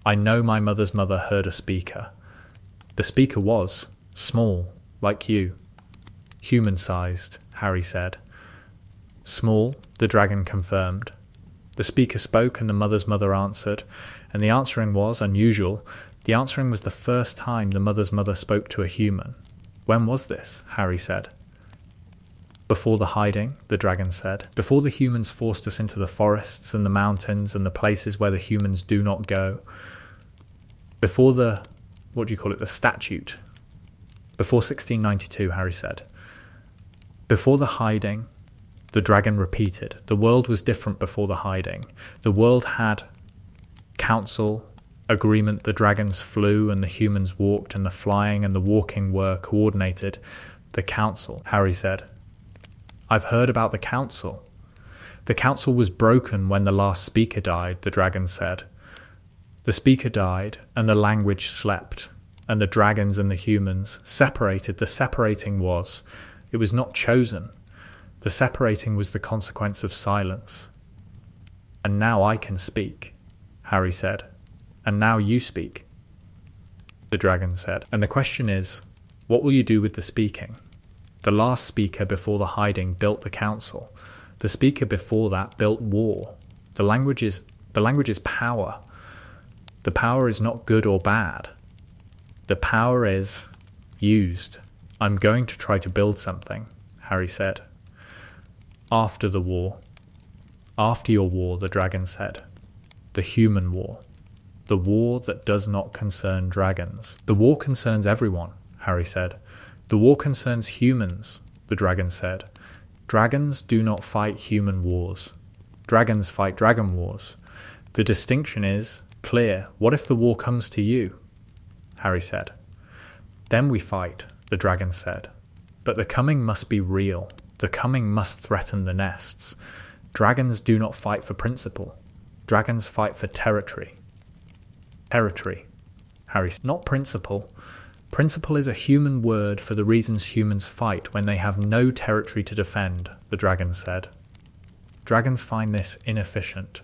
I know my mother's mother heard a speaker. The speaker was small, like you. Human-sized, Harry said. Small, the dragon confirmed. The speaker spoke and the mother's mother answered, and the answering was unusual. The answering was the first time the mother's mother spoke to a human. When was this? Harry said. Before the hiding, the dragon said. Before the humans forced us into the forests and the mountains and the places where the humans do not go. Before the, the statute. Before 1692, Harry said. Before the hiding, the dragon repeated. The world was different before the hiding. The world had council, agreement. The dragons flew and the humans walked, and the flying and the walking were coordinated. The council, Harry said. I've heard about the council. The council was broken when the last speaker died, the dragon said. The speaker died, and the language slept, and the dragons and the humans separated. The separating was, it was not chosen. The separating was the consequence of silence. And now I can speak, Harry said. And now you speak, the dragon said. And the question is, what will you do with the speaking? The last speaker before the hiding built the council. The speaker before that built war. The language is power. The power is not good or bad. The power is used. I'm going to try to build something, Harry said. After the war. After your war, the dragon said. The human war. The war that does not concern dragons. The war concerns everyone, Harry said. The war concerns humans, the dragon said. Dragons do not fight human wars. Dragons fight dragon wars. The distinction is clear. What if the war comes to you? Harry said. Then we fight, the dragon said. But the coming must be real. The coming must threaten the nests. Dragons do not fight for principle. Dragons fight for territory. Territory, Harry said. Not principle. Principle is a human word for the reasons humans fight when they have no territory to defend, the dragon said. Dragons find this inefficient.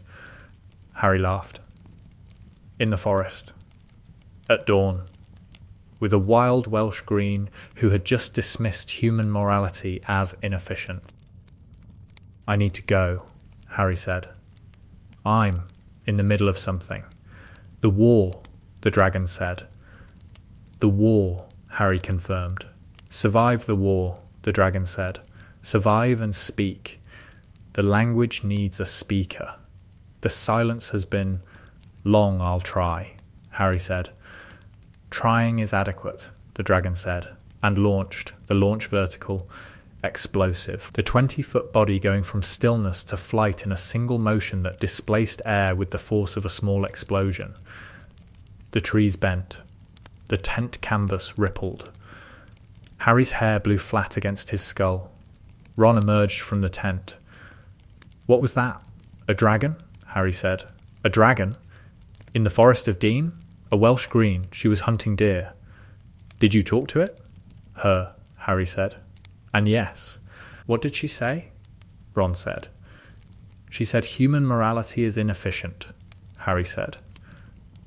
Harry laughed. In the forest. At dawn. With a wild Welsh green who had just dismissed human morality as inefficient. I need to go, Harry said. I'm in the middle of something. The war, the dragon said. The war, Harry confirmed. Survive the war, the dragon said. Survive and speak. The language needs a speaker. The silence has been long. I'll try, Harry said. Trying is adequate, the dragon said, and launched, the launch vertical, explosive. The 20-foot body going from stillness to flight in a single motion that displaced air with the force of a small explosion. The trees bent. The tent canvas rippled. Harry's hair blew flat against his skull. Ron emerged from the tent. What was that? A dragon? Harry said. A dragon? In the forest of Dean? A Welsh green. She was hunting deer. Did you talk to it? Her, Harry said. And yes. What did she say? Ron said. She said human morality is inefficient, Harry said.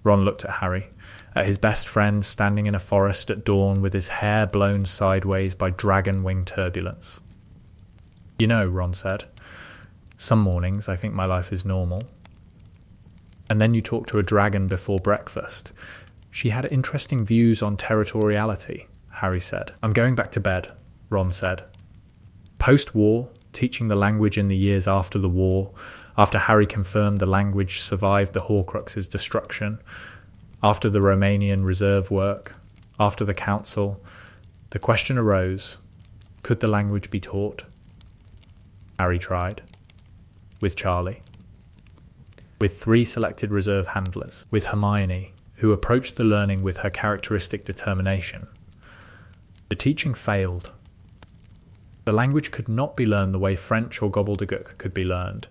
Ron looked at Harry, at his best friend standing in a forest at dawn with his hair blown sideways by dragon wing turbulence. You know, Ron said, some mornings I think my life is normal. And then you talk to a dragon before breakfast. She had interesting views on territoriality, Harry said. I'm going back to bed, Ron said. Post-war, teaching the language in the years after the war, after Harry confirmed the language survived the Horcrux's destruction, after the Romanian reserve work, after the council, the question arose, could the language be taught? Harry tried. With Charlie. With 3 selected reserve handlers. With Hermione, who approached the learning with her characteristic determination. The teaching failed. The language could not be learned the way French or gobbledygook could be learned.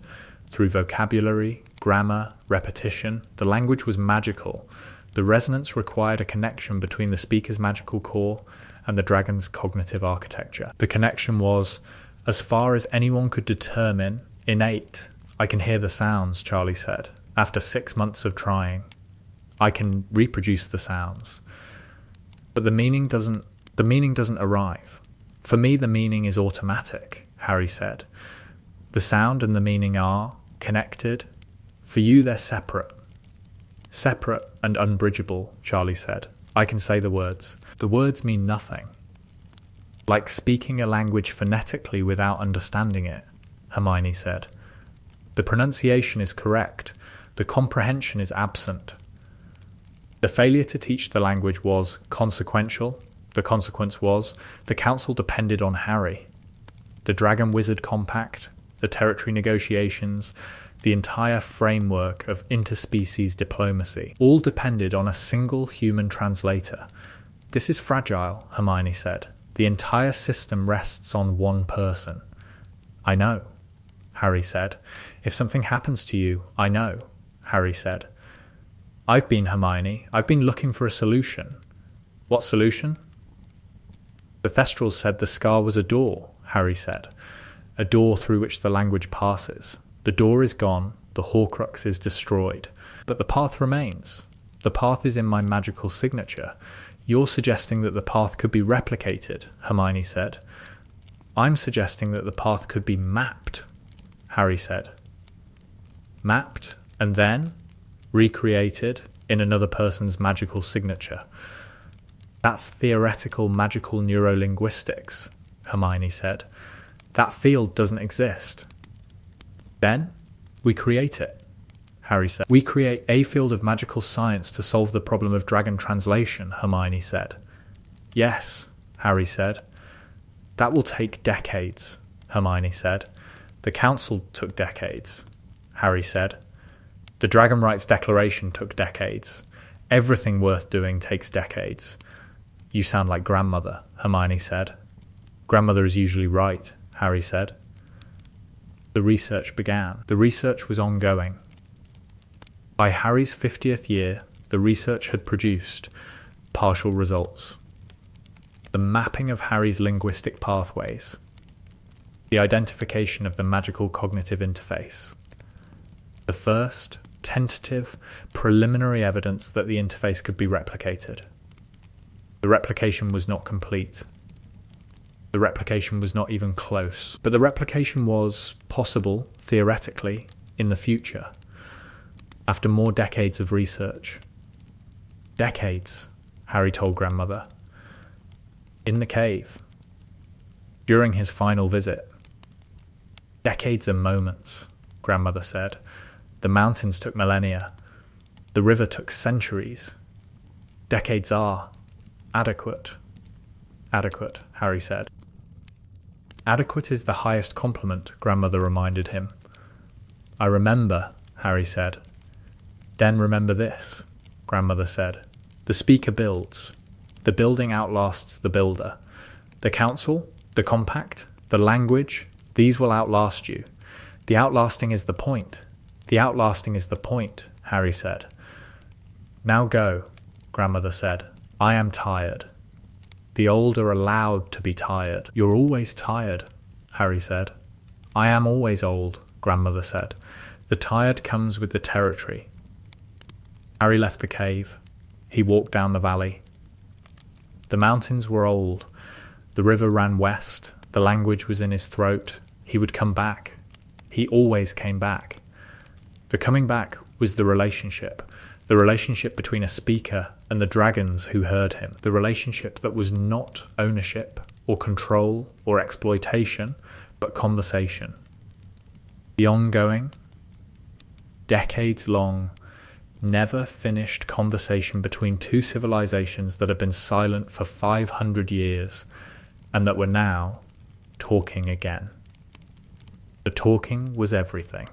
Through vocabulary, grammar, repetition, the language was magical. The resonance required a connection between the speaker's magical core and the dragon's cognitive architecture. The connection was, as far as anyone could determine, innate. I can hear the sounds, Charlie said, after 6 months of trying. I can reproduce the sounds. But the meaning doesn't arrive. For me, the meaning is automatic, Harry said. The sound and the meaning are connected. For you, they're separate. Separate and unbridgeable, Charlie said. I can say the words. The words mean nothing. Like speaking a language phonetically without understanding it, Hermione said. The pronunciation is correct. The comprehension is absent. The failure to teach the language was consequential. The consequence was the council depended on Harry. The Dragon Wizard Compact, the territory negotiations, the entire framework of interspecies diplomacy, all depended on a single human translator. This is fragile, Hermione said. The entire system rests on one person. I know, Harry said. If something happens to you, I know, Harry said. I've been Hermione. I've been looking for a solution. What solution? The Thestrals said the scar was a door, Harry said. A door through which the language passes. The door is gone, the Horcrux is destroyed, but the path remains. The path is in my magical signature. You're suggesting that the path could be replicated, Hermione said. I'm suggesting that the path could be mapped, Harry said. Mapped and then recreated in another person's magical signature. That's theoretical magical neurolinguistics, Hermione said. That field doesn't exist. Then we create it, Harry said. We create a field of magical science to solve the problem of dragon translation, Hermione said. Yes, Harry said. That will take decades, Hermione said. The council took decades, Harry said. The Dragon Rights Declaration took decades. Everything worth doing takes decades. You sound like grandmother, Hermione said. Grandmother is usually right, Harry said. The research began. The research was ongoing. By Harry's 50th year, the research had produced partial results. The mapping of Harry's linguistic pathways. The identification of the magical cognitive interface. The first, tentative, preliminary evidence that the interface could be replicated. The replication was not complete. The replication was not even close. But the replication was possible, theoretically, in the future. After more decades of research. Decades, Harry told grandmother. In the cave. During his final visit. Decades are moments, grandmother said. The mountains took millennia. The river took centuries. Decades are adequate. Adequate, Harry said. Adequate is the highest compliment, grandmother reminded him. I remember, Harry said. Then remember this, grandmother said. The speaker builds. The building outlasts the builder. The council, the compact, the language, these will outlast you. The outlasting is the point. The outlasting is the point, Harry said. Now go, grandmother said. I am tired. The old are allowed to be tired. You're always tired, Harry said. I am always old, grandmother said. The tired comes with the territory. Harry left the cave. He walked down the valley. The mountains were old. The river ran west. The language was in his throat. He would come back. He always came back. The coming back was the relationship between a speaker and the dragons who heard him. The relationship that was not ownership or control or exploitation, but conversation. The ongoing, decades-long, never-finished conversation between two civilizations that had been silent for 500 years and that were now talking again. The talking was everything.